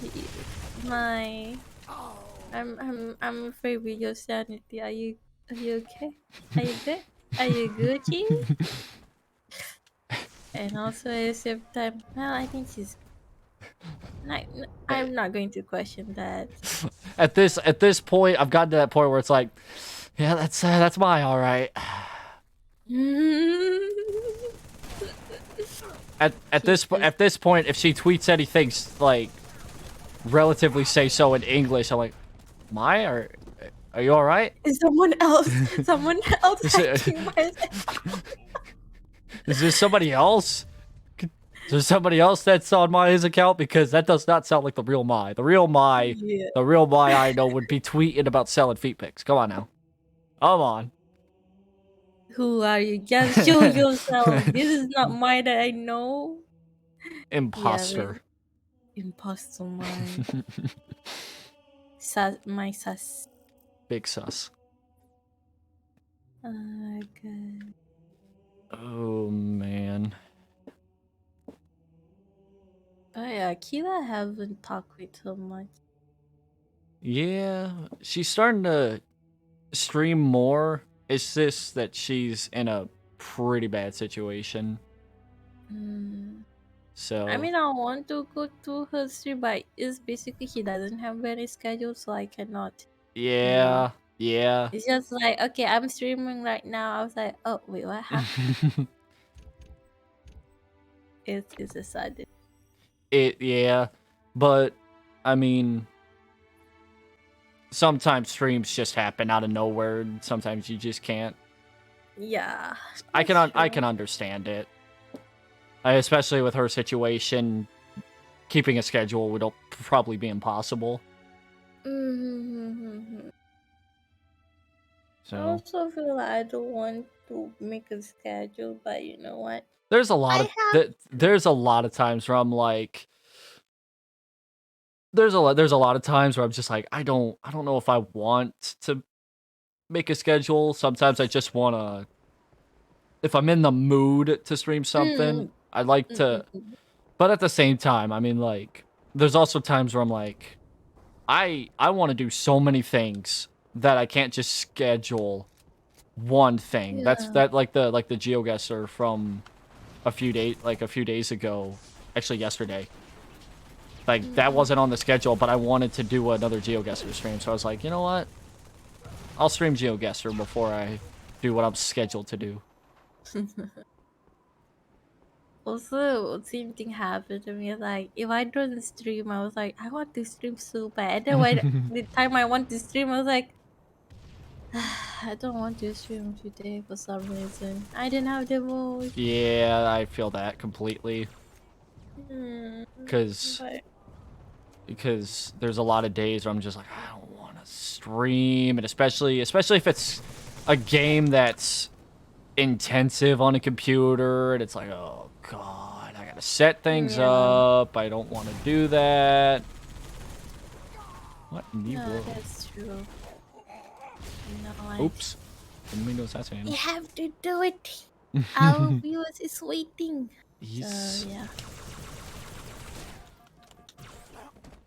Speaker 3: I'm afraid with your sanity. Are you okay? Are you good? Are you Gucci? And also at the same time, well, I think she's. I'm not going to question that.
Speaker 1: at this point, I've gotten to that point where it's like, yeah, that's my all right. At this point, if she tweets anything like relatively say so in English, I'm like, my are you all right?
Speaker 3: Is someone else hacking my
Speaker 1: Is there somebody else? Is there somebody else that's on his account? Because that does not sound like the real Mai. The real Mai,
Speaker 3: Yeah.
Speaker 1: the real Mai I know would be tweeting about selling feet pics. Come on now. Come on.
Speaker 3: Who are you? Just show yourself. This is not mine that I know.
Speaker 1: Imposter.
Speaker 3: Yeah, imposter mine. My sus.
Speaker 1: Big sus.
Speaker 3: Oh god.
Speaker 1: Oh man.
Speaker 3: Oh yeah, Kila haven't talked with her much.
Speaker 1: Yeah, she's starting to stream more. It's just that she's in a pretty bad situation. So
Speaker 3: I mean, I want to go to her stream, but it's basically he doesn't have any schedule, so I cannot.
Speaker 1: yeah.
Speaker 3: It's just like, okay, I'm streaming right now. I was like, oh wait, what happened? It's a sudden.
Speaker 1: Yeah, but I mean, sometimes streams just happen out of nowhere. And sometimes you just can't.
Speaker 3: Yeah.
Speaker 1: I can understand it. Especially with her situation, keeping a schedule would probably be impossible. So
Speaker 3: I also feel like I don't want to make a schedule, but you know what?
Speaker 1: there's a lot of times where I'm like, there's a lot of times where I'm just like, I don't know if I want to make a schedule. Sometimes I just want to, if I'm in the mood to stream something, I'd like to, but at the same time, I mean, like, there's also times where I'm like, I want to do so many things that I can't just schedule one thing.
Speaker 3: Yeah.
Speaker 1: That like the GeoGuessr from a few days ago, actually yesterday. Like that wasn't on the schedule, but I wanted to do another GeoGuessr stream, so I was like, you know what? I'll stream GeoGuessr before I do what I'm scheduled to do.
Speaker 3: Also, same thing happened to me. Like, if I don't stream, I was like, I want to stream so bad. And then the time I want to stream, I was like, I don't want to stream today for some reason. I didn't have the mood.
Speaker 1: Yeah, I feel that completely. Because there's a lot of days where I'm just like, I don't want to stream, and especially if it's a game that's intensive on a computer, and it's like, oh god, I gotta set things up. I don't want to do that. What in the world?
Speaker 3: That's true.
Speaker 1: Oops. Didn't mean to assassinate him.
Speaker 3: You have to do it. Our viewers is waiting.
Speaker 1: Yes.
Speaker 3: So, yeah.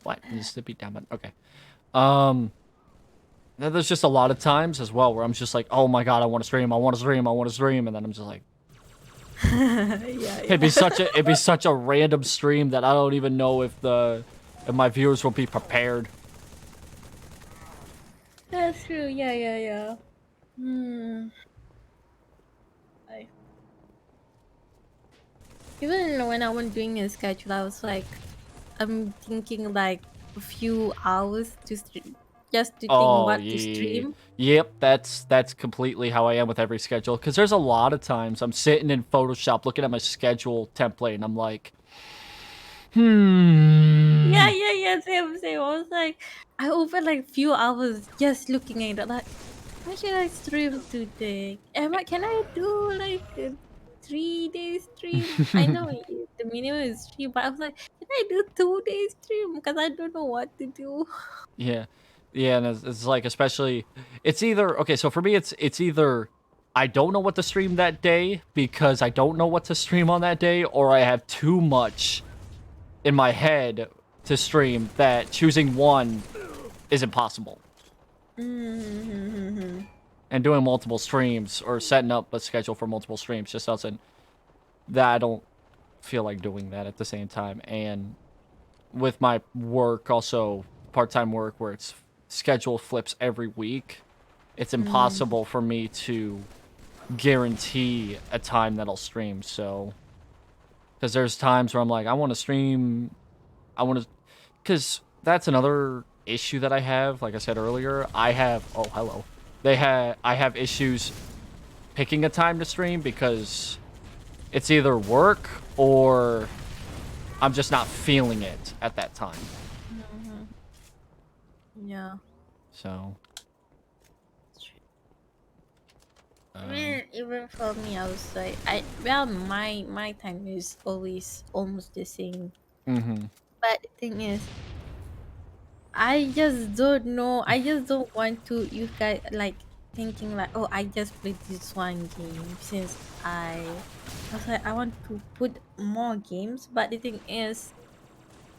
Speaker 1: What? Just to beat down button. Okay. There's just a lot of times as well where I'm just like, oh my god, I want to stream, and then I'm just like,
Speaker 3: yeah.
Speaker 1: it'd be such a random stream that I don't even know if my viewers will be prepared.
Speaker 3: That's true. Yeah. Even when I was doing a schedule, I was like, I'm thinking like a few hours to stream, just to think what to stream.
Speaker 1: Yep, that's completely how I am with every schedule. Because there's a lot of times I'm sitting in Photoshop looking at my schedule template, and I'm like,
Speaker 3: Yeah, same. I was like, I over like few hours just looking at it, like, what should I stream today? Can I do like a 3-day stream? I know the minimum is 3, but I was like, can I do 2-day stream? Because I don't know what to do.
Speaker 1: Yeah, and it's like, especially, it's either, okay, so for me, it's either I don't know what to stream that day because I don't know what to stream on that day, or I have too much in my head to stream that choosing one is impossible. And doing multiple streams or setting up a schedule for multiple streams just doesn't, that I don't feel like doing that at the same time. And with my work, also part-time work where it's schedule flips every week, it's impossible for me to guarantee a time that I'll stream. So, because there's times where I'm like, I want to stream, because that's another issue that I have. Like I said earlier, I have, oh, hello. I have issues picking a time to stream because it's either work or I'm just not feeling it at that time.
Speaker 3: Yeah.
Speaker 1: So.
Speaker 3: Even for me, I was like, my time is always almost the same. But the thing is, I just don't know. I just don't want to. You guys like thinking like, oh, I just played this one game since I was like, I want to put more games. But the thing is,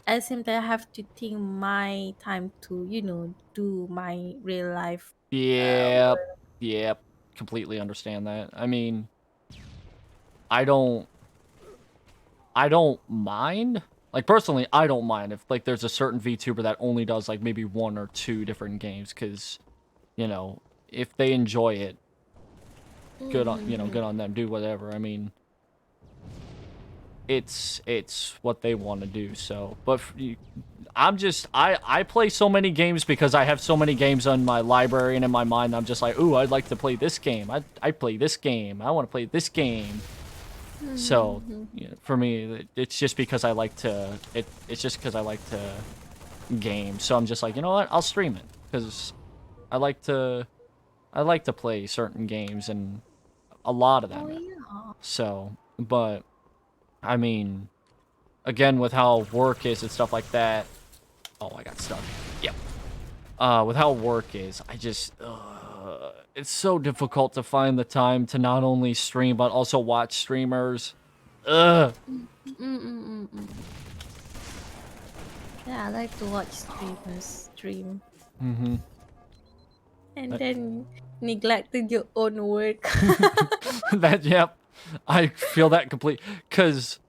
Speaker 3: at the same time, I have to think my time to do my real life.
Speaker 1: Yep. Yep. Completely understand that. I mean, I don't mind. Like, personally, I don't mind if, like, there's a certain VTuber that only does, like, maybe 1 or 2 different games, because, you know, if they enjoy it, good on, good on them, do whatever. I mean, it's what they want to do, so, but I play so many games because I have so many games on my library and in my mind. I'm just like, ooh, I'd like to play this game. I play this game. I want to play this game. So, for me, it's just because I like to. It's just because I like to game. So I'm just like, you know what? I'll stream it because I like to play certain games and a lot of them.
Speaker 3: Oh yeah.
Speaker 1: So, but I mean, again, with how work is and stuff like that. Oh, I got stuck. Yep. With how work is, I just, it's so difficult to find the time to not only stream, but also watch streamers. Ugh.
Speaker 3: Yeah, I like to watch streamers stream. And
Speaker 1: That-
Speaker 3: then neglected your own work.
Speaker 1: Yep. I feel that complete, because,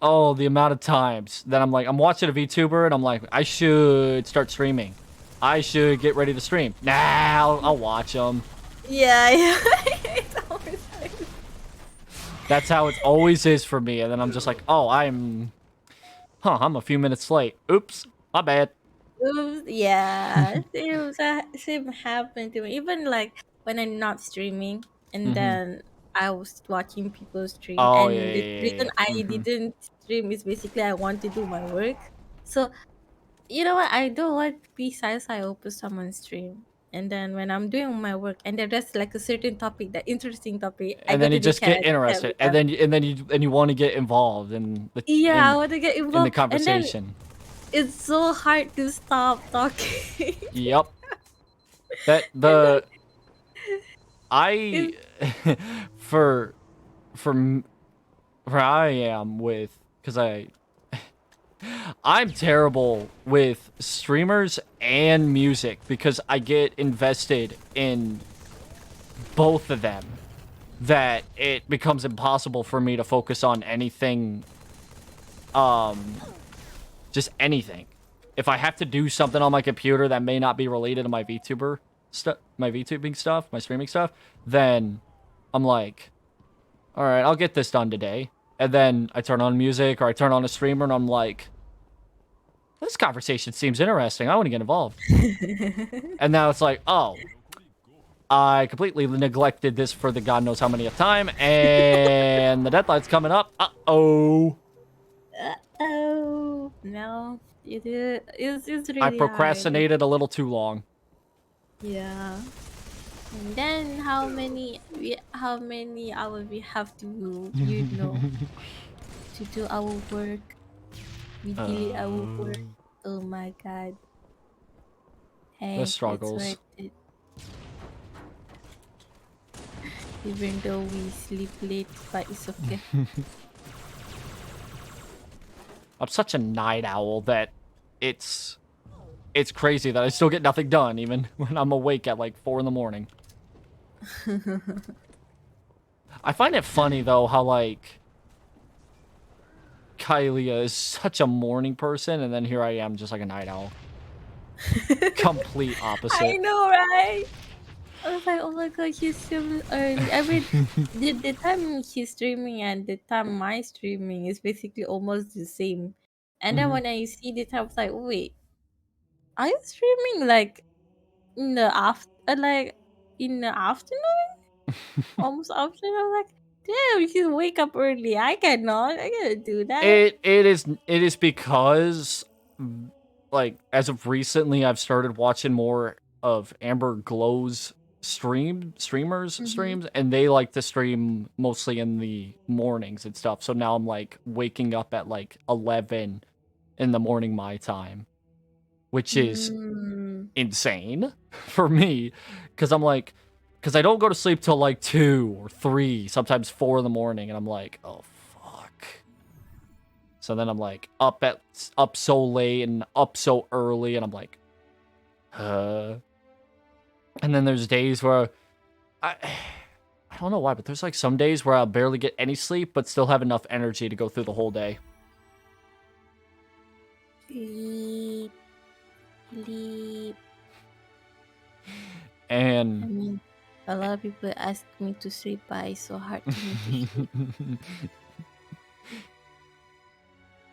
Speaker 1: oh, the amount of times that I'm like, I'm watching a VTuber and I'm like, I should start streaming. I should get ready to stream. Nah, I'll watch them.
Speaker 3: Yeah. It's always like...
Speaker 1: That's how it always is for me. And then I'm just like, oh, I'm a few minutes late. Oops, my bad.
Speaker 3: Oops, yeah. Same happened to me. Even like when I'm not streaming and then I was watching people stream,
Speaker 1: Oh,
Speaker 3: and
Speaker 1: yeah,
Speaker 3: the
Speaker 1: yeah,
Speaker 3: reason
Speaker 1: yeah.
Speaker 3: I didn't stream is basically I want to do my work. So you know what? I don't want to be I open someone's stream. And then when I'm doing my work and there's like a certain topic, that interesting topic, I
Speaker 1: And
Speaker 3: go
Speaker 1: then
Speaker 3: to
Speaker 1: you
Speaker 3: the
Speaker 1: just
Speaker 3: chat
Speaker 1: get
Speaker 3: and chat
Speaker 1: interested,
Speaker 3: with
Speaker 1: and
Speaker 3: them.
Speaker 1: then you want to get involved in the
Speaker 3: Yeah, I want to get
Speaker 1: in the
Speaker 3: involved. And then
Speaker 1: conversation.
Speaker 3: it's so hard to stop talking.
Speaker 1: Yep. That I for where I am with, because I'm terrible with streamers and music because I get invested in both of them, that it becomes impossible for me to focus on anything, just anything. If I have to do something on my computer that may not be related to my VTubing stuff, my streaming stuff, then I'm like, all right, I'll get this done today. And then I turn on music or I turn on a streamer and I'm like, this conversation seems interesting. I want to get involved. And now it's like, oh, I completely neglected this for the God knows how many of time. And the deadline's coming up. Uh-oh.
Speaker 3: Oh no, it's really
Speaker 1: I
Speaker 3: hard.
Speaker 1: procrastinated a little too long.
Speaker 3: Yeah. And then how many hours we have to to do our work. We delete our work. Oh my god. Hey,
Speaker 1: The
Speaker 3: it's
Speaker 1: struggles.
Speaker 3: worth it. Even though we sleep late, but it's okay.
Speaker 1: I'm such a night owl that it's crazy that I still get nothing done even when I'm awake at like 4 in the morning. I find it funny though how like Kylia is such a morning person and then here I am just like a night owl. Complete
Speaker 3: I
Speaker 1: opposite.
Speaker 3: know, right? I was like, oh my god, he's streaming early. I mean, the time he's streaming and the time my streaming is basically almost the same. And then
Speaker 1: Mhm.
Speaker 3: when I see the time, I was like, wait, are you streaming like in the afternoon? Almost afternoon? I was like, damn, you should wake up early. I cannot. I can't do that.
Speaker 1: It is because like as of recently I've started watching more of Amber Glow's streamers
Speaker 3: Mm-hmm.
Speaker 1: streams, and they like to stream mostly in the mornings and stuff. So now I'm like waking up at like 11 in the morning my time, which is
Speaker 3: Mm.
Speaker 1: insane for me because because I don't go to sleep till like 2 or 3, sometimes 4 in the morning, and I'm like, oh fuck. So then I'm like up so late and up so early, and I'm like, and then there's days where I I don't know why, but there's like some days where I'll barely get any sleep but still have enough energy to go through the whole day.
Speaker 3: Sleep, sleep. I
Speaker 1: And
Speaker 3: mean, a lot of people ask me to sleep, but it's so hard to me to sleep.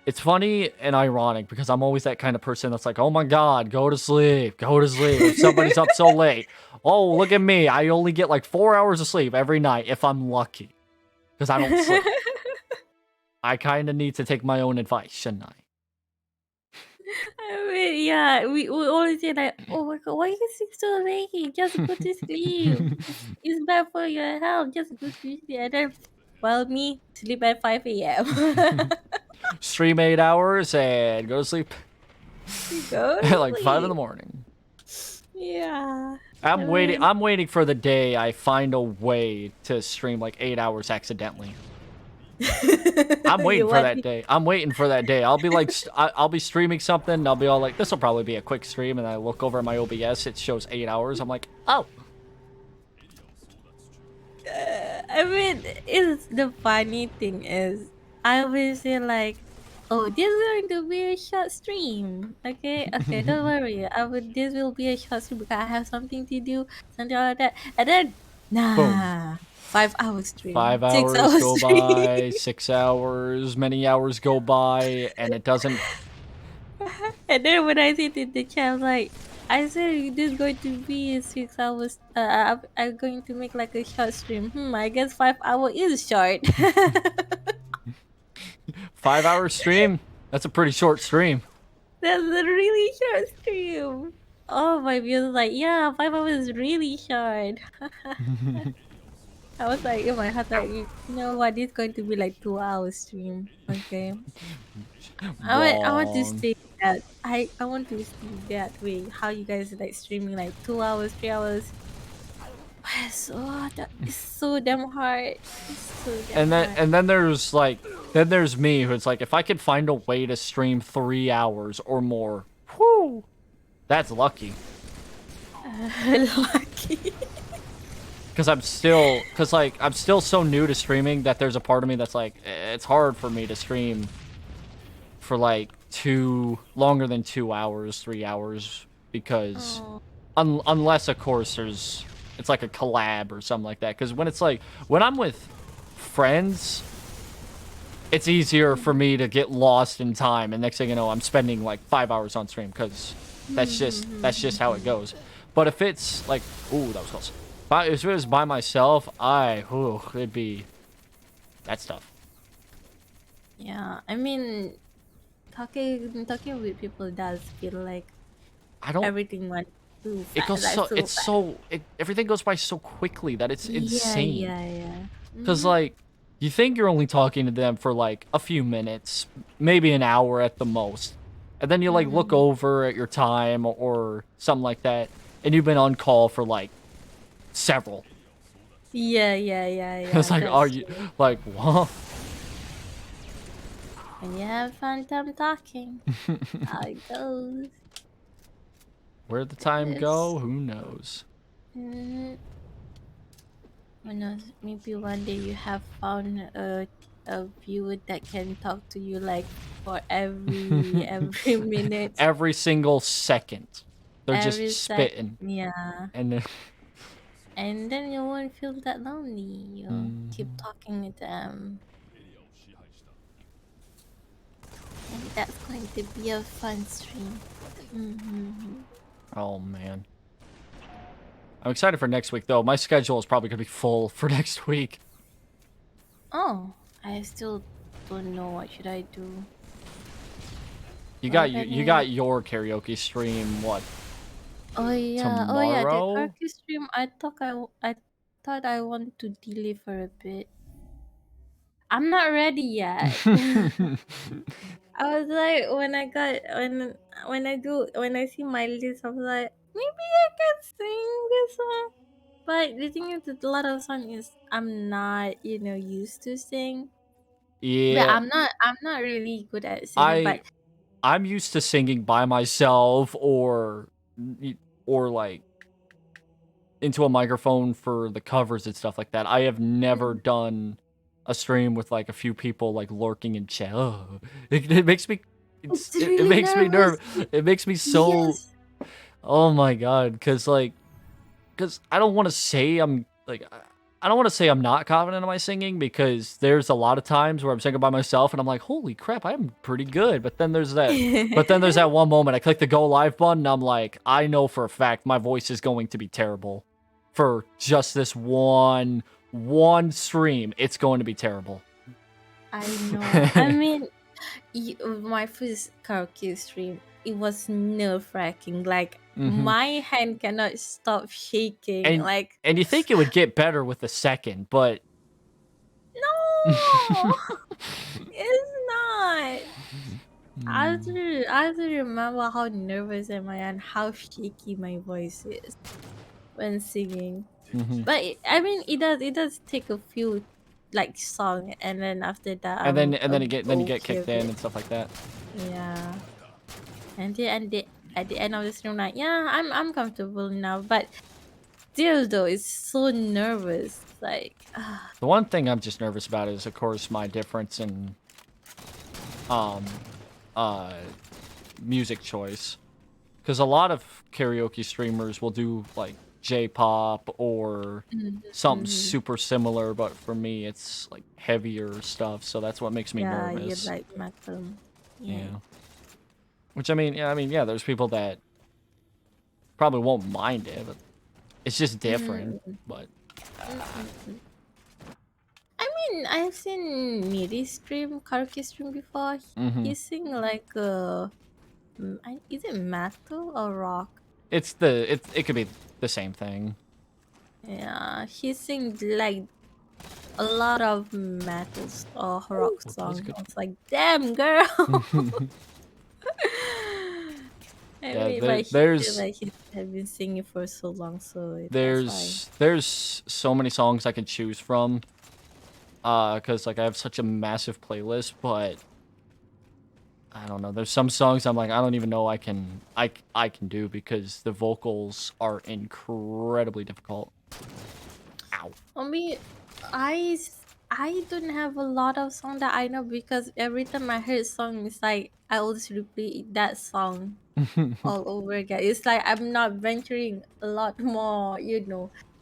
Speaker 1: it's funny and ironic because I'm always that kind of person that's like, oh my god, go to sleep, go to sleep. If somebody's up so late, oh, look at me. I only get like 4 hours of sleep every night if I'm lucky because I don't sleep. I kind of need to take my own advice, shouldn't I?
Speaker 3: I mean, yeah, we always say like, oh my god, why you sleep so late? Just go to sleep. It's bad for your health. Just go to sleep. And then, well, me sleep at 5 a.m.
Speaker 1: Stream 8 hours and go to sleep
Speaker 3: Go
Speaker 1: at
Speaker 3: to
Speaker 1: like 5 in the
Speaker 3: sleep.
Speaker 1: morning.
Speaker 3: Yeah. I
Speaker 1: I'm waiting.
Speaker 3: mean,
Speaker 1: I'm waiting for the day I find a way to stream like 8 hours accidentally. I'm waiting
Speaker 3: you
Speaker 1: for
Speaker 3: want
Speaker 1: that day. I'm waiting for that day. I'll be like, I'll be streaming something. And I'll be all like, this will probably be a quick stream. And I look over at my OBS. It shows 8 hours. I'm like, oh.
Speaker 3: I mean, it's the funny thing is, I always say like, "Oh, this is going to be a short stream." Okay, okay, don't worry. This will be a short stream because I have something to do, something like that. And then,
Speaker 1: Boom.
Speaker 3: nah, 5 hour stream,
Speaker 1: 5
Speaker 3: six
Speaker 1: hours
Speaker 3: hour
Speaker 1: go
Speaker 3: stream.
Speaker 1: by. 6 hours. Many hours go by. And it doesn't.
Speaker 3: And then when I sit in the chat, I'm like, I said this is going to be 6 hours. I'm going to make like a short stream. I guess 5 hour is short.
Speaker 1: 5 hour stream. That's a pretty short stream.
Speaker 3: That's a really short stream. Oh, my viewers like, yeah, 5 hours is really short. I was like, in my heart, like, you know what? This is going to be like 2 hour stream. Okay. I want to
Speaker 1: Wrong.
Speaker 3: stay that. I want to stay that way. How you guys like streaming like 2 hours, 3 hours? So that is so damn hard. It's so damn hard.
Speaker 1: And then there's like then there's me who's like, if I could find a way to stream 3 hours or more, whoo, that's lucky.
Speaker 3: Lucky.
Speaker 1: Because I'm still so new to streaming that there's a part of me that's like, it's hard for me to stream for like longer than 2 hours, 3 hours, because
Speaker 3: Oh.
Speaker 1: unless of course it's like a collab or something like that. Because when I'm with friends, it's easier for me to get lost in time, and next thing you know, I'm spending like 5 hours on stream because that's just how it goes. But if it's like, ooh, that was close. If it was by myself, it'd be that stuff.
Speaker 3: Yeah, I mean, talking with people does feel like
Speaker 1: I don't.
Speaker 3: everything went too
Speaker 1: It
Speaker 3: fast.
Speaker 1: goes
Speaker 3: Like
Speaker 1: so.
Speaker 3: so
Speaker 1: It's
Speaker 3: fast.
Speaker 1: so. Everything goes by so quickly that it's
Speaker 3: Yeah,
Speaker 1: insane.
Speaker 3: yeah, yeah.
Speaker 1: Because like, you think you're only talking to them for like a few minutes, maybe an hour at the most, and then you like look
Speaker 3: Mm-hmm.
Speaker 1: over at your time or something like that, and you've been on call for like several.
Speaker 3: Yeah, yeah, yeah,
Speaker 1: It's
Speaker 3: yeah.
Speaker 1: like, are
Speaker 3: That's
Speaker 1: you
Speaker 3: true.
Speaker 1: like what?
Speaker 3: And you have fun time talking. How it goes.
Speaker 1: Where'd the time
Speaker 3: It's
Speaker 1: go? Who knows?
Speaker 3: mm, who knows? Maybe one day you have found a viewer that can talk to you like for every minute.
Speaker 1: Every single second. They're
Speaker 3: every
Speaker 1: just spitting.
Speaker 3: yeah.
Speaker 1: And then,
Speaker 3: And then you won't feel that lonely. You keep
Speaker 1: Mhm.
Speaker 3: talking with them. And that's going to be a fun stream. Mm-hmm.
Speaker 1: Oh, man. I'm excited for next week, though. My schedule is probably going to be full for next week.
Speaker 3: Oh, I still don't know what should I do.
Speaker 1: You
Speaker 3: Do I
Speaker 1: got
Speaker 3: have
Speaker 1: you
Speaker 3: any?
Speaker 1: got your karaoke stream, what,
Speaker 3: Oh yeah, the
Speaker 1: tomorrow?
Speaker 3: karaoke stream. I thought I want to delay for a bit. I'm not ready yet. I was like, when I see my list, I was like, maybe I can sing this song. But the thing is, that a lot of songs is I'm not, used to sing. But
Speaker 1: Yeah,
Speaker 3: I'm not really good at singing.
Speaker 1: I
Speaker 3: But
Speaker 1: I'm used to singing by myself or like into a microphone for the covers and stuff like that. I have never done a stream with like a few people like lurking in chat. Oh, it makes me
Speaker 3: it's
Speaker 1: it
Speaker 3: really
Speaker 1: makes me
Speaker 3: nervous.
Speaker 1: nervous. It makes me so,
Speaker 3: Yes.
Speaker 1: oh my god, cuz I don't want to say I don't want to say I'm not confident in my singing, because there's a lot of times where I'm singing by myself and I'm like, "Holy crap, I'm pretty good." But then there's that one moment I click the go live button and I'm like, I know for a fact my voice is going to be terrible for just this one stream. It's going to be terrible.
Speaker 3: I know. I mean, my first karaoke stream, it was nerve wracking. Like
Speaker 1: Hmm.
Speaker 3: my hand cannot stop shaking.
Speaker 1: And
Speaker 3: Like
Speaker 1: and you think it would get better with the second, but
Speaker 3: no, it's not. I have to remember how nervous am I and how shaky my voice is when singing.
Speaker 1: Mhm.
Speaker 3: But I mean, it does take a few like song, and then after that,
Speaker 1: And then you get
Speaker 3: okay
Speaker 1: kicked
Speaker 3: with
Speaker 1: in
Speaker 3: it.
Speaker 1: and stuff like that.
Speaker 3: Yeah. At the end of the stream, like, yeah, I'm comfortable now. But still, though, it's so nervous. Like,
Speaker 1: The one thing I'm just nervous about is, of course, my difference in um uh music choice, because a lot of karaoke streamers will do like J-pop or something
Speaker 3: mhm.
Speaker 1: super similar, but for me it's like heavier stuff, so that's what makes me
Speaker 3: Yeah, you
Speaker 1: nervous.
Speaker 3: like metal. Yeah.
Speaker 1: Yeah. Which yeah, there's people that probably won't mind it, but it's just different.
Speaker 3: Mm-mm.
Speaker 1: But
Speaker 3: Mm-mm. I mean, I've seen Miri stream, karaoke stream before.
Speaker 1: mhm.
Speaker 3: He sing like is it metal or rock?
Speaker 1: It could be the same thing.
Speaker 3: Yeah, he sings like a lot of metals or rock
Speaker 1: Ooh, that was
Speaker 3: songs.
Speaker 1: good.
Speaker 3: I was like, damn girl. I
Speaker 1: Yeah,
Speaker 3: mean, but he said
Speaker 1: there's
Speaker 3: like he had been singing for so long, so that's why.
Speaker 1: there's so many songs I can choose from. Cause like I have such a massive playlist, but I don't know. There's some songs I'm like, I don't even know I can do, because the vocals are incredibly difficult. Ow.
Speaker 3: I mean, I don't have a lot of song that I know, because every time I hear a song, it's like I always repeat that song all over again. It's like I'm not venturing a lot more,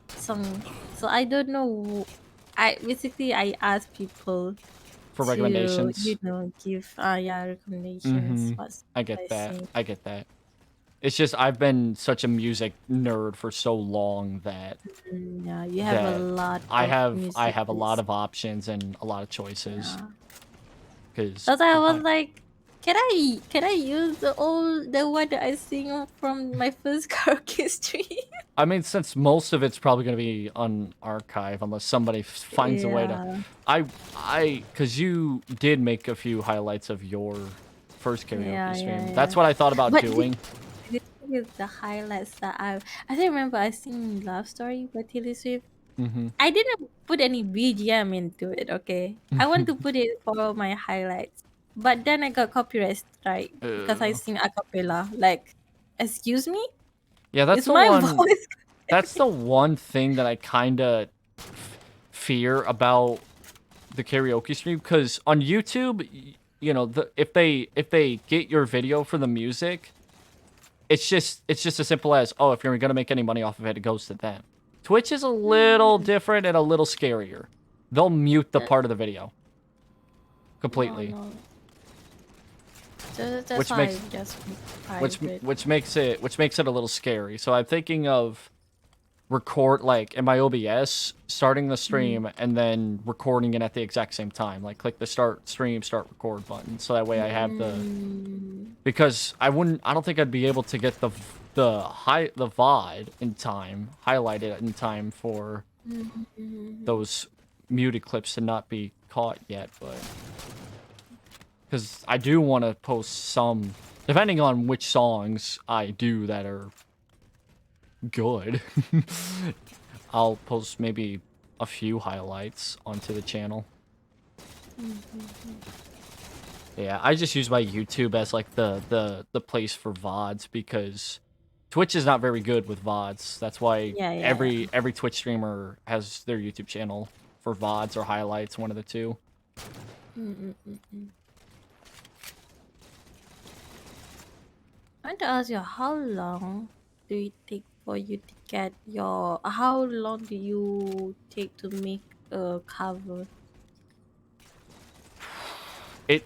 Speaker 3: song. So I don't know. I ask people
Speaker 1: For
Speaker 3: to
Speaker 1: recommendations.
Speaker 3: give recommendations.
Speaker 1: Mm-hmm.
Speaker 3: What song
Speaker 1: I
Speaker 3: I
Speaker 1: get that.
Speaker 3: sing.
Speaker 1: I get that. It's just I've been such a music nerd for so long
Speaker 3: Yeah, you have a
Speaker 1: that
Speaker 3: lot
Speaker 1: I
Speaker 3: of
Speaker 1: have I
Speaker 3: music
Speaker 1: have a lot
Speaker 3: list.
Speaker 1: of options and a lot of choices.
Speaker 3: Yeah.
Speaker 1: Because
Speaker 3: That's why I was like, can I use the one that I sing from my first karaoke stream?
Speaker 1: I mean, since most of it's probably going to be on archive, unless somebody finds a way to,
Speaker 3: Yeah.
Speaker 1: because you did make a few highlights of your first
Speaker 3: Yeah,
Speaker 1: karaoke
Speaker 3: yeah,
Speaker 1: stream. That's
Speaker 3: yeah.
Speaker 1: what I thought about
Speaker 3: But
Speaker 1: doing.
Speaker 3: the thing is, the highlights that I still remember I sing Love Story by Taylor Swift.
Speaker 1: Hmm.
Speaker 3: I didn't put any BGM into it, okay? I want to put it for my highlights. But then I got copyright strike because I
Speaker 1: Uh,
Speaker 3: sing a cappella. Like, excuse me?
Speaker 1: yeah,
Speaker 3: Is my voice
Speaker 1: that's the one thing that I kind of fear about the karaoke stream, because on YouTube, you know, if they get your video for the music, it's just as simple as, oh, if you're gonna make any money off of it, it goes to them. Twitch is a little different and a little scarier. They'll mute the part of the video completely,
Speaker 3: No. That's
Speaker 1: which
Speaker 3: why
Speaker 1: makes
Speaker 3: I just private.
Speaker 1: which makes it a little scary. So I'm thinking of record like in my OBS, starting the stream and then recording it at the exact same time. Like click the start stream, start record button, so that way I have the. Because I don't think I'd be able to get the VOD in time, highlighted in time for those muted clips to not be caught yet, but because I do want to post some, depending on which songs I do that are good, I'll post maybe a few highlights onto the channel. Yeah, I just use my YouTube as like the place for VODs because Twitch is not very good with VODs. That's why every Twitch streamer has their YouTube channel for VODs or highlights, one of the two.
Speaker 3: I want to ask you, how long do it take for you to get your? How long do you take to make a cover?
Speaker 1: It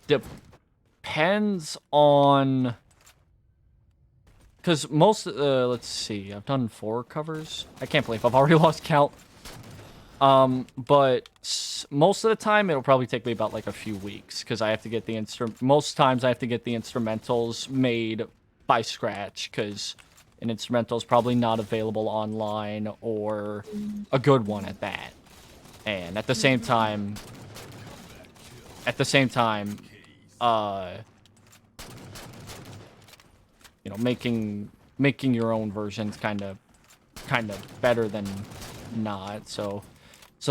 Speaker 1: depends on, because most let's see, I've done 4 covers. I can't believe I've already lost count. But most of the time it'll probably take me about like a few weeks because I have to get the most times I have to get the instrumentals made by scratch because an instrumental is probably not available online or a good one at that. And at the same time, you know, making your own versions kind of better than not. So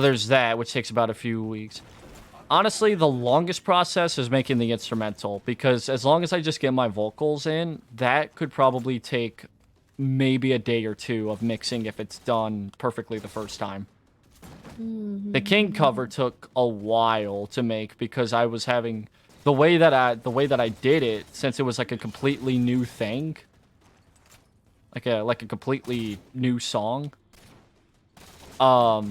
Speaker 1: there's that, which takes about a few weeks. Honestly, the longest process is making the instrumental, because as long as I just get my vocals in, that could probably take maybe a day or 2 of mixing if it's done perfectly the first time. The King cover took a while to make because I was having the way that I did it, since it was like a completely new thing, like a completely new song. I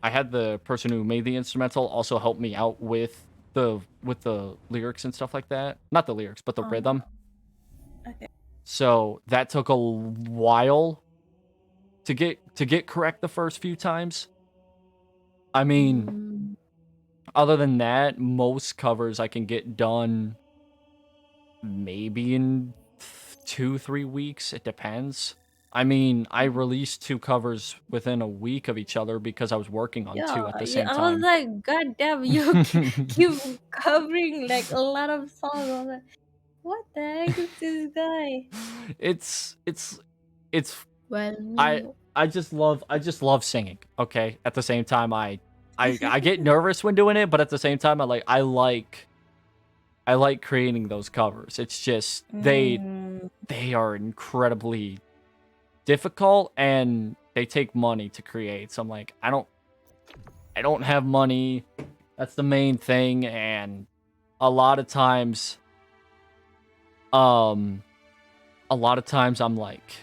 Speaker 1: had the person who made the instrumental also help me out with the lyrics and stuff like that. Not the lyrics, but the rhythm.
Speaker 3: Okay.
Speaker 1: So that took a while to get correct the first few times. I mean, other than that, most covers I can get done maybe in 2-3 weeks. It depends. I mean, I released 2 covers within a week of each other because I was working on 2 at the same
Speaker 3: I was
Speaker 1: time.
Speaker 3: like, God damn, you keep covering like a lot of songs. I was like, what the heck is this guy?
Speaker 1: It's
Speaker 3: Well,
Speaker 1: I just love singing. Okay, at the same time, I get nervous when doing it, but at the same time, I like creating those covers. It's just they are incredibly difficult and they take money to create. So I'm like, I don't have money. That's the main thing. And a lot of times I'm like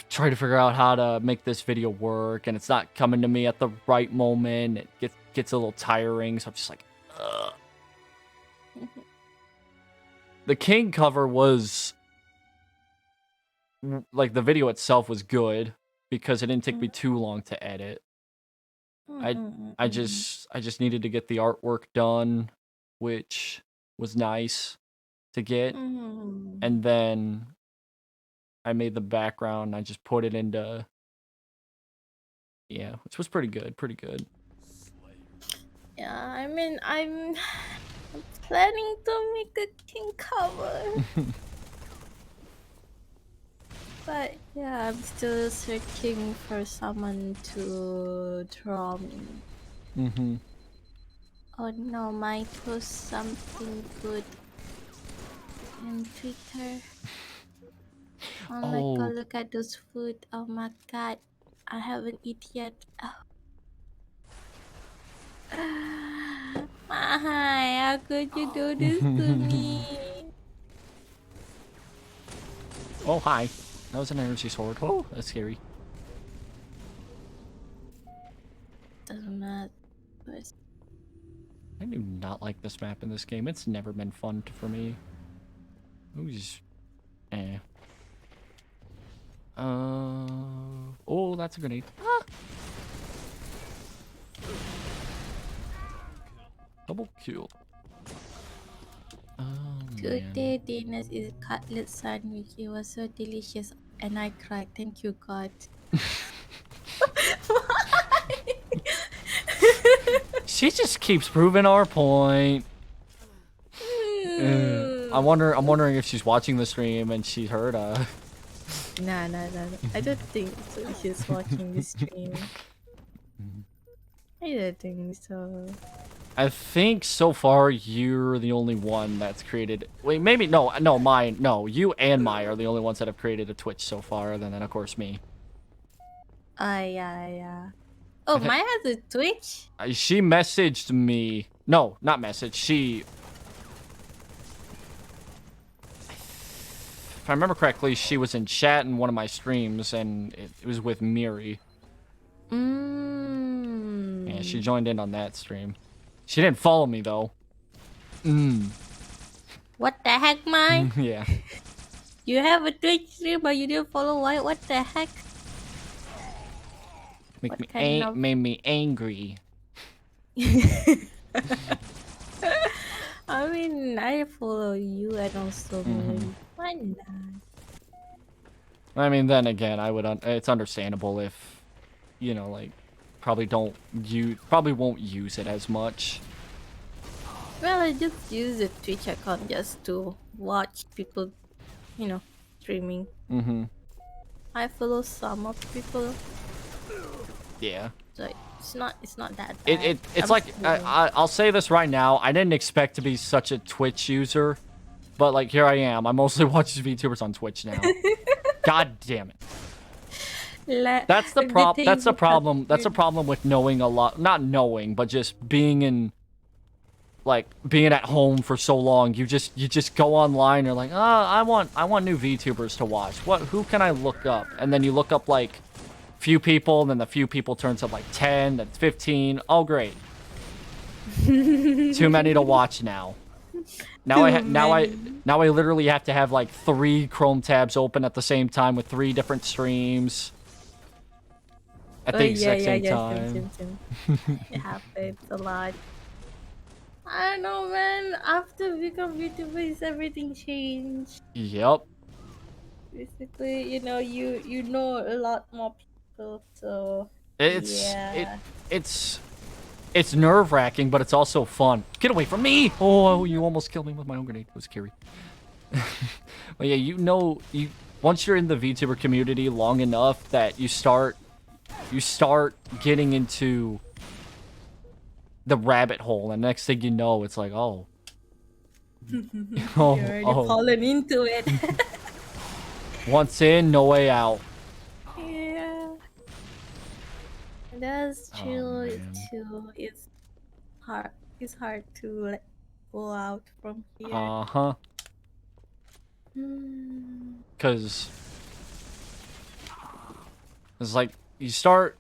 Speaker 1: trying to figure out how to make this video work, and it's not coming to me at the right moment. It gets a little tiring, so I'm just like, ugh. The King cover was like, the video itself was good because it didn't take me too long to edit. I just needed to get the artwork done, which was nice to get. And then I made the background. I just put it into, yeah, which was pretty good.
Speaker 3: yeah, I mean, I'm planning to make a King cover. But yeah, I'm still searching for someone to draw me. Oh no, might post something good on Twitter. Oh my god, look at those food. Oh my god, I haven't eaten yet. Oh. Why? How could you do this to me?
Speaker 1: Oh, hi. That was an energy sword. Oh, that's scary.
Speaker 3: Doesn't matter.
Speaker 1: I do not like this map in this game. It's never been fun for me. Who's... Eh. Oh, that's a grenade. Ah! Double kill. Oh,
Speaker 3: Good
Speaker 1: man.
Speaker 3: day, Dana's is cutlet sandwich. It was so delicious, and I cried. Thank you, God.
Speaker 1: She just keeps proving our point. I'm wondering if she's watching the stream and she heard
Speaker 3: Nah. I don't think so. She's watching the stream. I don't think so.
Speaker 1: I think so far you're the only one that's created. Wait, maybe no, mine. No, you and Maya are the only ones that have created a Twitch so far, and then of course me.
Speaker 3: Yeah. Oh, Maya has a Twitch?
Speaker 1: She messaged me. No, not message. She. If I remember correctly, she was in chat in one of my streams, and it was with Miri. Yeah, she joined in on that stream. She didn't follow me though.
Speaker 3: What the heck, Maya?
Speaker 1: Yeah.
Speaker 3: You have a Twitch stream, but you didn't follow Wyatt? What the heck?
Speaker 1: Made me angry.
Speaker 3: I mean, I follow you and also Mary. Why not?
Speaker 1: I mean, then again, I would. It's understandable if, you know, like, probably won't use it as much.
Speaker 3: Well, I just use a Twitch account just to watch people, streaming. I follow some of people.
Speaker 1: Yeah.
Speaker 3: So it's not that bad.
Speaker 1: It's like I'll say this right now. I didn't expect to be such a Twitch user, but like here I am. I mostly watch VTubers on Twitch now. God damn it. That's the problem. That's a problem. That's a problem with knowing a lot. Not knowing, but just being at home for so long. You just go online. You're like, I want new VTubers to watch. Who can I look up? And then you look up like few people, and then the few people turns up like 10, then 15. Oh great. Too many to watch now. Now I literally have to have like 3 Chrome tabs open at the same time with 3 different streams at the exact same time.
Speaker 3: It happens a lot. I don't know, man. After become VTubers, everything changed.
Speaker 1: Yep.
Speaker 3: Basically, you know a lot more people, so
Speaker 1: it's nerve-wracking, but it's also fun. Get away from me! Oh, you almost killed me with my own grenade. It was scary. But yeah, once you're in the VTuber community long enough that you start getting into the rabbit hole, and next thing you know, it's like, oh.
Speaker 3: You're already fallen into it.
Speaker 1: Once in, no way out.
Speaker 3: Yeah. That's true. Too. It's hard. It's hard to go out from here.
Speaker 1: Cause it's like you start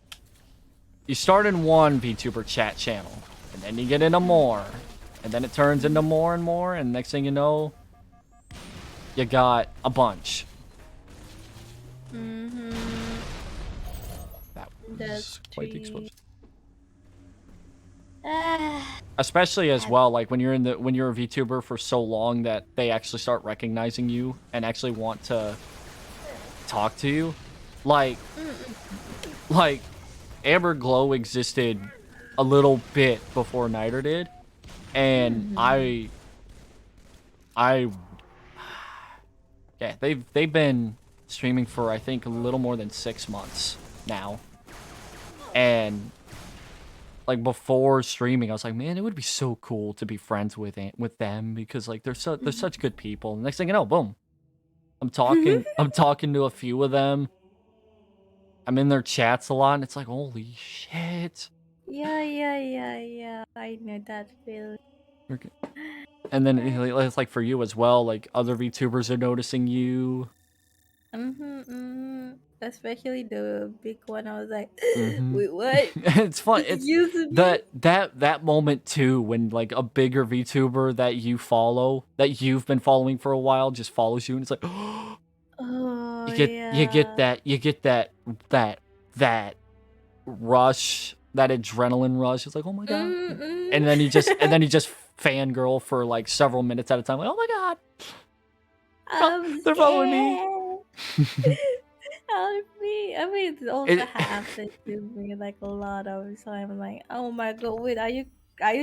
Speaker 1: in one VTuber chat channel, and then you get into more, and then it turns into more and more, and next thing you know, you got a bunch. That was quite the explosion. Especially as well, like when you're a VTuber for so long that they actually start recognizing you and actually want to talk to you. Like Amber Glow existed a little bit before NITRE did, and yeah, they've been streaming for I think a little more than 6 months now, and like before streaming, I was like, man, it would be so cool to be friends with them because like they're such good people. And next thing you know, boom, I'm talking to a few of them. I'm in their chats a lot, and it's like, holy shit.
Speaker 3: Yeah. I know that feeling.
Speaker 1: And then it's like for you as well, like other VTubers are noticing you.
Speaker 3: Especially the big one. I was like,
Speaker 1: Mm-hmm.
Speaker 3: wait, what?
Speaker 1: It's fun. It's
Speaker 3: Excuse me?
Speaker 1: that moment too when like a bigger VTuber that you follow, that you've been following for a while, just follows you, and it's like
Speaker 3: Oh
Speaker 1: you get
Speaker 3: yeah.
Speaker 1: that rush, that adrenaline rush. It's like, oh my god.
Speaker 3: Mm-mm.
Speaker 1: And then you just fangirl for like several minutes at a time, like, oh my god,
Speaker 3: I'm
Speaker 1: they're following me.
Speaker 3: scared. Help me. I mean, it also
Speaker 1: It,
Speaker 3: happened to me like a lot of time. Like, oh my god, wait, are you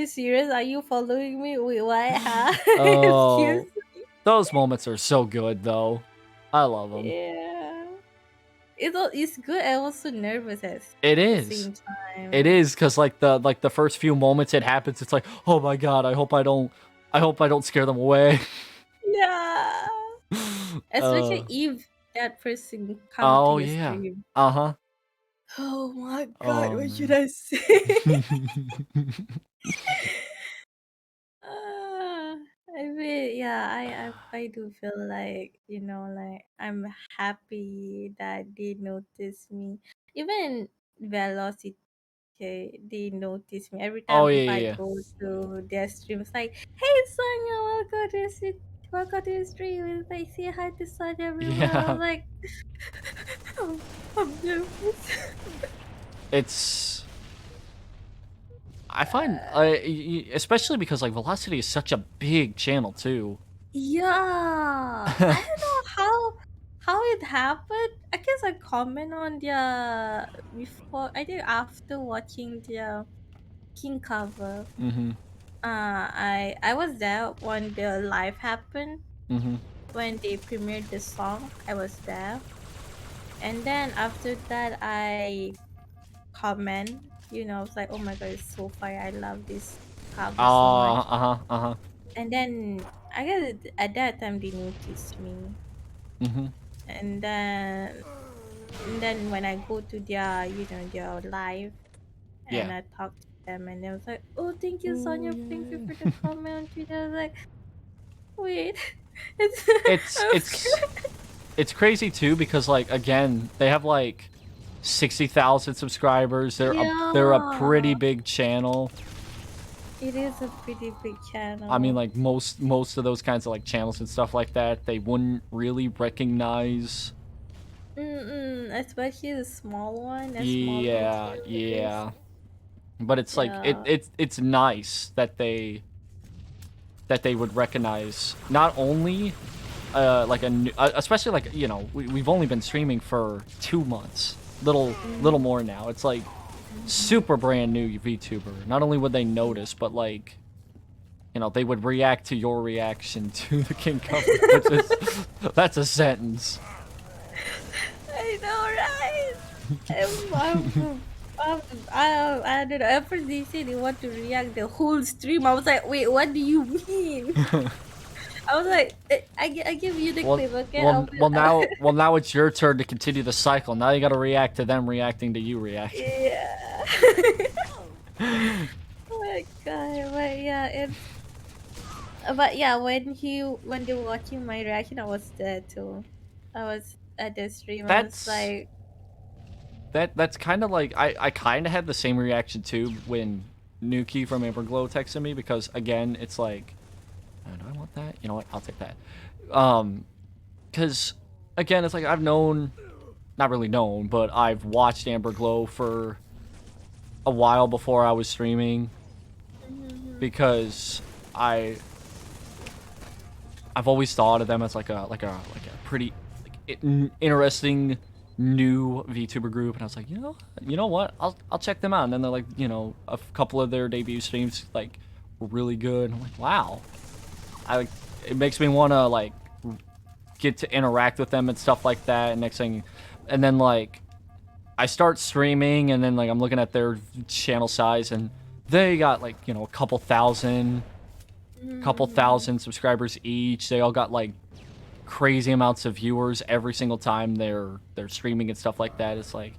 Speaker 3: serious? Are you following me? Wait, what? Huh? Excuse
Speaker 1: oh,
Speaker 3: me.
Speaker 1: those moments are so good though. I love them.
Speaker 3: Yeah. It's good and also nervous at
Speaker 1: It
Speaker 3: the
Speaker 1: is.
Speaker 3: same
Speaker 1: It
Speaker 3: time.
Speaker 1: is, because like the first few moments it happens, it's like, oh my god, I hope I don't scare them away.
Speaker 3: Yeah.
Speaker 1: uh
Speaker 3: Especially if that person come to
Speaker 1: oh
Speaker 3: your
Speaker 1: yeah.
Speaker 3: stream.
Speaker 1: Uh-huh.
Speaker 3: Oh my god,
Speaker 1: Oh
Speaker 3: what should
Speaker 1: man.
Speaker 3: I say? I mean, yeah, I do feel like, like I'm happy that they notice me. Even Velocity, they notice me every
Speaker 1: Oh
Speaker 3: time
Speaker 1: yeah,
Speaker 3: if I
Speaker 1: yeah,
Speaker 3: go to their stream. It's like, hey Sanya, welcome to the stream. It's like, say hi to Sanya everyone. I
Speaker 1: yeah.
Speaker 3: was like, I'm nervous.
Speaker 1: It's I find especially because like Velocity is such a big channel too.
Speaker 3: Yeah, I don't know how it happened. I guess I comment on their before. I think after watching their King cover.
Speaker 1: Mhm.
Speaker 3: I was there when the live happened
Speaker 1: Mhm.
Speaker 3: when they premiered the song. I was there, and then after that I comment. I was like, oh my god, it's so fire! I love this cover so much.
Speaker 1: Uh-huh. Uh-huh.
Speaker 3: And then I guess at that time they noticed me.
Speaker 1: Mhm.
Speaker 3: and then and then when I go to their live and
Speaker 1: Yeah.
Speaker 3: I talk to them and they was like, oh, thank you
Speaker 1: Oh
Speaker 3: Sonia, thank you
Speaker 1: yeah.
Speaker 3: for the comment. I was like, wait, it's
Speaker 1: It's
Speaker 3: I'm
Speaker 1: it's
Speaker 3: scared.
Speaker 1: it's crazy too, because like again, they have like 60,000 subscribers. They're a pretty
Speaker 3: Yeah,
Speaker 1: big channel.
Speaker 3: it is a pretty big
Speaker 1: I mean,
Speaker 3: channel.
Speaker 1: like most of those kinds of like channels and stuff like that, they wouldn't really recognize.
Speaker 3: Especially the small one, the small
Speaker 1: Yeah,
Speaker 3: VTubers.
Speaker 1: yeah. But it's like
Speaker 3: Yeah.
Speaker 1: it's nice that they would recognize not only like especially like, we've only been streaming for 2 months, little
Speaker 3: Mm-hmm.
Speaker 1: more now. It's like
Speaker 3: Mm-hmm.
Speaker 1: super brand new VTuber. Not only would they notice, but like, they would react to your reaction to the King cover, which is that's a sentence.
Speaker 3: I know, right? I don't know. At first they say they want to react the whole stream. I was like, wait, what do you mean? I was like, I give you the
Speaker 1: well,
Speaker 3: clip, okay? I'll be,
Speaker 1: now it's your turn to continue the cycle. Now you got to react to them reacting to you reacting.
Speaker 3: yeah. Oh my god, but yeah, but yeah, when they were watching my reaction, I was there too. I was at the stream. I was
Speaker 1: That's
Speaker 3: like,
Speaker 1: that's kind of like I kind of had the same reaction too when Nuki from Amberglow texted me, because again, it's like, do I want that? You know what? I'll take that. Because again, it's like I've known, not really known, but I've watched Amberglow for a while before I was streaming,
Speaker 3: mm-hmm,
Speaker 1: because I've always thought of them as like a pretty interesting new VTuber group, and I was like, you know what? I'll check them out. And then they're like, a couple of their debut streams like were really good. And I'm like, wow. It makes me want to like get to interact with them and stuff like that. And next thing, and then like I start streaming, and then like I'm looking at their channel size, and they got like a couple
Speaker 3: mm-hmm.
Speaker 1: thousand subscribers each. They all got like crazy amounts of viewers every single time they're streaming and stuff like that. It's like,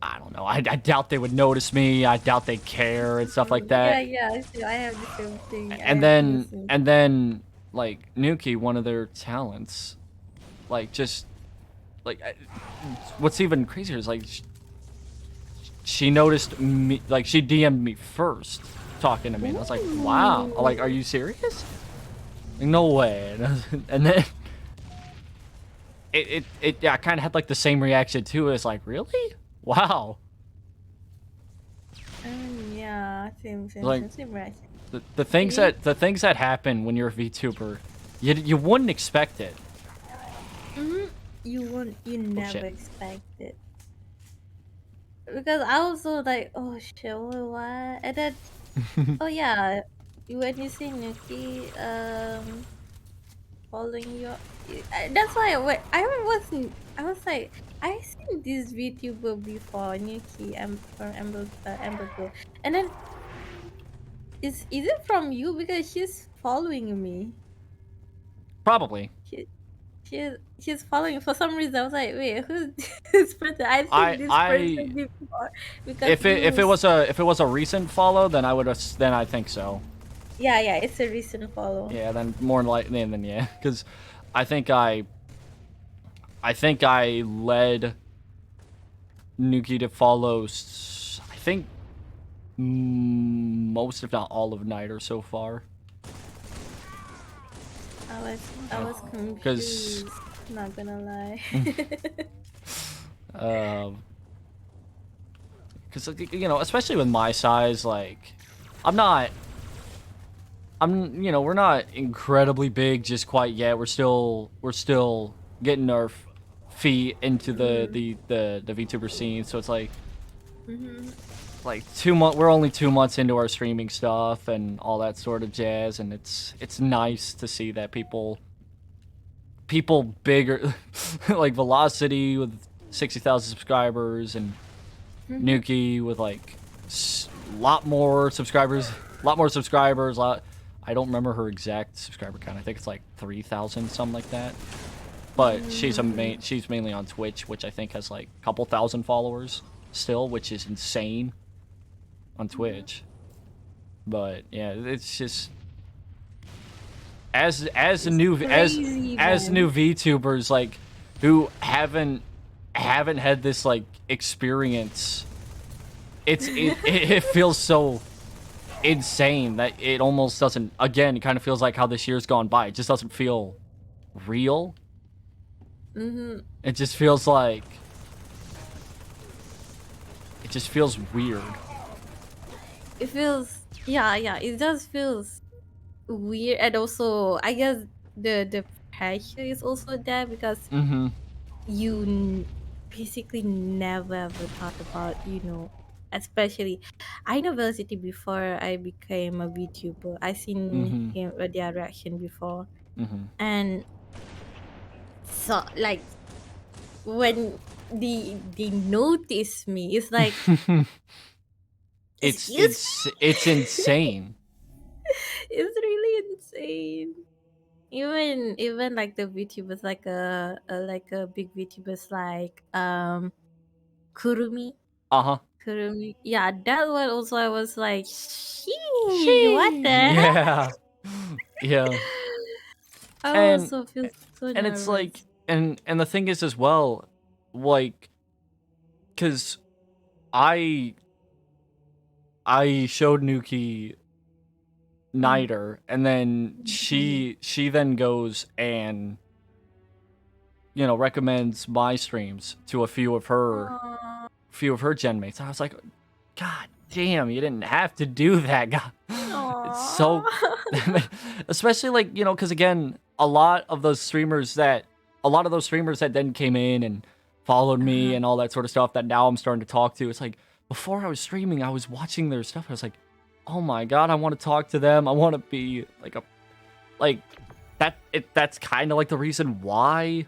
Speaker 1: I don't know. I doubt they would notice me. I doubt they care and stuff like that.
Speaker 3: Yeah. So I have the same thing.
Speaker 1: And then like Nuki, one of their talents, like just like what's even crazier is like she noticed me, like she DM'd me first talking to me, and I was like, wow, like, are you serious? Like, no way. And then it yeah, I kind of had like the same reaction too. It's like, really? Wow.
Speaker 3: Yeah, same
Speaker 1: Like,
Speaker 3: reaction.
Speaker 1: the things that happen when you're a VTuber, you wouldn't expect it.
Speaker 3: You never
Speaker 1: shit.
Speaker 3: expect it. Because I was so like, oh shit, what? And then, oh yeah, when you see Nuki, following your, that's why I was like, I seen this VTuber before, Nuki, from Amber Girl, and then is it from you because she's following me?
Speaker 1: Probably.
Speaker 3: She, she's following for some reason. I was like, wait, who's this person? I've seen this person before because
Speaker 1: If it was a recent follow, then I think so.
Speaker 3: yeah, it's a recent follow.
Speaker 1: Yeah, then more likely than yeah, because I think I led Nuki to follow. I think most, if not all, of NITRE so far.
Speaker 3: I was confused. Not gonna lie.
Speaker 1: Because especially with my size, like, we're not incredibly big just quite yet. We're still getting our feet into the VTuber scene. So it's like, like 2 months. We're only 2 months into our streaming stuff and all that sort of jazz, and it's nice to see that people bigger, like Velocity with 60,000 subscribers and Nuki with like a lot more subscribers. I don't remember her exact subscriber count. I think it's like 3,000, something like that. But she's mainly on Twitch, which I think has like a couple thousand followers still, which is insane on Twitch. But yeah, it's just as new VTubers, like, who haven't had this like experience, it feels so insane that it almost doesn't. Again, it kind of feels like how this year's gone by. It just doesn't feel real. It just feels like it just feels weird.
Speaker 3: It feels it does feels weird, and also I guess the pressure is also there because you basically never ever thought about, especially I know Velocity before I became a VTuber. I seen him their reaction before, and so like when they notice me, it's like
Speaker 1: it's insane.
Speaker 3: It's really insane. Even like the VTubers, like a big VTubers like Kurumi. Kurumi. Yeah, that one also I was like, sheesh, what the heck?
Speaker 1: Yeah.
Speaker 3: I also feel so
Speaker 1: and
Speaker 3: nervous.
Speaker 1: it's like, and the thing is as well, like, because I showed Nuki NITRE, and then she then goes and recommends my streams to a few of her gen mates. I was like, God damn, you didn't have to do that, God. It's so especially like, because again, a lot of those streamers that then came in and followed me and all that sort of stuff that now I'm starting to talk to, it's like, before I was streaming, I was watching their stuff. I was like, oh my God, I want to talk to them. I want to be that's kind of like the reason why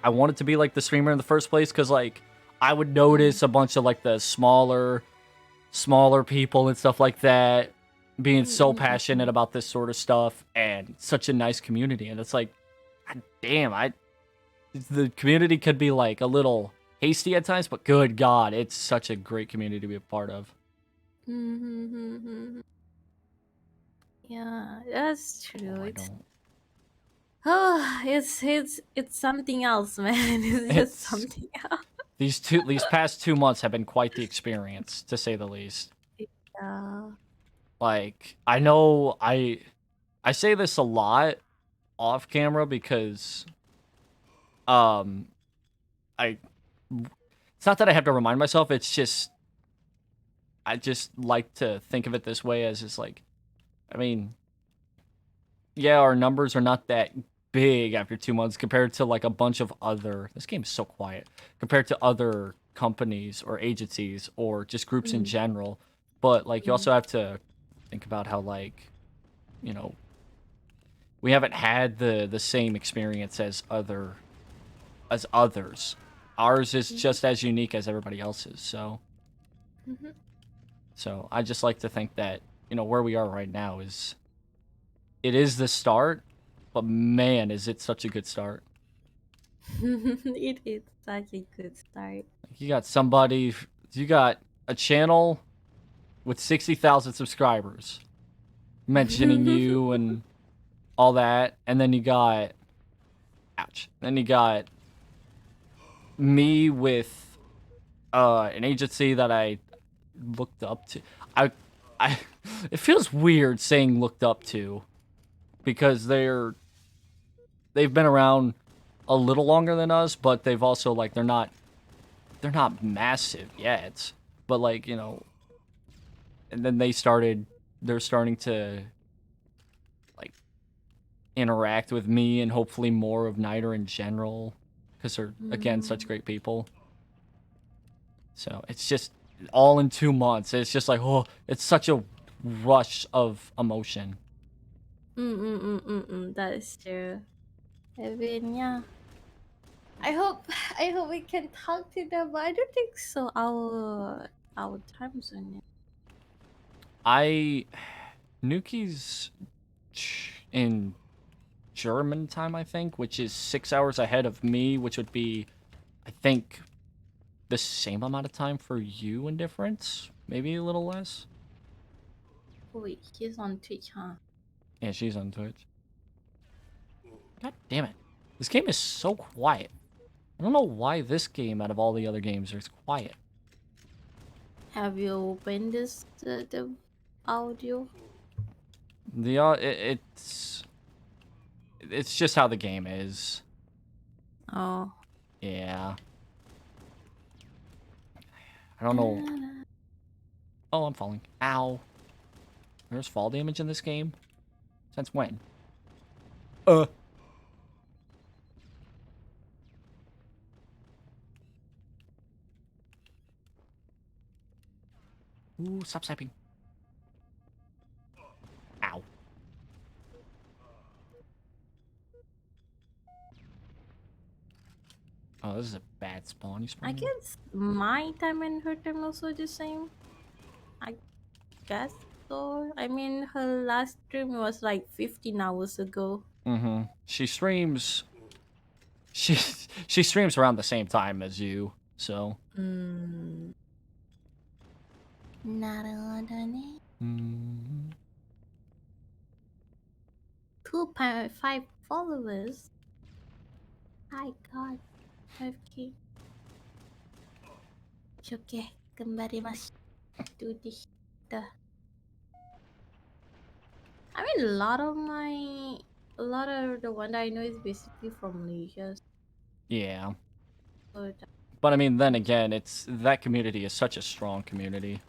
Speaker 1: I wanted to be like the streamer in the first place. Cause like I would notice a bunch of like the smaller people and stuff like that being so passionate about this sort of stuff and such a nice community. And it's like, God damn, the community could be like a little hasty at times, but good God, it's such a great community to be a part of.
Speaker 3: Yeah, that's
Speaker 1: Oh,
Speaker 3: true.
Speaker 1: I
Speaker 3: It's
Speaker 1: don't.
Speaker 3: it's something else, man. It's just
Speaker 1: It's
Speaker 3: something else.
Speaker 1: these past 2 months have been quite the experience, to say the least.
Speaker 3: Yeah.
Speaker 1: Like, I know I say this a lot off camera because um I it's not that I have to remind myself, it's just I just like to think of it this way as just like, I mean, yeah, our numbers are not that big after 2 months compared to like a bunch of other. This game is so quiet compared to other companies or agencies or just groups in
Speaker 3: Mm,
Speaker 1: general. But like, you
Speaker 3: mm,
Speaker 1: also have to think about how like, you know, we haven't had the same experience as others. Ours is
Speaker 3: mhm,
Speaker 1: just as unique as everybody else's.
Speaker 3: mhm.
Speaker 1: So I just like to think that, you know, where we are right now is it is the start, but man, is it such a good start.
Speaker 3: It is such a good start.
Speaker 1: You got somebody, you got a channel with 60,000 subscribers mentioning you and all that, and then you got, ouch, then you got me with an agency that I looked up to. I, I, it feels weird saying looked up to because they've been around a little longer than us, but they've also like they're not massive yet, but like, you know, and then they're starting to like interact with me and hopefully more of NITRE in general because they're again such
Speaker 3: Mm,
Speaker 1: great people. So it's just all in 2 months. It's just like, oh, it's such a rush of emotion.
Speaker 3: that is true. I mean, yeah. I hope I hope we can talk to them, but I don't think so. Our time zone.
Speaker 1: I Nuki's in German time, I think, which is 6 hours ahead of me, which would be, I think, the same amount of time for you in difference, maybe a little less.
Speaker 3: Oh, wait, he's on Twitch, huh?
Speaker 1: Yeah, she's on Twitch. God damn it. This game is so quiet. I don't know why this game, out of all the other games, is quiet.
Speaker 3: Have you opened the audio?
Speaker 1: It's just how the game is.
Speaker 3: Oh.
Speaker 1: Yeah. I don't know. Oh, I'm falling. Ow. There's fall damage in this game? Since when? Uh. Ooh, stop sniping. Ow. Oh, this is a bad spawn. You
Speaker 3: I
Speaker 1: spawn here?
Speaker 3: guess my time and her time also the same. I guess so. I mean, her last stream was like 15 hours ago.
Speaker 1: Mm-hmm. She streams. She she streams around the same time as you, so.
Speaker 3: Hmm. なるほどね。
Speaker 1: Mm.
Speaker 3: 2.5 followers. My God, 5K. Okay, 頑張ります。Do this. I mean, a lot of the one that I know is basically from Malaysia.
Speaker 1: Yeah.
Speaker 3: So
Speaker 1: But I mean, then again, it's that community is such a strong community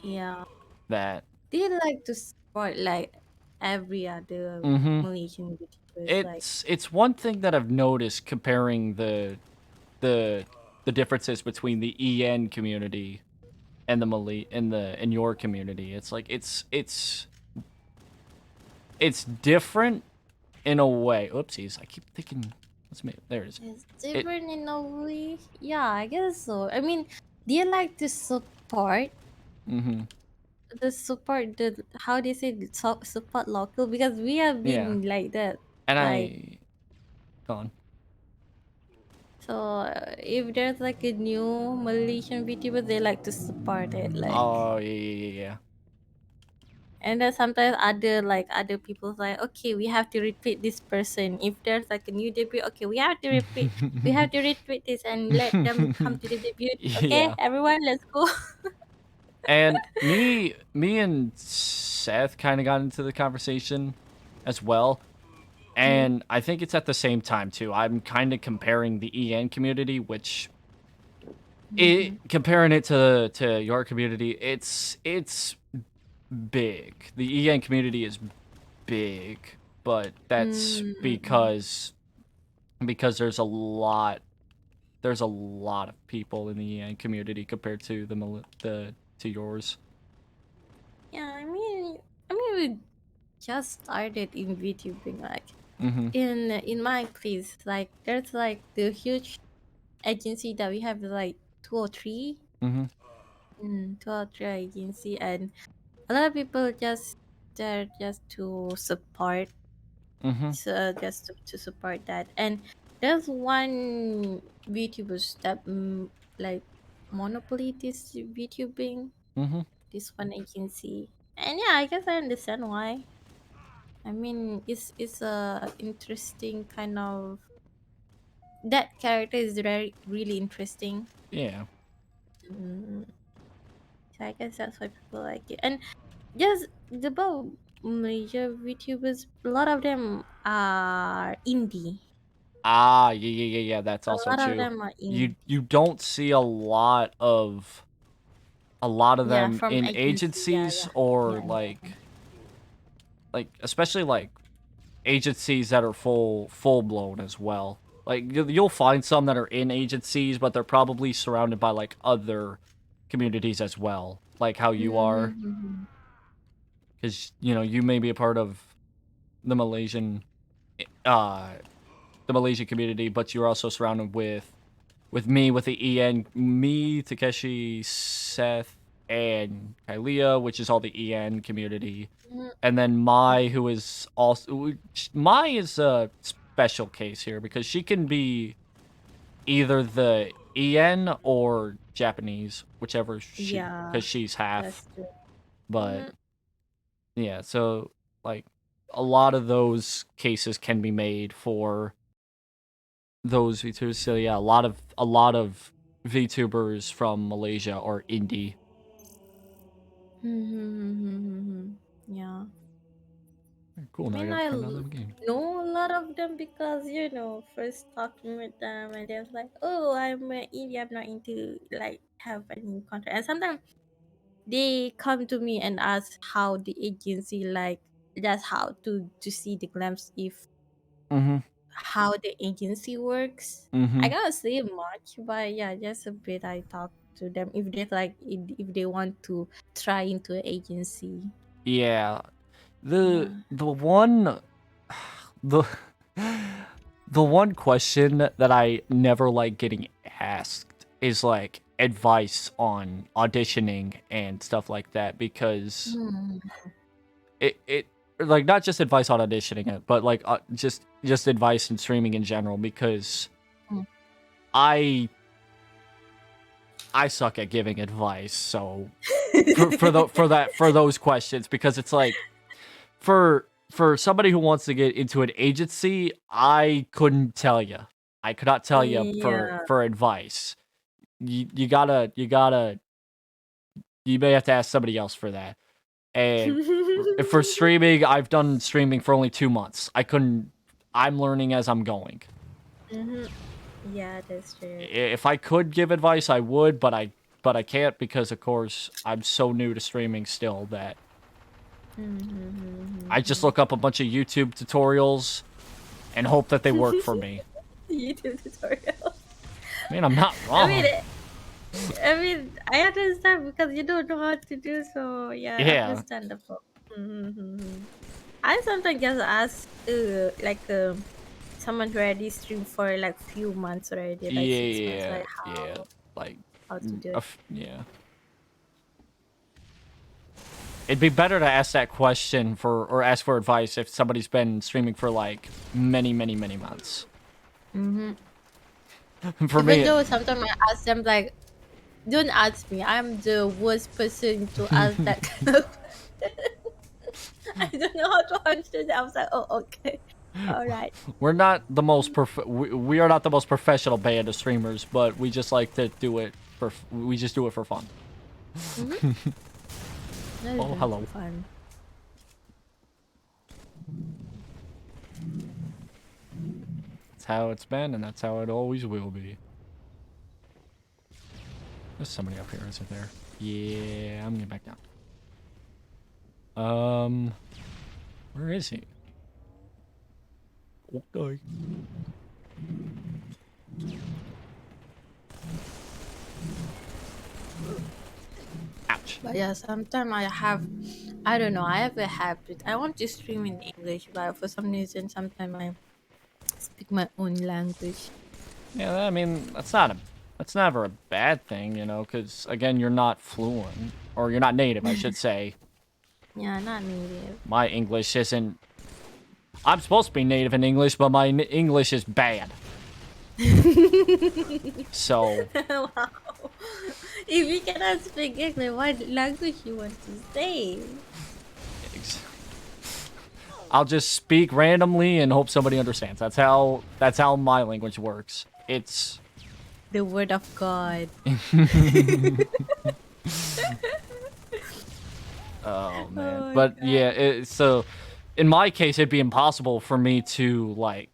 Speaker 3: yeah,
Speaker 1: that
Speaker 3: they like to support like every other
Speaker 1: mm-hmm.
Speaker 3: Malaysian YouTubers. Like,
Speaker 1: It's one thing that I've noticed comparing the the differences between the EN community and the Malay in your community. It's like it's different in a way. Oopsies, I keep thinking. Let's make there it is.
Speaker 3: it's different in a way. Yeah, I guess so. I mean, they like to support
Speaker 1: Mm-hmm.
Speaker 3: the how they say support local because we have
Speaker 1: Yeah,
Speaker 3: been like that.
Speaker 1: and
Speaker 3: Like
Speaker 1: I gone.
Speaker 3: So if there's like a new Malaysian VTuber, they like to support it, like.
Speaker 1: Oh yeah.
Speaker 3: And then sometimes other people's like, okay, we have to retweet this person. If there's like a new debut, okay, we have to retweet this and let them come to the debut. Okay,
Speaker 1: Yeah.
Speaker 3: everyone, let's go.
Speaker 1: And me and Seth kind of got into the conversation as well. And I think it's at the same time too. I'm kind of comparing the EN community, which comparing it to your community, it's big. The EN community is big, but that's because there's a lot of people in the EN community compared to to yours.
Speaker 3: Yeah, I mean, we just started in VTubing, like
Speaker 1: Mm-hmm.
Speaker 3: in my place, like there's like the huge agency that we have, like two or three,
Speaker 1: Mm-hmm.
Speaker 3: two or three agency, and a lot of people just there just to support,
Speaker 1: Mm-hmm.
Speaker 3: so just to support that. And there's one VTubers that like monopoly this VTubing,
Speaker 1: Mm-hmm.
Speaker 3: this one agency. And yeah, I guess I understand why. I mean, it's a interesting kind of, that character is very really interesting.
Speaker 1: Yeah.
Speaker 3: Mm, so I guess that's why people like it. And just the about major VTubers, a lot of them are indie.
Speaker 1: Ah, yeah. That's
Speaker 3: A
Speaker 1: also
Speaker 3: lot of
Speaker 1: true.
Speaker 3: them are indie.
Speaker 1: You don't see a lot of
Speaker 3: Yeah,
Speaker 1: them
Speaker 3: from
Speaker 1: in
Speaker 3: agency. Yeah,
Speaker 1: agencies
Speaker 3: yeah,
Speaker 1: or
Speaker 3: yeah,
Speaker 1: like especially like agencies that are full blown as well. Like you'll find some that are in agencies, but they're probably surrounded by like other communities as well, like how
Speaker 3: yeah.
Speaker 1: you are,
Speaker 3: Mm-hmm.
Speaker 1: because you may be a part of the uh the Malaysian community, but you're also surrounded with me, with the me, Takeshi, Seth, and Kylea, which is all the EN community. And then Mai, who is also... Mai is a special case here, because she can be either the EN or Japanese, whichever
Speaker 3: Yeah,
Speaker 1: because she's half.
Speaker 3: that's true.
Speaker 1: But,
Speaker 3: Mm-hmm.
Speaker 1: yeah, so, like, a lot of those cases can be made for those VTubers. So yeah, a lot of VTubers from Malaysia are indie.
Speaker 3: Yeah.
Speaker 1: Cool.
Speaker 3: I
Speaker 1: Now I
Speaker 3: mean,
Speaker 1: gotta turn down the game.
Speaker 3: know a lot of them because first talking with them, and they're like, "Oh, I'm indie. I'm not into like have any contract." And sometimes they come to me and ask how the agency, like, just how to see the glimpse if
Speaker 1: Mhm.
Speaker 3: how the agency works. I
Speaker 1: Mhm.
Speaker 3: cannot say much, but yeah, just a bit. I talk to them if they like if they want to try into an agency.
Speaker 1: Yeah. The
Speaker 3: Yeah.
Speaker 1: the one the the one question that I never like getting asked is like advice on auditioning and stuff like that, because
Speaker 3: Hmm.
Speaker 1: it like not just advice on auditioning it, but like just advice in streaming in general, because
Speaker 3: Hmm.
Speaker 1: I I suck at giving advice, so for those questions, because it's like for somebody who wants to get into an agency, I couldn't tell you. I could not tell you
Speaker 3: Yeah.
Speaker 1: for advice. You may have to ask somebody else for that. And for streaming, I've done streaming for only 2 months. I'm learning as I'm going.
Speaker 3: Mhm. Yeah, that's true.
Speaker 1: If I could give advice, I would, but I can't, because of course I'm so new to streaming still that I just
Speaker 3: Mm-hmm.
Speaker 1: look up a bunch of YouTube tutorials and hope that they work for me.
Speaker 3: YouTube tutorial.
Speaker 1: I mean, I'm not
Speaker 3: I mean,
Speaker 1: wrong.
Speaker 3: I understand because you don't know how to do so. Yeah,
Speaker 1: Yeah.
Speaker 3: understandable. Mm-hmm. I sometimes just ask, like, someone who already streamed for like few months already, like 6 months,
Speaker 1: Yeah.
Speaker 3: like
Speaker 1: Yeah. Like,
Speaker 3: how to do it.
Speaker 1: yeah. It'd be better to ask that question or ask for advice if somebody's been streaming for like many months.
Speaker 3: Mm-hmm.
Speaker 1: For
Speaker 3: Even
Speaker 1: me,
Speaker 3: though sometimes I ask them like, don't ask me. I'm the worst person to ask that kind of I don't know how to answer that. I was like, oh, okay. All right.
Speaker 1: we're not the most we are not the most professional band of streamers, but we just like to do it for we just do it for fun.
Speaker 3: That
Speaker 1: Oh,
Speaker 3: is
Speaker 1: hello.
Speaker 3: fun.
Speaker 1: That's how it's been, and that's how it always will be. There's somebody up here, isn't there? Yeah, I'm getting back down. Where is he? Okay. Ouch.
Speaker 3: But yeah, sometimes I don't know, I have a habit. I want to stream in English, but for some reason, sometimes I speak my own language.
Speaker 1: Yeah, I mean, that's never a bad thing, you know, because again, you're not fluent, or you're not native, I should say.
Speaker 3: Yeah, not native.
Speaker 1: My English isn't. I'm supposed to be native in English, but my English is bad. So,
Speaker 3: Wow. If you cannot speak English, what language you want to say?
Speaker 1: I'll just speak randomly and hope somebody understands. That's how my language works. It's
Speaker 3: The word of God.
Speaker 1: oh man.
Speaker 3: Oh,
Speaker 1: But
Speaker 3: God.
Speaker 1: yeah, so in my case it'd be impossible for me to like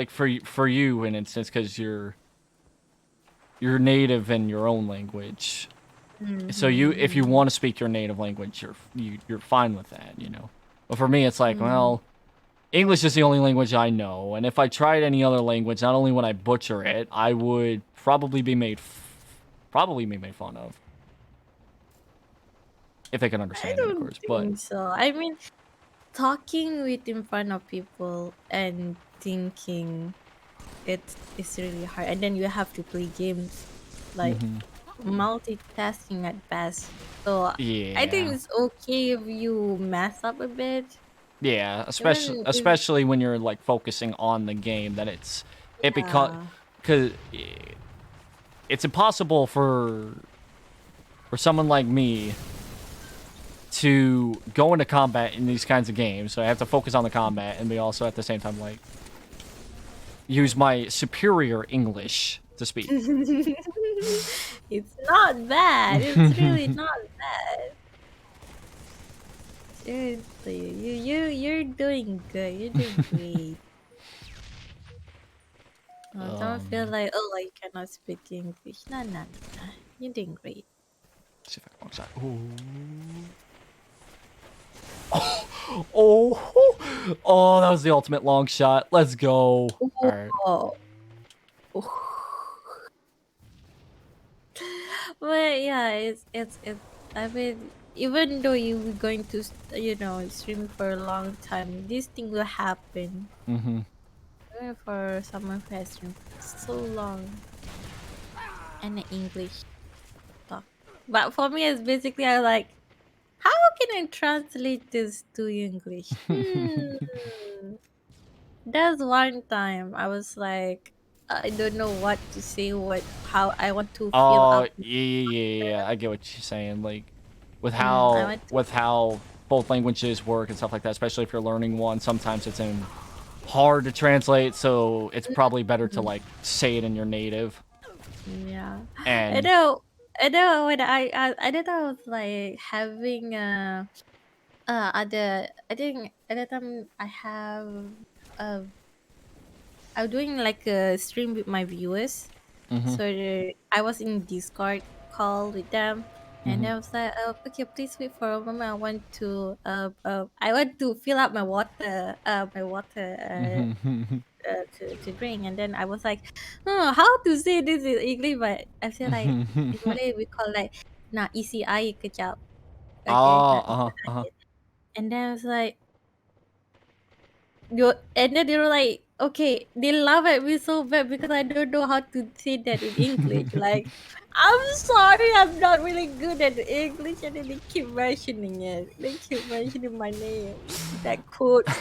Speaker 1: for you in instance cuz you're native in your own language. So if you want to speak your native language, you're fine with that, you know. But for me it's like, well, English is the only language I know, and if I tried any other language, not only would I butcher it, I would probably be made fun of. If they can
Speaker 3: I
Speaker 1: understand it, of
Speaker 3: don't
Speaker 1: course. But
Speaker 3: think so. I mean, talking with in front of people and thinking it's really hard, and then you have to play games like multitasking at best. So I think
Speaker 1: yeah,
Speaker 3: it's okay if you mess up a bit.
Speaker 1: yeah,
Speaker 3: Even if
Speaker 1: especially when you're like focusing on the game, that it becomes
Speaker 3: yeah,
Speaker 1: because it's impossible for someone like me to go into combat in these kinds of games. So I have to focus on the combat, and be also at the same time like use my superior English to speak.
Speaker 3: it's not bad. It's really not bad. Seriously, you're doing good. You're doing great. Don't feel like, oh, I cannot speak English. No, no, no. You're doing great.
Speaker 1: See if I can outside. Oh, that was the ultimate long shot. Let's go. All right.
Speaker 3: Oh. But yeah, it's. I mean, even though you were going to, stream for a long time, this thing will happen. Even for someone who has streamed for so long and the English talk. But for me, it's basically I like, how can I translate this to English? There's one time I was like, I don't know what to say, how I want to fill
Speaker 1: Oh,
Speaker 3: up.
Speaker 1: yeah. I get what you're saying. Like, with
Speaker 3: I
Speaker 1: how
Speaker 3: want to.
Speaker 1: with how both languages work and stuff like that, especially if you're learning one, sometimes it's hard to translate. So it's probably better to like say it in your native.
Speaker 3: Yeah, I
Speaker 1: And
Speaker 3: know. I know when I don't know. I was like having other. I think at that time I have uh I'm doing like a stream with my viewers.
Speaker 1: mhm,
Speaker 3: So I was in Discord call with them, and
Speaker 1: mhm,
Speaker 3: I was like, okay, please wait for a moment. I want to fill up
Speaker 1: mhm.
Speaker 3: to drink, and then I was like, oh, how to say this in English? But I feel like in Malay we call like, nah, isi air kejap. Okay,
Speaker 1: Oh,
Speaker 3: nah, isi
Speaker 1: uh-huh.
Speaker 3: air. And then I was like, and then they were like, okay, they laugh at me so bad because I don't know how to say that in English. Like, I'm sorry, I'm not really good at English, and then they keep mentioning it. They keep mentioning my name. That quotes.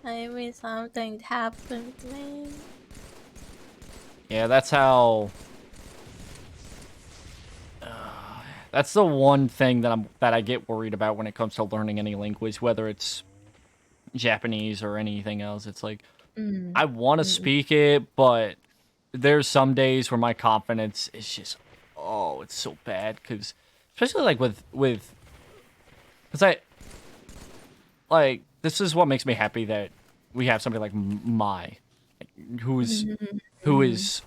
Speaker 3: I mean, something happened, man.
Speaker 1: Yeah, that's how. That's the one thing that I get worried about when it comes to learning any language, whether it's Japanese or anything else. It's like
Speaker 3: Mm.
Speaker 1: I want to speak it, but there's some days where my confidence is just it's so bad because especially like with because I like this is what makes me happy that we have somebody like Mai who is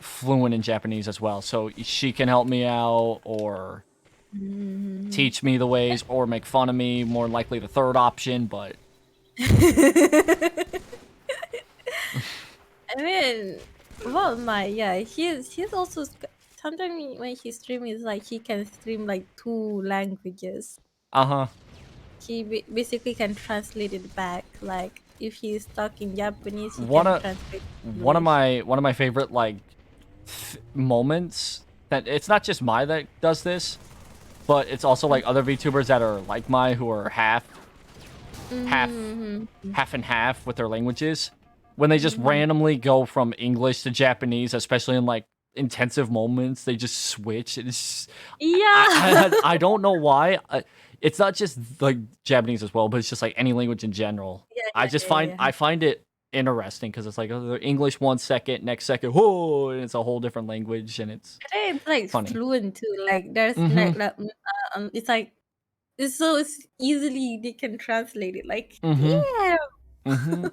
Speaker 1: fluent in Japanese as well, so she can help me out or teach me the ways or make fun of me. More likely the third option, but
Speaker 3: I mean, well, my yeah, he's also sometimes when he stream is like he can stream like 2 languages.
Speaker 1: uh-huh.
Speaker 3: He basically can translate it back. Like if he's talking Japanese, he
Speaker 1: One
Speaker 3: can
Speaker 1: of
Speaker 3: translate
Speaker 1: one of
Speaker 3: English.
Speaker 1: my favorite like moments that it's not just Mai that does this, but it's also like other VTubers that are like Mai who are half
Speaker 3: Mm-hmm.
Speaker 1: half and half with their languages when they just
Speaker 3: Mm-hmm.
Speaker 1: randomly go from English to Japanese, especially in like intensive moments. They just switch. It's
Speaker 3: Yeah.
Speaker 1: I don't know why. It's not just like Japanese as well, but it's just like any language in general.
Speaker 3: Yeah,
Speaker 1: I
Speaker 3: yeah,
Speaker 1: just
Speaker 3: yeah,
Speaker 1: find
Speaker 3: yeah.
Speaker 1: I find it interesting because it's like the English 1 second, next second, whoa, and it's a whole different language, and it's
Speaker 3: And it's like
Speaker 1: funny.
Speaker 3: fluent too. Like there's
Speaker 1: Mm-hmm.
Speaker 3: like that. It's like it's easily they can translate it. Like
Speaker 1: Mm-hmm.
Speaker 3: damn.
Speaker 1: Mm-hmm.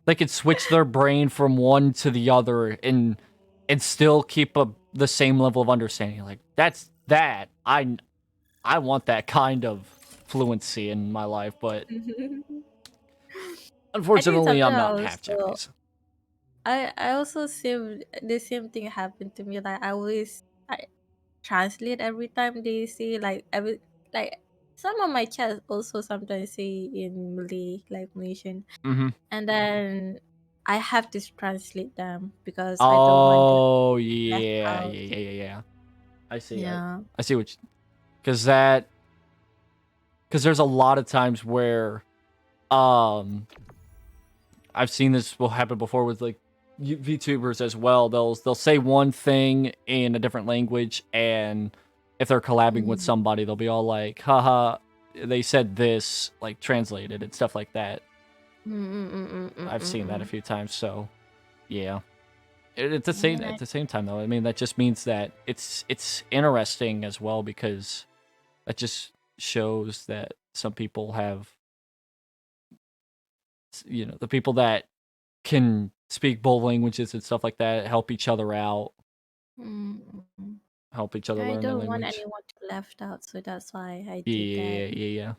Speaker 1: They could switch their brain from one to the other and still keep the same level of understanding. Like that's that. I want that kind of fluency in my life, but
Speaker 3: I think
Speaker 1: unfortunately, I'm
Speaker 3: sometimes
Speaker 1: not half
Speaker 3: also
Speaker 1: Japanese.
Speaker 3: I also same the same thing happened to me. Like I translate every time they say like some of my chats also sometimes say in Malay like Malaysian,
Speaker 1: Mm-hmm.
Speaker 3: and then I have to translate them because I don't want them
Speaker 1: Oh
Speaker 3: left
Speaker 1: yeah,
Speaker 3: out.
Speaker 1: yeah. I see.
Speaker 3: Yeah.
Speaker 1: I see what because there's a lot of times where um I've seen this will happen before with like VTubers as well. They'll say one thing in a different language, and if they're collabing with
Speaker 3: Mm.
Speaker 1: somebody, they'll be all like, "Haha, they said this," like translated and stuff like that.
Speaker 3: Mm, mm, mm, mm, mm,
Speaker 1: I've
Speaker 3: mm,
Speaker 1: seen that a
Speaker 3: mm.
Speaker 1: few times. So yeah,
Speaker 3: I mean,
Speaker 1: at the same time though. I mean that just means that it's interesting as well because that just shows that some people have the people that can speak both languages and stuff like that, help each other out,
Speaker 3: mm, mm, mm.
Speaker 1: help each other
Speaker 3: I
Speaker 1: learn the
Speaker 3: don't want
Speaker 1: language.
Speaker 3: anyone to left out, so that's why I did that.
Speaker 1: Yeah.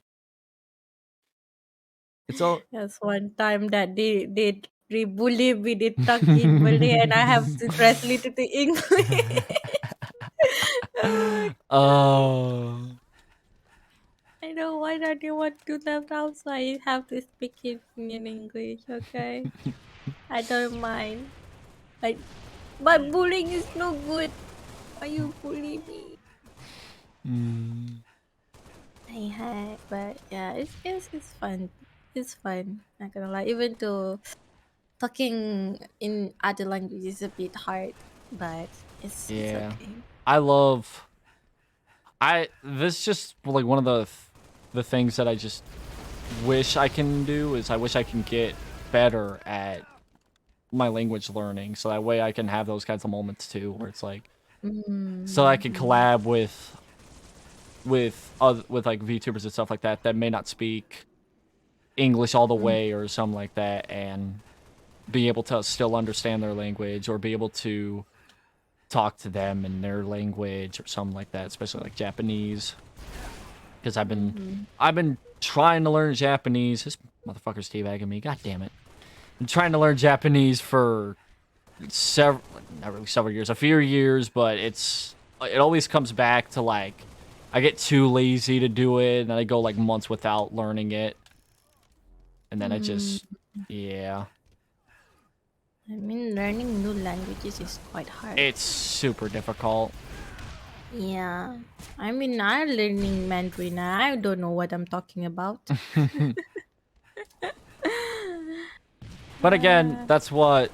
Speaker 1: It's all.
Speaker 3: That's one time that they bully me, they talk in Malay, and I have to translate it to English. Oh my god!
Speaker 1: Oh.
Speaker 3: I don't want anyone to left out, so I have to speak it in English. Okay, I don't mind. Like, but bullying is no good. Why you bully me?
Speaker 1: Mm,
Speaker 3: I had, but yeah, it's fun. It's fun. Not gonna lie, even though talking in other languages is a bit hard, but it's
Speaker 1: yeah.
Speaker 3: okay.
Speaker 1: I love. This just like one of the things that I just wish I can do is I wish I can get better at my language learning so that way I can have those kinds of moments too where it's like so I can
Speaker 3: Mm-hmm.
Speaker 1: collab with like VTubers and stuff like that that may not speak English all the way or something like that, and be able to still understand their language or be able to talk to them in their language or something like that, especially like Japanese. Because
Speaker 3: Mm-hmm.
Speaker 1: I've been trying to learn Japanese. This motherfucker's teabagging me. God damn it! I'm trying to learn Japanese for several, not really several years, a few years, but it always comes back to like I get too lazy to do it, and then I go like months without learning it, and then I
Speaker 3: Mm.
Speaker 1: just yeah,
Speaker 3: I mean, learning new languages is quite hard.
Speaker 1: it's super difficult.
Speaker 3: Yeah. I mean, I'm learning Mandarin. I don't know what I'm talking about.
Speaker 1: But again,
Speaker 3: Uh,
Speaker 1: that's what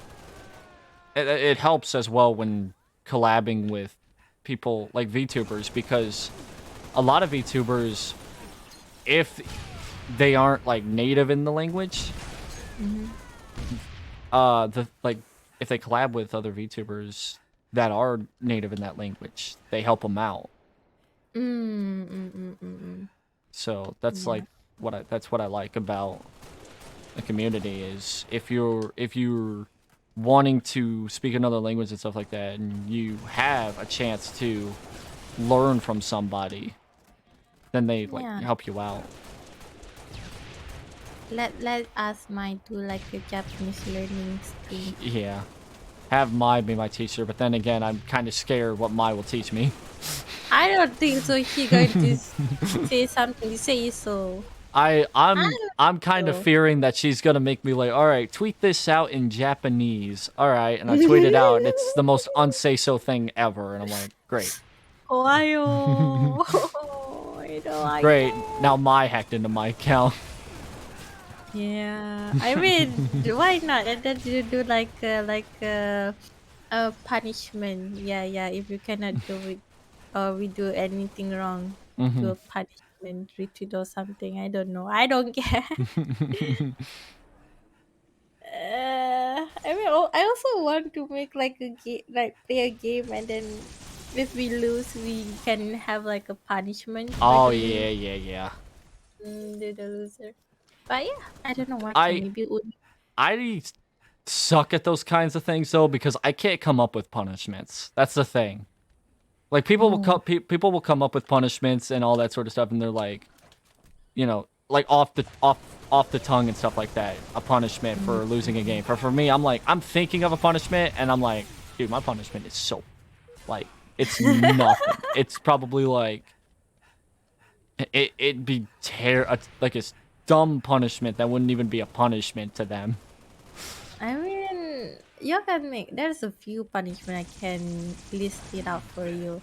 Speaker 1: it helps as well when collabing with people like VTubers, because a lot of VTubers, if they aren't like native in the language,
Speaker 3: mhm.
Speaker 1: the like if they collab with other VTubers that are native in that language, they help them out.
Speaker 3: Mm.
Speaker 1: So that's
Speaker 3: Yeah.
Speaker 1: like that's what I like about the community is if you're wanting to speak another language and stuff like that, and you have a chance to learn from somebody, then they like
Speaker 3: Yeah.
Speaker 1: help you out.
Speaker 3: Let us might do like a Japanese learning stream.
Speaker 1: Yeah, have Mai be my teacher, but then again, I'm kind of scared what Mai will teach me.
Speaker 3: I don't think so. He going to say something. Say so.
Speaker 1: I
Speaker 3: I
Speaker 1: I'm
Speaker 3: don't
Speaker 1: I'm kind of
Speaker 3: know.
Speaker 1: fearing that she's gonna make me like, all right, tweet this out in Japanese. All right, and I tweet it out, and it's the most unsay so thing ever, and I'm like, great,
Speaker 3: Ohio. I don't like
Speaker 1: great.
Speaker 3: that.
Speaker 1: Now Mai hacked into my account.
Speaker 3: Yeah, I mean, why not? And then you do a punishment. Yeah. If you cannot do it or we do anything wrong, do
Speaker 1: Hmm.
Speaker 3: a punishment retreat or something. I don't know. I don't care. I mean, I also want to make like a game, like play a game, and then if we lose, we can have like a punishment for
Speaker 1: Oh
Speaker 3: the
Speaker 1: yeah, yeah, yeah.
Speaker 3: the loser. But yeah, I don't know what can
Speaker 1: I
Speaker 3: maybe.
Speaker 1: I suck at those kinds of things though because I can't come up with punishments. That's the thing. Like people will
Speaker 3: Oh.
Speaker 1: people will come up with punishments and all that sort of stuff, and they're like, like off the tongue and stuff like that. A punishment for losing a game. For me, I'm like I'm thinking of a punishment, and I'm like, dude, my punishment is so like it's nothing. It's probably like it'd be like a dumb punishment that wouldn't even be a punishment to them.
Speaker 3: I mean, you can make. There's a few punishment I can list it out for you.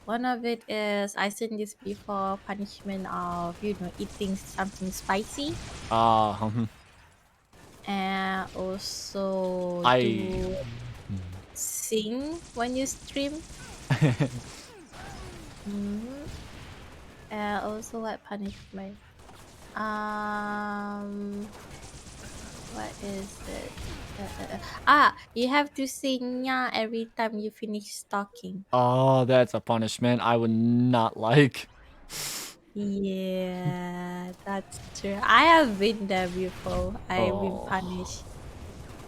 Speaker 3: One of it is I seen this before punishment of eating something spicy,
Speaker 1: Uh,
Speaker 3: and also
Speaker 1: I
Speaker 3: do sing when you stream. Mm-hmm. And also what punishment? Um, what is it? You have to sing yeah every time you finish stalking.
Speaker 1: oh, that's a punishment I would not like.
Speaker 3: Yeah, that's true. I have been there before. I've been
Speaker 1: Oh.
Speaker 3: punished.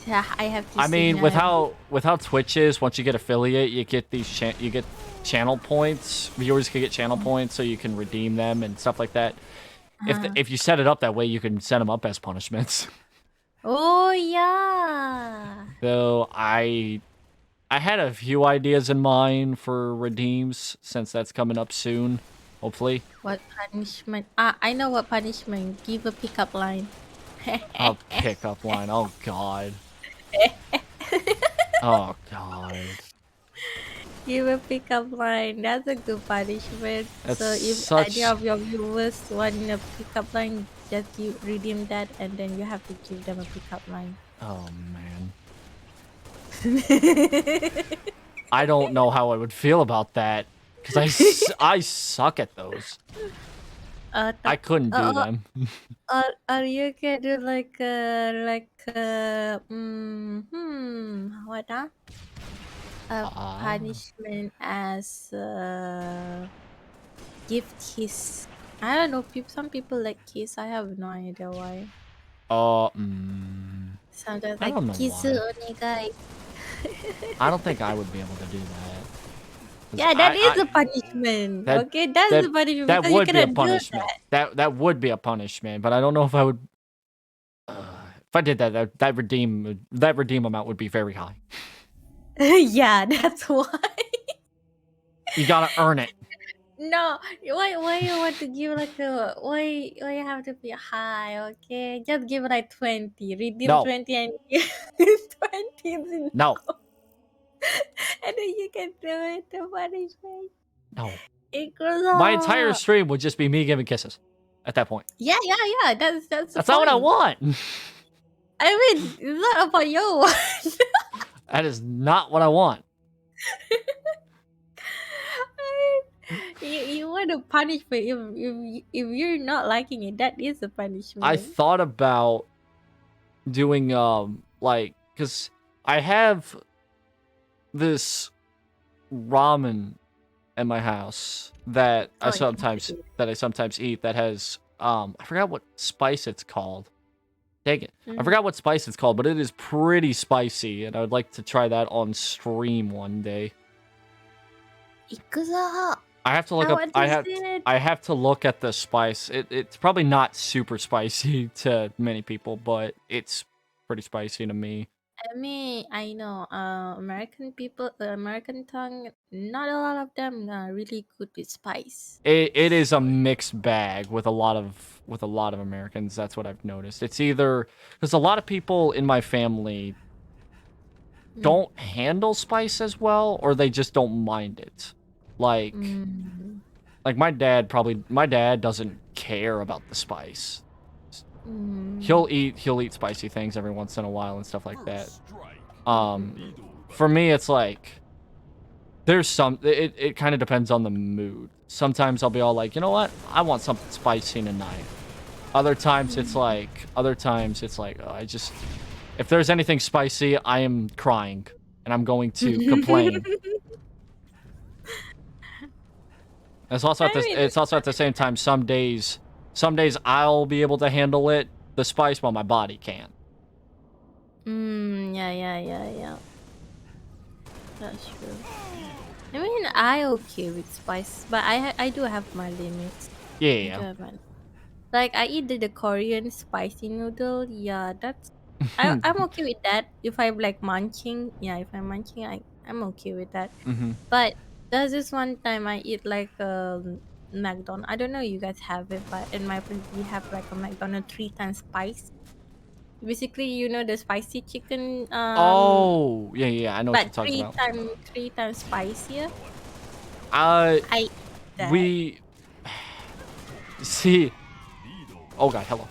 Speaker 3: Yeah, I have to
Speaker 1: I
Speaker 3: sing
Speaker 1: mean,
Speaker 3: yeah every.
Speaker 1: with how Twitch is, once you get affiliate, you get you get channel points. Viewers can get channel points, so you can redeem them and stuff like that.
Speaker 3: Uh,
Speaker 1: If you set it up that way, you can set them up as punishments.
Speaker 3: oh yeah.
Speaker 1: Though I had a few ideas in mind for redeems since that's coming up soon, hopefully.
Speaker 3: What punishment? I know what punishment. Give a pickup line.
Speaker 1: A pickup line. Oh god. Oh god.
Speaker 3: Give a pickup line. That's a good punishment.
Speaker 1: That's
Speaker 3: So if any
Speaker 1: such.
Speaker 3: of your viewers want a pickup line, just redeem that, and then you have to give them a pickup line.
Speaker 1: Oh man. I don't know how I would feel about that because I suck at those. I couldn't do
Speaker 3: uh,
Speaker 1: them.
Speaker 3: or you can do what a
Speaker 1: Ah.
Speaker 3: punishment as give kiss. I don't know. Some people like kiss. I have no idea why.
Speaker 1: Uh.
Speaker 3: Sometimes
Speaker 1: I
Speaker 3: like
Speaker 1: don't know
Speaker 3: kiss
Speaker 1: why.
Speaker 3: guy.
Speaker 1: I don't think I would be able to do that. 'Cause
Speaker 3: Yeah, that is a punishment.
Speaker 1: that
Speaker 3: Okay, that's
Speaker 1: that
Speaker 3: a punishment
Speaker 1: that
Speaker 3: because you
Speaker 1: would be a
Speaker 3: cannot do
Speaker 1: punishment.
Speaker 3: that.
Speaker 1: That would be a punishment, but I don't know if I would. If I did that redeem amount would be very high.
Speaker 3: Yeah, that's why.
Speaker 1: You gotta earn it.
Speaker 3: No, why you want to give like a why you have to be high? Okay, just give like 20, redeem
Speaker 1: No,
Speaker 3: 20 and give 20,
Speaker 1: no.
Speaker 3: and then you can do it. The punishment.
Speaker 1: No. My entire
Speaker 3: Ikuza.
Speaker 1: stream would just be me giving kisses at that point.
Speaker 3: Yeah. That's the
Speaker 1: That's not what I
Speaker 3: point.
Speaker 1: want.
Speaker 3: I mean, it's not about you.
Speaker 1: That is not what I want.
Speaker 3: You want a punishment if you're not liking it. That is a punishment.
Speaker 1: I thought about doing like, because I have this ramen in my house that I sometimes eat that has I forgot what spice it's called. Dang it. I forgot what spice it's called, but it is pretty spicy, and I would like to try that on stream one day.
Speaker 3: Ikuza.
Speaker 1: I have to look up. I have to look at the spice. It's probably not super spicy to many people, but it's pretty spicy to me.
Speaker 3: I mean, I know American people, American tongue, not a lot of them are really good with spice.
Speaker 1: It is a mixed bag with a lot of Americans. That's what I've noticed. It's either because a lot of people in my family don't handle spice as well, or they just don't mind it. Like my dad doesn't care about the spice. He'll eat spicy things every once in a while and stuff like that. For me, it's like there's it kind of depends on the mood. Sometimes I'll be all like, you know what, I want something spicy tonight. Other times it's like, oh, if there's anything spicy, I am crying and I'm going to complain. It's also at the same time, some days I'll be able to handle the spice while my body can't.
Speaker 3: Yeah. That's true. I mean, I okay with spice, but I do have my limits.
Speaker 1: Yeah.
Speaker 3: Like I eat the Korean spicy noodle. Yeah, that's I'm okay with that. If I'm like munching, I'm okay with that. But there's this one time I eat like McDonald's. I don't know you guys have it, but in my place we have like a McDonald's 3 times spice. Basically, you know the spicy chicken.
Speaker 1: Oh, yeah, I know what you're talking about.
Speaker 3: But 3 times spicier.
Speaker 1: I
Speaker 3: eat that.
Speaker 1: We see. Oh god, hello.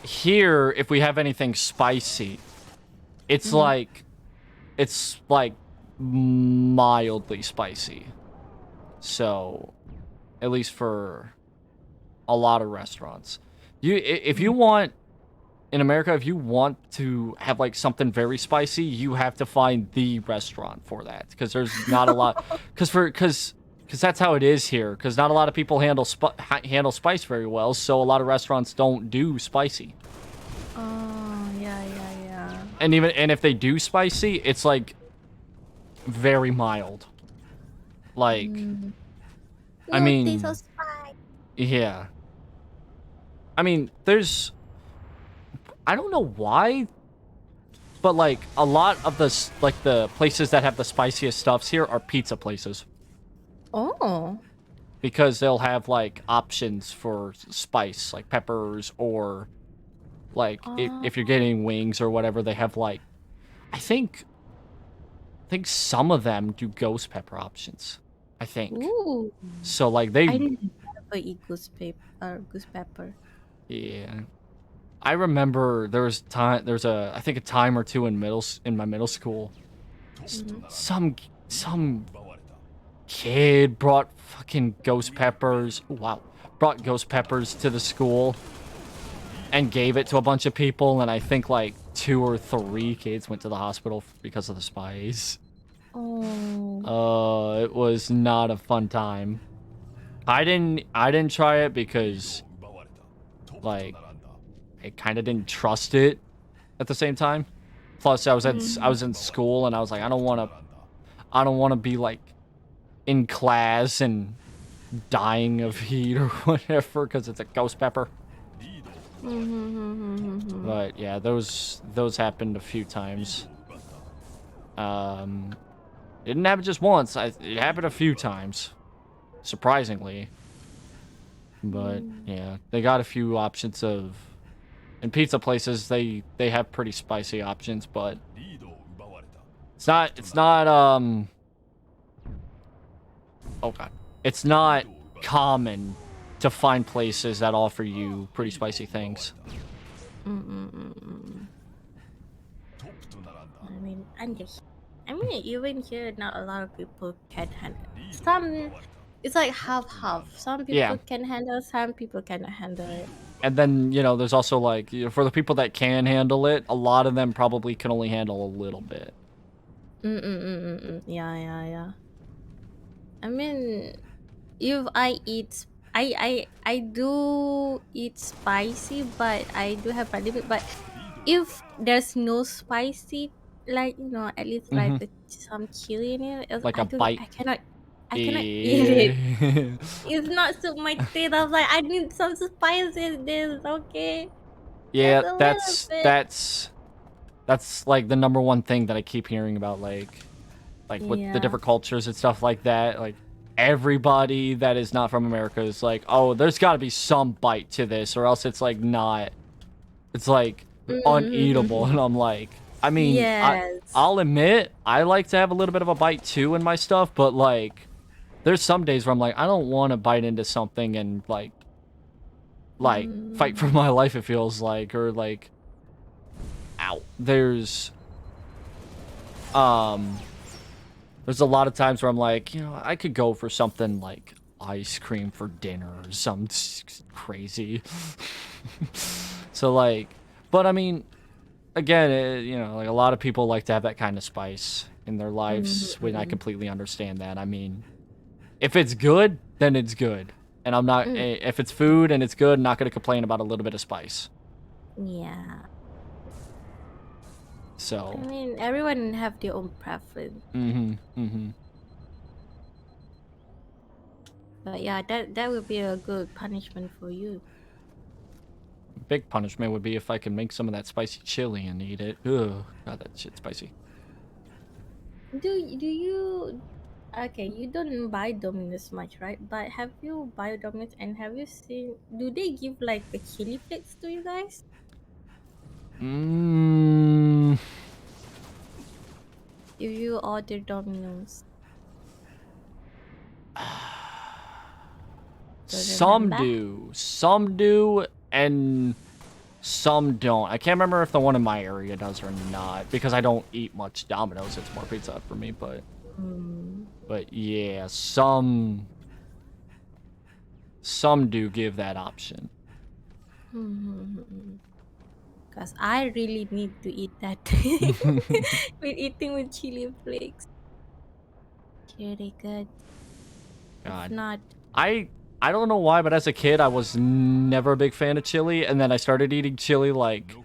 Speaker 1: Here, if we have anything spicy, it's like mildly spicy. So, at least for a lot of restaurants, if you want in America, if you want to have like something very spicy, you have to find the restaurant for that, because there's not a lot. Because that's how it is here. Because not a lot of people handle spice very well, so a lot of restaurants don't do spicy.
Speaker 3: Oh yeah.
Speaker 1: And if they do spicy, it's like very mild. Like, I mean,
Speaker 3: so spicy.
Speaker 1: Yeah. I mean, I don't know why, but like a lot of the places that have the spiciest stuffs here are pizza places.
Speaker 3: Oh.
Speaker 1: Because they'll have like options for spice, like peppers, or like if you're getting wings or whatever, they have like, I think some of them do ghost pepper options. I think.
Speaker 3: Ooh.
Speaker 1: So like
Speaker 3: I didn't ever eat goose pepper.
Speaker 1: Yeah. I remember there was I think a time or two in my middle school. Some kid brought fucking ghost peppers. Wow. Brought ghost peppers to the school and gave it to a bunch of people, and I think like 2 or 3 kids went to the hospital because of the spice.
Speaker 3: Oh.
Speaker 1: It was not a fun time. I didn't try it because like I kind of didn't trust it at the same time. Plus I was in school, and I was like, I don't want to be like in class and dying of heat or whatever because it's a ghost pepper. But yeah, those happened a few times. It didn't happen just once. It happened a few times, surprisingly. But yeah, they got a few options of. In pizza places, they have pretty spicy options, but it's not Oh god. It's not common to find places that offer you pretty spicy things.
Speaker 3: I mean, even here, not a lot of people can handle. Some, it's like half. Some people
Speaker 1: Yeah.
Speaker 3: can handle, some people cannot handle it.
Speaker 1: And then, you know, there's also like, you know, for the people that can handle it, a lot of them probably can only handle a little bit.
Speaker 3: Yeah. I mean, if I eat, I do eat spicy, but I do have a limit. But if there's no spicy, like at least like some chili in it,
Speaker 1: Like a bite.
Speaker 3: I cannot eat it. It's not suit my teeth. I was like, I need some spice in this, okay?
Speaker 1: Yeah,
Speaker 3: Just a little bit.
Speaker 1: that's like the number one thing that I keep hearing about, like with the
Speaker 3: Yeah.
Speaker 1: different cultures and stuff like that. Like everybody that is not from America is like, oh, there's got to be some bite to this, or else it's like not. It's like uneatable, and I'm like, I mean,
Speaker 3: Yes.
Speaker 1: I'll admit I like to have a little bit of a bite too in my stuff, but like, there's some days where I'm like, I don't want to bite into something and like fight for my life. It feels like, or like, ow. There's a lot of times where I'm like, you know, I could go for something like ice cream for dinner or something crazy. So like, but I mean, again, you know, like a lot of people like to have that kind of spice in their lives, when I completely understand that. I mean, if it's good, then it's good. And I'm not, if it's food and it's good, I'm not going to complain about a little bit of spice.
Speaker 3: Yeah.
Speaker 1: So.
Speaker 3: I mean, everyone have their own preference. But yeah, that would be a good punishment for you.
Speaker 1: Big punishment would be if I could make some of that spicy chili and eat it. Ugh, God, that shit's spicy.
Speaker 3: Do you? Okay, you don't buy Domino's much, right? But have you buy Domino's and have you seen? Do they give like the chili flakes to you guys? If you order Domino's.
Speaker 1: Some do, and some don't. I can't remember if the one in my area does or not, because I don't eat much Domino's. It's more Pizza Hut for me, but yeah, some do give that option.
Speaker 3: Because I really need to eat that thing. With eating with chili flakes. Really good.
Speaker 1: God.
Speaker 3: If not,
Speaker 1: I don't know why, but as a kid, I was never a big fan of chili, and then I started eating chili like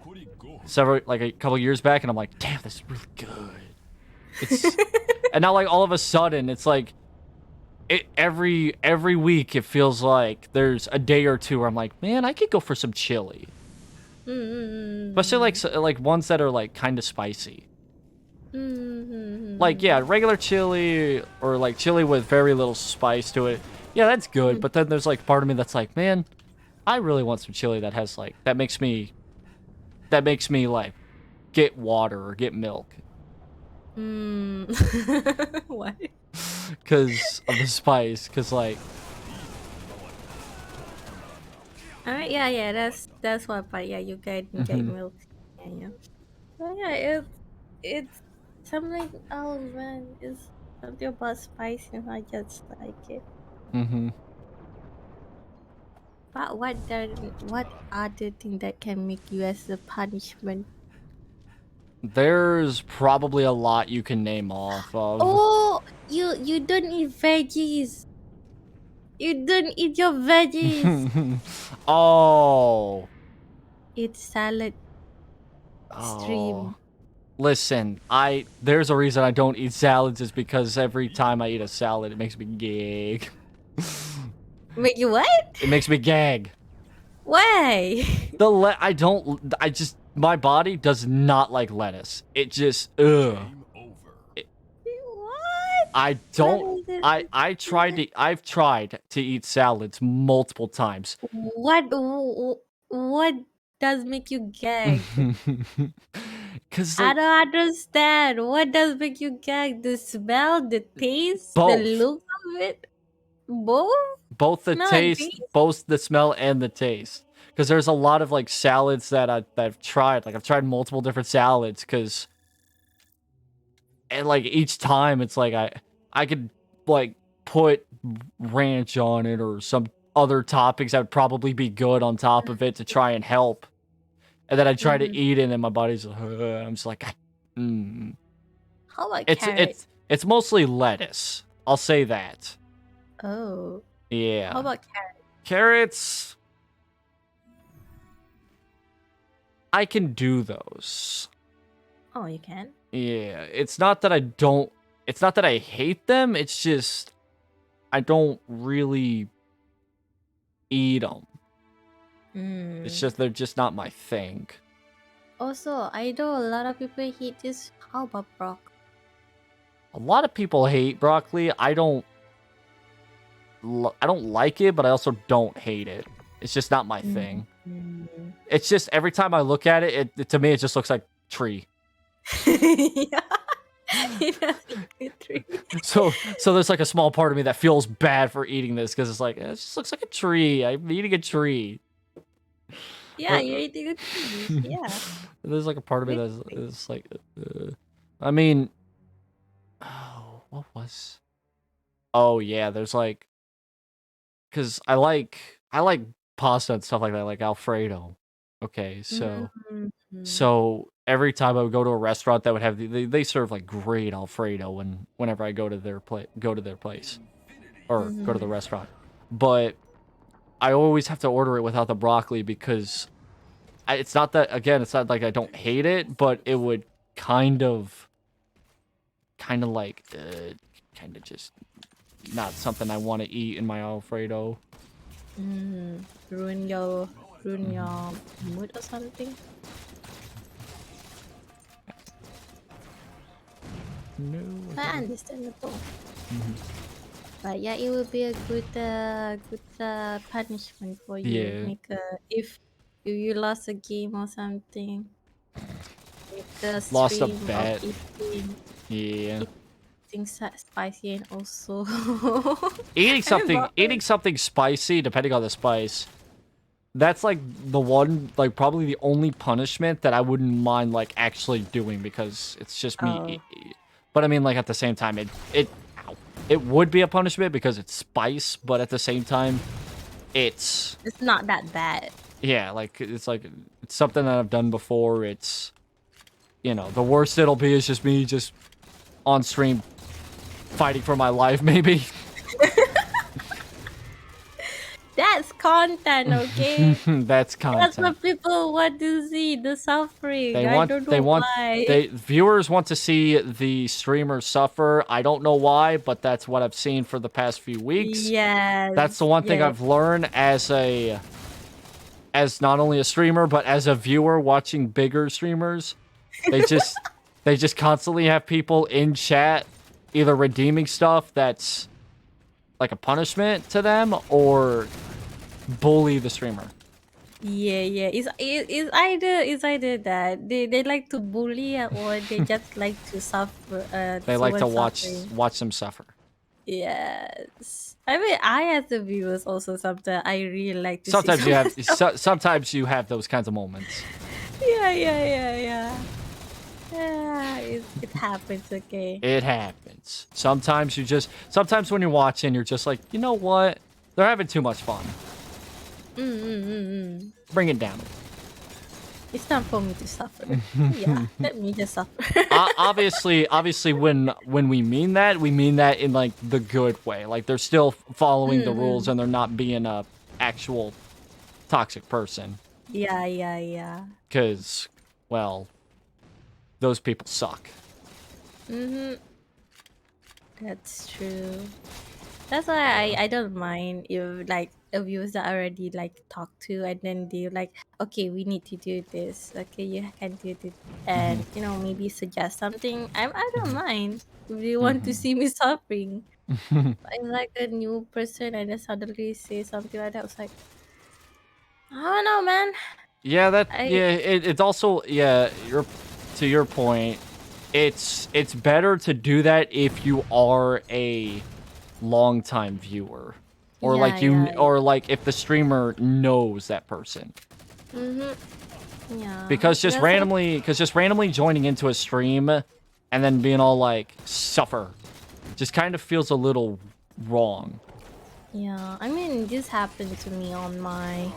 Speaker 1: a couple years back, and I'm like, damn, this is really good. It's and now like all of a sudden, it's like every week it feels like there's a day or two where I'm like, man, I could go for some chili. Especially like ones that are like kind of spicy. Like, yeah, regular chili or like chili with very little spice to it. Yeah, that's good. But then there's like part of me that's like, man, I really want some chili that has like that makes me like get water or get milk.
Speaker 3: Why?
Speaker 1: Because of the spice. Because like.
Speaker 3: Alright, yeah, that's what. But yeah, you get milk. Yeah. But yeah, it's something. Oh man, it's something about spice, and I just like it. But what other thing that can make you as a punishment?
Speaker 1: There's probably a lot you can name off of.
Speaker 3: Oh, you don't eat veggies. You don't eat your veggies.
Speaker 1: Oh.
Speaker 3: It's salad. Stream.
Speaker 1: Listen, there's a reason I don't eat salads is because every time I eat a salad, it makes me gag.
Speaker 3: Make you what?
Speaker 1: It makes me gag.
Speaker 3: Why?
Speaker 1: My body does not like lettuce. It just, ugh.
Speaker 3: What?
Speaker 1: I've tried to eat salads multiple times.
Speaker 3: What does make you gag?
Speaker 1: Cause
Speaker 3: I don't understand. What does make you gag? The smell, the taste, the look of it? Both?
Speaker 1: Both the
Speaker 3: Smell and
Speaker 1: taste,
Speaker 3: taste?
Speaker 1: both the smell and the taste. Because there's a lot of like salads that I've tried. Like I've tried multiple different salads. And like each time it's like I could like put ranch on it or some other toppings that would probably be good on top of it to try and help. And then I try to eat it, and my body's like, I'm just like,
Speaker 3: How about carrot?
Speaker 1: It's mostly lettuce. I'll say that.
Speaker 3: Oh.
Speaker 1: Yeah.
Speaker 3: How about carrot?
Speaker 1: Carrots, I can do those.
Speaker 3: Oh, you can?
Speaker 1: Yeah. It's not that I hate them. It's just I don't really eat them. It's just they're just not my thing.
Speaker 3: Also, I know a lot of people hate this. How about broccoli?
Speaker 1: A lot of people hate broccoli. I don't like it, but I also don't hate it. It's just not my thing. It's just every time I look at it, to me it just looks like tree.
Speaker 3: Yeah. It does look like a tree.
Speaker 1: So there's like a small part of me that feels bad for eating this because it's like it just looks like a tree. I'm eating a tree.
Speaker 3: Yeah, you're eating a tree. Yeah.
Speaker 1: There's like a part of me that's like, I mean, oh, what was? Oh yeah, there's like, cause I like pasta and stuff like that, like Alfredo. Okay, so every time I would go to a restaurant that would have they serve like great Alfredo whenever I go to their place or go to the restaurant, but I always have to order it without the broccoli because it's not that, again, it's not like I don't hate it, but it would kind of just not something I want to eat in my Alfredo.
Speaker 3: Ruin your mood or something.
Speaker 1: No.
Speaker 3: Understandable. But yeah, it will be a good punishment for you.
Speaker 1: Yeah.
Speaker 3: Make if you lost a game or something. Make a
Speaker 1: Lost a
Speaker 3: stream
Speaker 1: bet.
Speaker 3: of
Speaker 1: Yeah.
Speaker 3: eating spicy and also
Speaker 1: Eating something spicy, depending on the spice. That's like the one, like probably the only punishment that I wouldn't mind like actually doing because it's just me. But I mean, like at the same time, it would be a punishment because it's spice, but at the same time, it's
Speaker 3: not that bad.
Speaker 1: Yeah, it's something that I've done before. It's, the worst it'll be is just me just on stream fighting for my life, maybe.
Speaker 3: That's content, okay?
Speaker 1: That's content.
Speaker 3: That's what people want to see, the suffering. I don't know why.
Speaker 1: Viewers want to see the streamer suffer. I don't know why, but that's what I've seen for the past few weeks.
Speaker 3: Yes.
Speaker 1: That's the one thing I've learned as not only a streamer, but as a viewer watching bigger streamers. They just constantly have people in chat either redeeming stuff that's like a punishment to them or bully the streamer.
Speaker 3: Yeah. It's either that they like to bully or they just like to suffer.
Speaker 1: They like to watch them suffer.
Speaker 3: Yes. I mean, I as a viewer also sometimes I really like to.
Speaker 1: Sometimes you have those kinds of moments.
Speaker 3: Yeah. Yeah, it happens, okay?
Speaker 1: It happens. Sometimes when you're watching, you're just like, you know what? They're having too much fun. Bring it down.
Speaker 3: It's time for me to suffer. Yeah, let me just suffer.
Speaker 1: Obviously, when we mean that in like the good way. Like they're still following the rules and they're not being a actual toxic person.
Speaker 3: Yeah.
Speaker 1: Because, well, those people suck.
Speaker 3: That's true. That's why I don't mind if like a viewers that I already like talk to and then they like, okay, we need to do this. Okay, you can do this, and maybe suggest something. I don't mind if you want to see me suffering. But I'm like a new person and then suddenly say something like that. I was like, I don't know, man.
Speaker 1: Yeah, it's also, to your point, it's better to do that if you are a longtime viewer, or
Speaker 3: Yeah,
Speaker 1: like you,
Speaker 3: yeah.
Speaker 1: or like if the streamer knows that person.
Speaker 3: Yeah.
Speaker 1: Because just randomly joining into a stream and then being all like suffer just kind of feels a little wrong.
Speaker 3: Yeah, I mean, this happened to me on my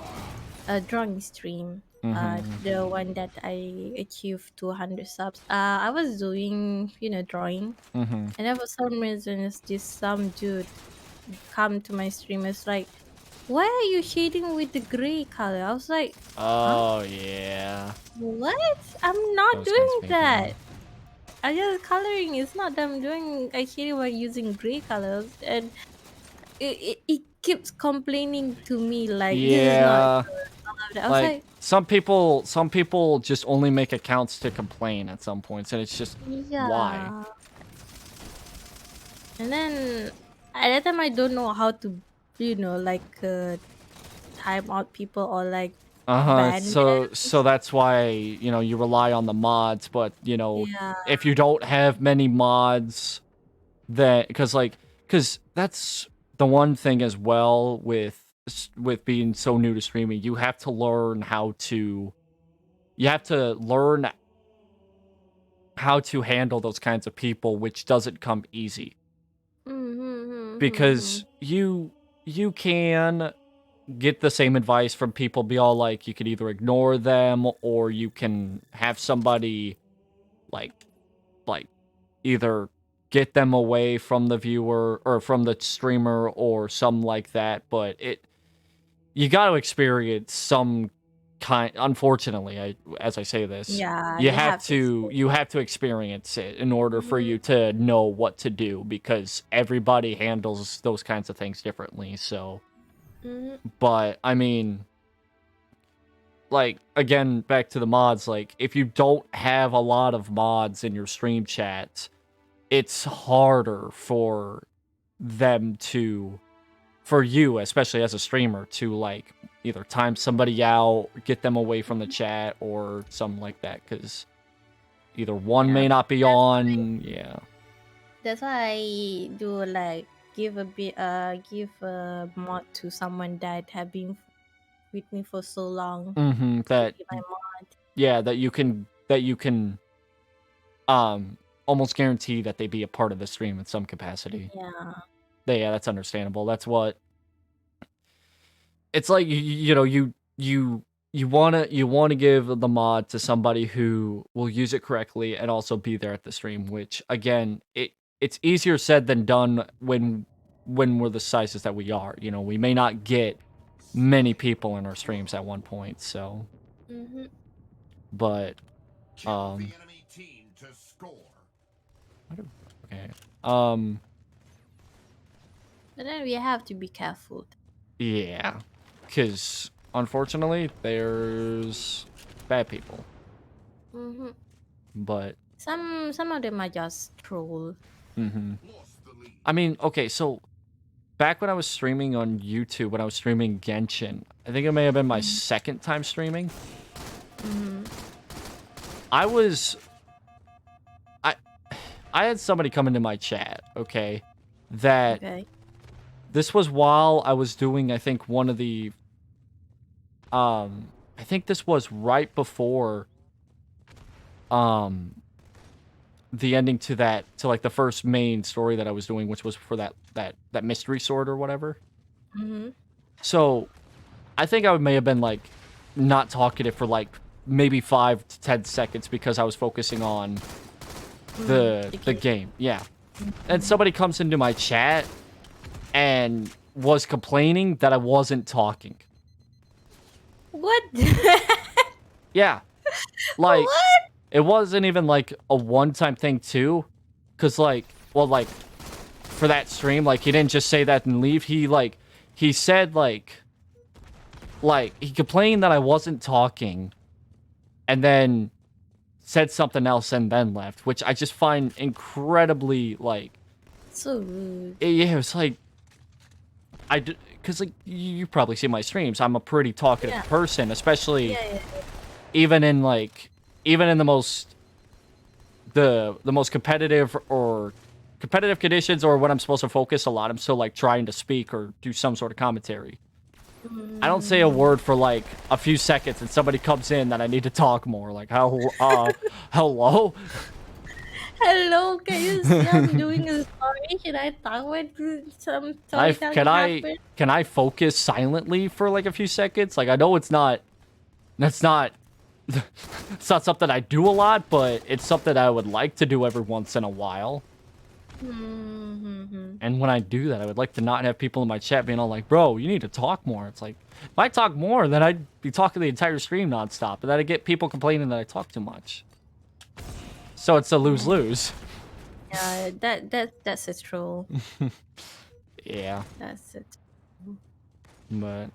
Speaker 3: drawing stream. The one that I achieved 200 subs. I was doing, drawing, and then for some reason, it's this some dude come to my stream. It's like, why are you shading with the gray color? I was like, huh?
Speaker 1: Oh yeah.
Speaker 3: What? I'm not
Speaker 1: Those kinds of
Speaker 3: doing
Speaker 1: people.
Speaker 3: that. I just coloring. It's not that I'm doing. I shading by using gray colors, and it keeps complaining to me like this is not
Speaker 1: Yeah.
Speaker 3: good. All of that. I was
Speaker 1: Like
Speaker 3: like,
Speaker 1: some people just only make accounts to complain at some points, and it's just why?
Speaker 3: yeah. And then at that time I don't know how to, time out people or like ban
Speaker 1: So
Speaker 3: them.
Speaker 1: that's why, you rely on the mods, but
Speaker 3: Yeah.
Speaker 1: if you don't have many mods, then because that's the one thing as well with being so new to streaming, you have to learn how to handle those kinds of people, which doesn't come easy. Because you can get the same advice from people, be all like, you could either ignore them or you can have somebody like either get them away from the viewer or from the streamer or something like that. But you got to experience some kind. Unfortunately, as I say this,
Speaker 3: Yeah,
Speaker 1: you
Speaker 3: you
Speaker 1: have
Speaker 3: have to
Speaker 1: to experience it in order for you to know what to do, because everybody handles those kinds of things differently. So, but I mean, like, again, back to the mods, like, if you don't have a lot of mods in your stream chat, it's harder for them for you, especially as a streamer, to, like, either time somebody out, get them away from the chat, or something like that, because either one
Speaker 3: Yeah,
Speaker 1: may not be on, yeah.
Speaker 3: that's why I do like give a mod to someone that have been with me for so long. To
Speaker 1: That,
Speaker 3: be my mod.
Speaker 1: yeah, that you can, almost guarantee that they be a part of the stream in some capacity.
Speaker 3: Yeah.
Speaker 1: Yeah, that's understandable. That's what it's like. You wanna give the mod to somebody who will use it correctly and also be there at the stream. Which, again, it's easier said than done when we're the sizes that we are. We may not get many people in our streams at one point. So, but okay.
Speaker 3: But then we have to be careful.
Speaker 1: Yeah, because unfortunately, there's bad people. But
Speaker 3: Some of them are just troll.
Speaker 1: I mean, okay, so back when I was streaming on YouTube, when I was streaming Genshin, I think it may have been my second time streaming. I had somebody come into my chat, okay, that this was while I was doing, I think, one of the I think this was right before the ending to like the first main story that I was doing, which was for that mystery sword or whatever. So I think I may have been like not talkative for like maybe 5 to 10 seconds because I was focusing on the game. Yeah. And somebody comes into my chat and was complaining that I wasn't talking.
Speaker 3: What?
Speaker 1: Yeah. Like,
Speaker 3: What?
Speaker 1: it wasn't even like a one-time thing too. Cause like, well, like for that stream, like he didn't just say that and leave. He said like he complained that I wasn't talking and then said something else and then left, which I just find incredibly like
Speaker 3: So rude.
Speaker 1: Yeah, it was like because like you probably see my streams. I'm a pretty talkative person, especially even in the most competitive or competitive conditions or when I'm supposed to focus a lot, I'm still like trying to speak or do some sort of commentary. I don't say a word for like a few seconds and somebody comes in that I need to talk more. Like, hello?
Speaker 3: Hello, can you see I'm doing a story? Should I talk when some storytelling happen?
Speaker 1: Can I focus silently for like a few seconds? Like, I know it's not it's not something I do a lot, but it's something I would like to do every once in a while.
Speaker 3: Mm-hmm.
Speaker 1: And when I do that, I would like to not have people in my chat being all like, bro, you need to talk more. It's like, if I talk more, then I'd be talking the entire stream nonstop. And then I get people complaining that I talk too much. So it's a lose-lose.
Speaker 3: Yeah, that's a troll.
Speaker 1: Yeah.
Speaker 3: That's it.
Speaker 1: But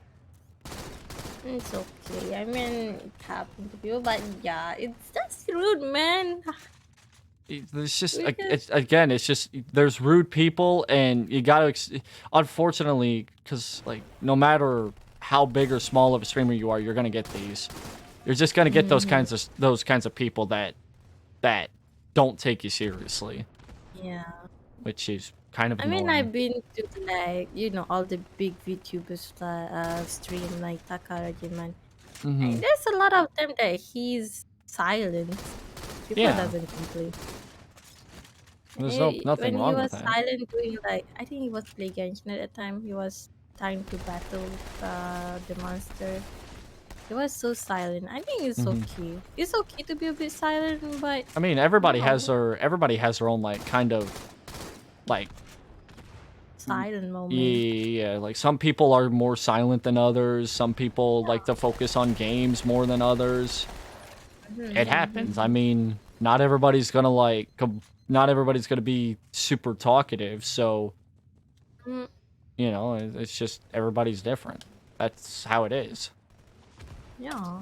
Speaker 3: It's okay. I mean, it happened to people, but yeah, it's just rude, man.
Speaker 1: it's just,
Speaker 3: Because
Speaker 1: it's just, there's rude people and you gotta, unfortunately, because, like, no matter how big or small of a streamer you are, you're gonna get these. You're just gonna get those kinds of people that don't take you seriously.
Speaker 3: yeah.
Speaker 1: Which is kind of
Speaker 3: I mean,
Speaker 1: annoying.
Speaker 3: I've been to like all the big VTubers stream like Takaraji man. And there's a lot of them that he's silent. People
Speaker 1: Yeah.
Speaker 3: doesn't complain.
Speaker 1: There's nothing
Speaker 3: When he
Speaker 1: wrong with
Speaker 3: was
Speaker 1: that.
Speaker 3: silent doing like I think he was playing Genshin at the time. He was trying to battle the monster. He was so silent. I think it's okay. It's okay to be a bit silent, but
Speaker 1: I mean, everybody has
Speaker 3: no,
Speaker 1: their own like kind of like
Speaker 3: silent moment.
Speaker 1: yeah, like some people are more silent than others. Some people like to focus on games more than others. It happens. I mean, not everybody's gonna be super talkative, so
Speaker 3: Mm,
Speaker 1: you know, it's just everybody's different. That's how it is.
Speaker 3: yeah,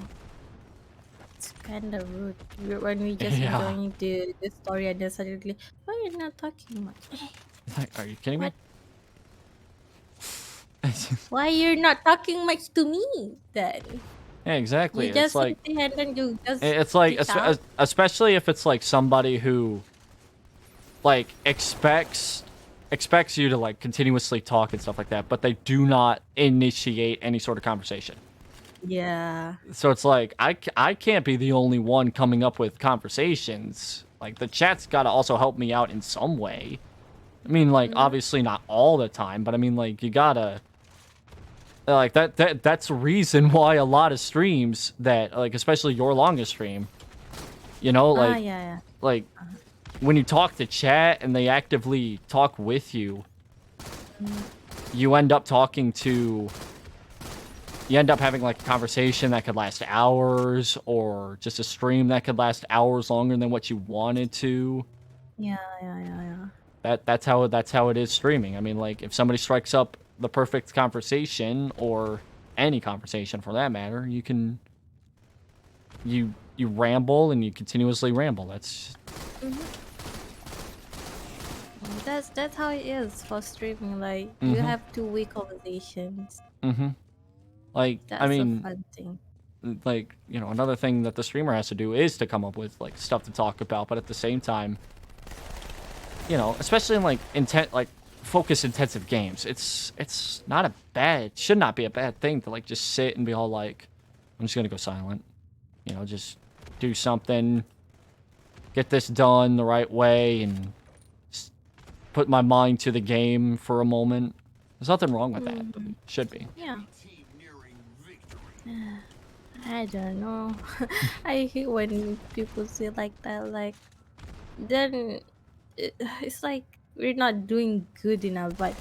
Speaker 3: it's kind of rude when we just
Speaker 1: Yeah.
Speaker 3: enjoying the story and then suddenly, why are you not talking much?
Speaker 1: Are you kidding me?
Speaker 3: Why you're not talking much to me then?
Speaker 1: Yeah, exactly.
Speaker 3: You
Speaker 1: It's
Speaker 3: just
Speaker 1: like
Speaker 3: sit there and then you just
Speaker 1: it's like
Speaker 3: switch out.
Speaker 1: especially if it's like somebody who like expects you to like continuously talk and stuff like that, but they do not initiate any sort of conversation.
Speaker 3: Yeah.
Speaker 1: So it's like I can't be the only one coming up with conversations. Like the chat's got to also help me out in some way. I mean, like obviously not all the time, but I mean like you gotta like that's the reason why a lot of streams that like especially your longest stream, you know, like
Speaker 3: Yeah.
Speaker 1: like when you talk to chat and they actively talk with you, you end up having like a conversation that could last hours or just a stream that could last hours longer than what you wanted to.
Speaker 3: Yeah.
Speaker 1: That's how it is streaming. I mean, like if somebody strikes up the perfect conversation or any conversation for that matter, you ramble and you continuously ramble. That's
Speaker 3: That's how it is for streaming. Like you have two-way conversations.
Speaker 1: like
Speaker 3: That's
Speaker 1: I
Speaker 3: a
Speaker 1: mean,
Speaker 3: fun thing.
Speaker 1: like, you know, another thing that the streamer has to do is to come up with like stuff to talk about, but at the same time, you know, especially in like focus intensive games, it's not a bad, should not be a bad thing to like just sit and be all like, I'm just gonna go silent, you know, just do something, get this done the right way, and just put my mind to the game for a moment. There's nothing wrong with that. It should be.
Speaker 3: Yeah. I don't know. I hate when people say like that. Like then it's like we're not doing good enough, but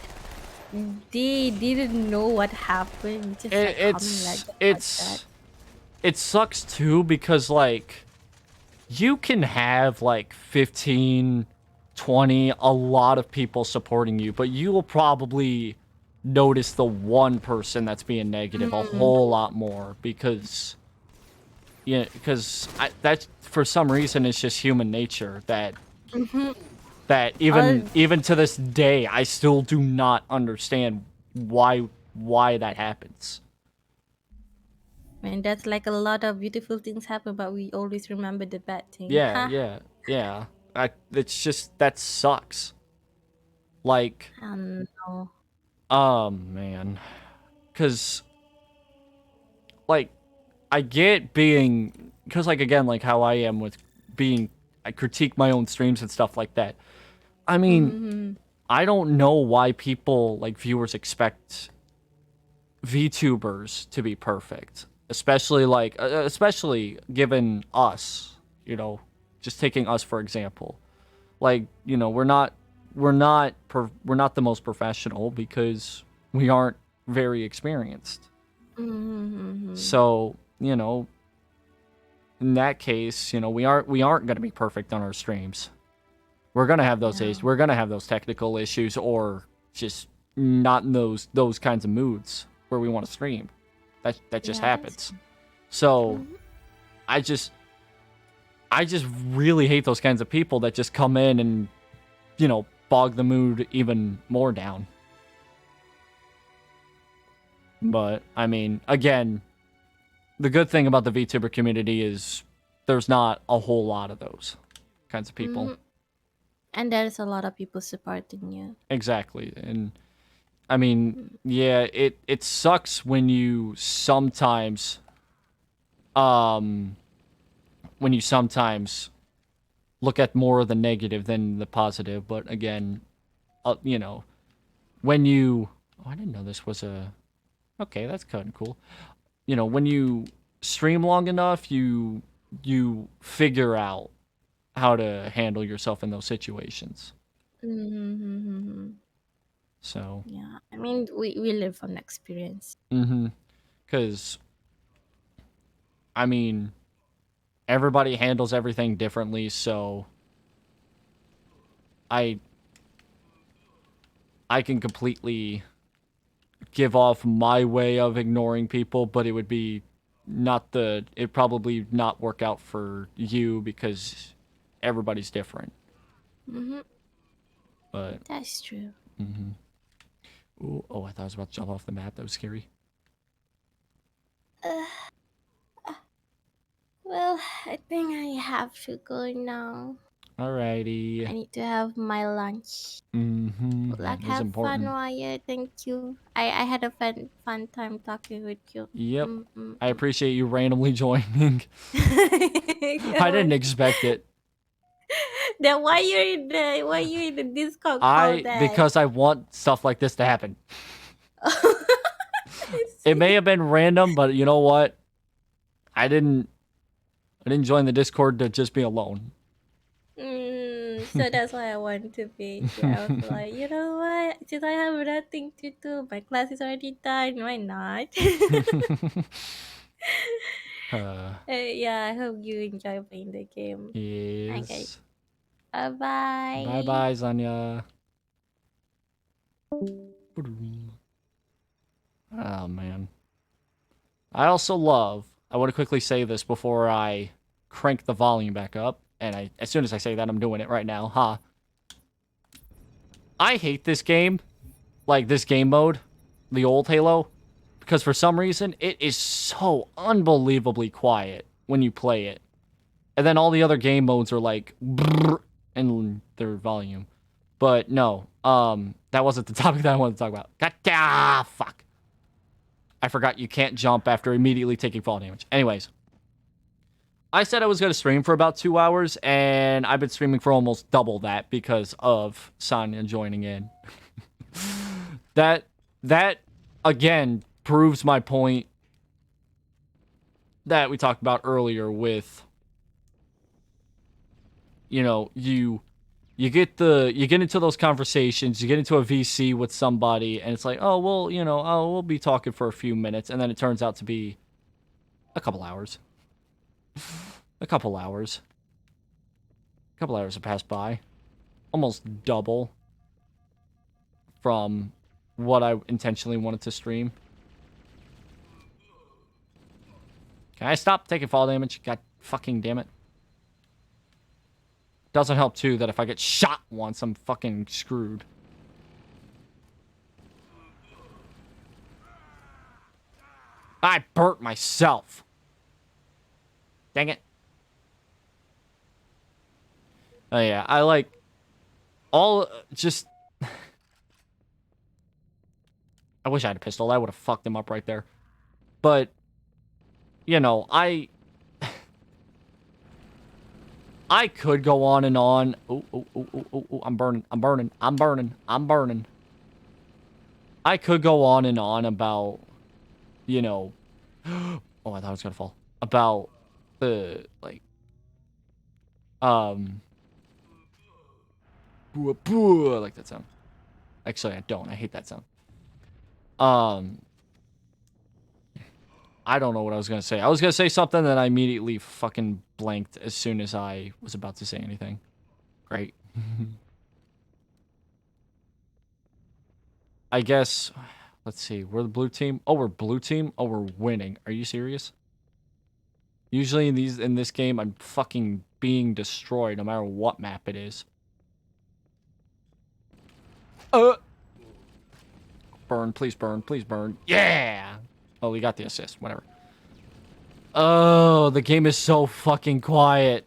Speaker 3: they didn't know what happened. Just like coming like that.
Speaker 1: It sucks too because like you can have like 15, 20, a lot of people supporting you, but you will probably notice the one person that's being negative a whole lot more because that for some reason it's just human nature that even to this day I still do not understand why that happens.
Speaker 3: And that's like a lot of beautiful things happen, but we always remember the bad thing.
Speaker 1: Yeah. It's just that sucks. Like,
Speaker 3: No.
Speaker 1: man. Because, like, I get being... Because, like, again, like how I am with being... I critique my own streams and stuff like that. I mean,
Speaker 3: Mm-hmm.
Speaker 1: I don't know why people, like, viewers expect VTubers to be perfect. Especially given us, you know, just taking us for example. Like, you know, we're not the most professional because we aren't very experienced.
Speaker 3: Mm-hmm.
Speaker 1: So, you know, in that case, you know, we aren't going to be perfect on our streams. We're going to have those days. We're going to have those technical issues or just not in those kinds of moods where we want to stream. That just happens. So, I just really hate those kinds of people that just come in and, you know, bog the mood even more down. But, I mean, again, the good thing about the VTuber community is there's not a whole lot of those kinds of people.
Speaker 3: Mm-hmm. And there's a lot of people supporting you.
Speaker 1: Exactly. And, I mean, yeah, it sucks when you sometimes, look at more of the negative than the positive. But again, you know, when you... Oh, I didn't know this was a... Okay, that's kind of cool. You know, when you stream long enough, you figure out how to handle yourself in those situations.
Speaker 3: Mm-hmm.
Speaker 1: So...
Speaker 3: Yeah, I mean, we live from experience.
Speaker 1: Mm-hmm. Because, I mean, everybody handles everything differently, so... I can completely give off my way of ignoring people, but it would be it'd probably not work out for you because everybody's different.
Speaker 3: Mm-hmm.
Speaker 1: But
Speaker 3: That's true.
Speaker 1: ooh, oh, I thought I was about to jump off the map. That was scary.
Speaker 3: Well, I think I have to go now.
Speaker 1: Alrighty.
Speaker 3: I need to have my lunch. Good luck,
Speaker 1: That is
Speaker 3: have fun,
Speaker 1: important.
Speaker 3: Wyatt. Thank you. I had a fun time talking with you.
Speaker 1: Yep. I appreciate you randomly joining. I didn't expect it.
Speaker 3: Then why you in the Discord call then?
Speaker 1: Because I want stuff like this to happen. It may have been random, but you know what? I didn't join the Discord to just be alone.
Speaker 3: So that's why I want to be here. I was like, you know what? Since I have nothing to do, my class is already done. Why not? Yeah, I hope you enjoy playing the game.
Speaker 1: Yes.
Speaker 3: Okay. Bye bye.
Speaker 1: Bye bye, Sanya. Oh, man. I want to quickly say this before I crank the volume back up. And as soon as I say that, I'm doing it right now. Ha. I hate this game. Like, this game mode. The old Halo. Because for some reason, it is so unbelievably quiet when you play it. And then all the other game modes are like... in their volume. But no. That wasn't the topic that I wanted to talk about. Fuck. I forgot you can't jump after immediately taking fall damage. Anyways. I said I was going to stream for about 2 hours, and I've been streaming for almost double that because of Sanya joining in. That, again, proves my point that we talked about earlier with, you know, you get into those conversations, you get into a VC with somebody, and it's like, oh, well, you know, we'll be talking for a few minutes, and then it turns out to be a couple hours. A couple hours have passed by. Almost double from what I intentionally wanted to stream. Can I stop taking fall damage? God fucking damn it. Doesn't help, too, that if I get shot once, I'm fucking screwed. I burnt myself. Dang it. Oh, yeah. I like... just... I wish I had a pistol. I would have fucked him up right there. But, you know, I could go on and on. Oh, I'm burning. I could go on and on about, you know, oh, I thought I was gonna fall. About the, like, I like that sound. Actually, I don't. I hate that sound. I don't know what I was gonna say. I was gonna say something that I immediately fucking blanked as soon as I was about to say anything. Great. I guess, let's see. We're the blue team. Oh, we're blue team. Oh, we're winning. Are you serious? Usually in this game, I'm fucking being destroyed no matter what map it is. Burn, please burn, please burn. Yeah! Oh, we got the assist. Whatever. Oh, the game is so fucking quiet.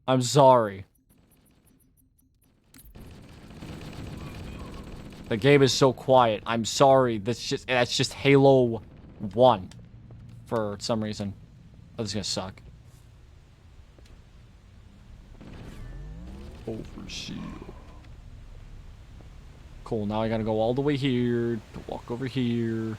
Speaker 1: I'm sorry. The game is so quiet. I'm sorry. That's just Halo 1 for some reason. Oh, this is gonna suck. Overshield. Cool, now I gotta go all the way here to walk over here.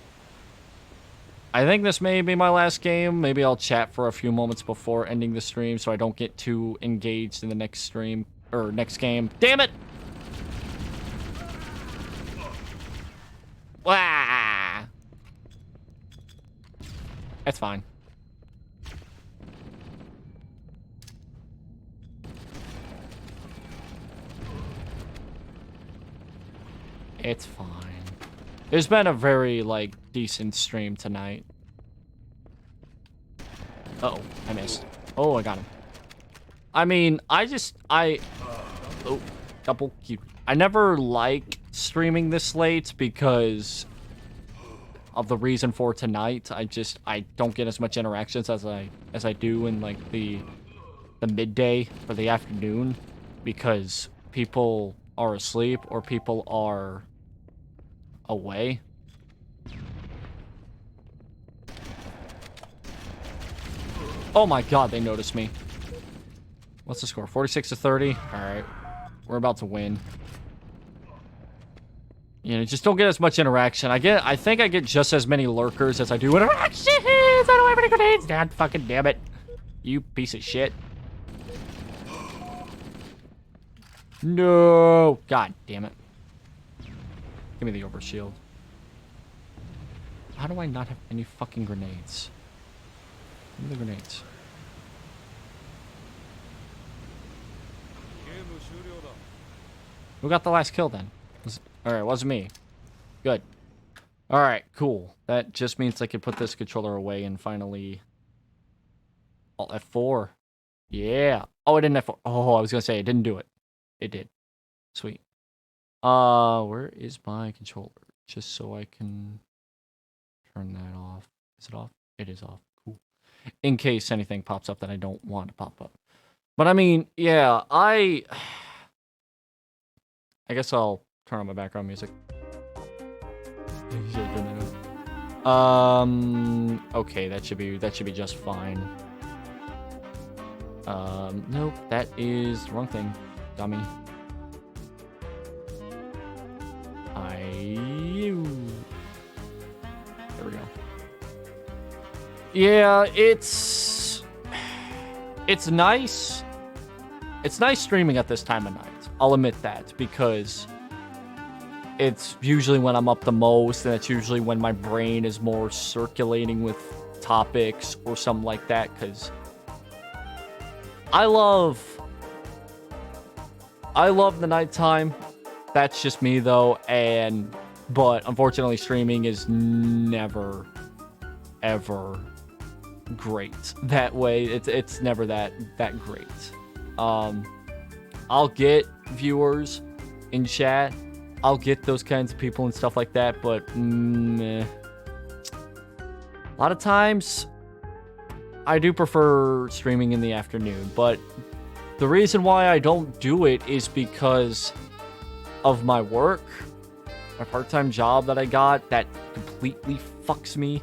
Speaker 1: I think this may be my last game. Maybe I'll chat for a few moments before ending the stream so I don't get too engaged in the next stream, or next game. Damn it! Wah! That's fine. It's fine. It's been a very, like, decent stream tonight. Uh-oh, I missed. Oh, I got him. I mean, oh, double Q. I never like streaming this late because of the reason for tonight. I don't get as much interactions as I do in, like, the midday or the afternoon because people are asleep or people are away. Oh my god, they noticed me. What's the score? 46-30? Alright. We're about to win. You know, just don't get as much interaction. I think I get just as many lurkers as I do interactions. I don't have any grenades. God fucking damn it. You piece of shit. No. God damn it. Give me the overshield. How do I not have any fucking grenades? Give me the grenades. Who got the last kill then? Alright, it wasn't me. Good. Alright, cool. That just means I can put this controller away and finally... Alt F4. Yeah. Oh, it didn't F4. Oh, I was gonna say it didn't do it. It did. Sweet. Where is my controller? Just so I can turn that off. Is it off? It is off. Cool. In case anything pops up that I don't want to pop up. But I mean, yeah, I guess I'll turn on my background music. Okay, that should be just fine. Nope, that is the wrong thing, dummy. There we go. Yeah, it's nice. It's nice streaming at this time of night. I'll admit that, because it's usually when I'm up the most, and it's usually when my brain is more circulating with topics or something like that, because I love the nighttime. That's just me, though, but unfortunately, streaming is never, ever great that way. It's never that great. I'll get viewers in chat. I'll get those kinds of people and stuff like that, but a lot of times I do prefer streaming in the afternoon, but the reason why I don't do it is because of my work. my part-time job that I got that completely fucks me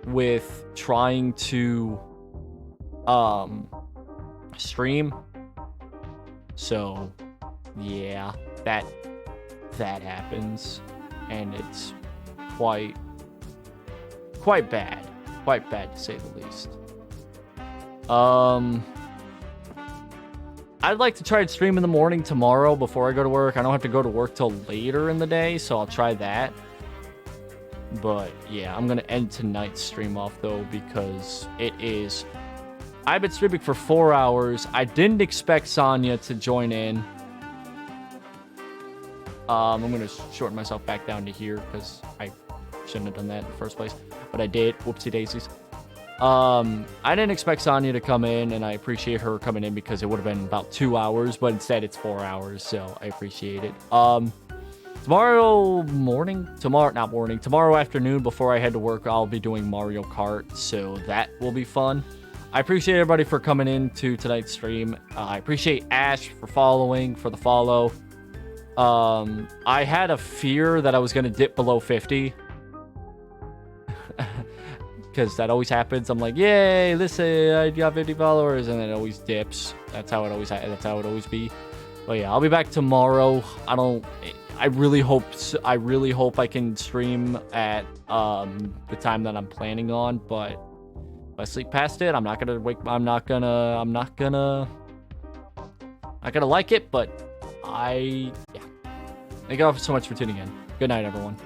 Speaker 1: with trying to stream. So yeah, that happens, and it's quite bad to say the least. I'd like to try and stream in the morning tomorrow before I go to work. I don't have to go to work till later in the day, so I'll try that. But yeah, I'm gonna end tonight's stream off though, because I've been streaming for 4 hours. I didn't expect Sanya to join in. I'm gonna shorten myself back down to here because I shouldn't have done that in the first place, but I did. Whoopsie daisies. I didn't expect Sanya to come in, and I appreciate her coming in because it would have been about 2 hours, but instead it's 4 hours, so I appreciate it. Tomorrow afternoon before I head to work, I'll be doing Mario Kart, so that will be fun. I appreciate everybody for coming in to tonight's stream. I appreciate Ash for the follow. I had a fear that I was going to dip below 50. Because that always happens. I'm like, yay, listen, I got 50 followers, and then it always dips. That's how it always be. But yeah, I'll be back tomorrow. I really hope I can stream at the time that I'm planning on, but if I sleep past it, I'm not gonna like it, but yeah. Thank you all so much for tuning in. Good night, everyone.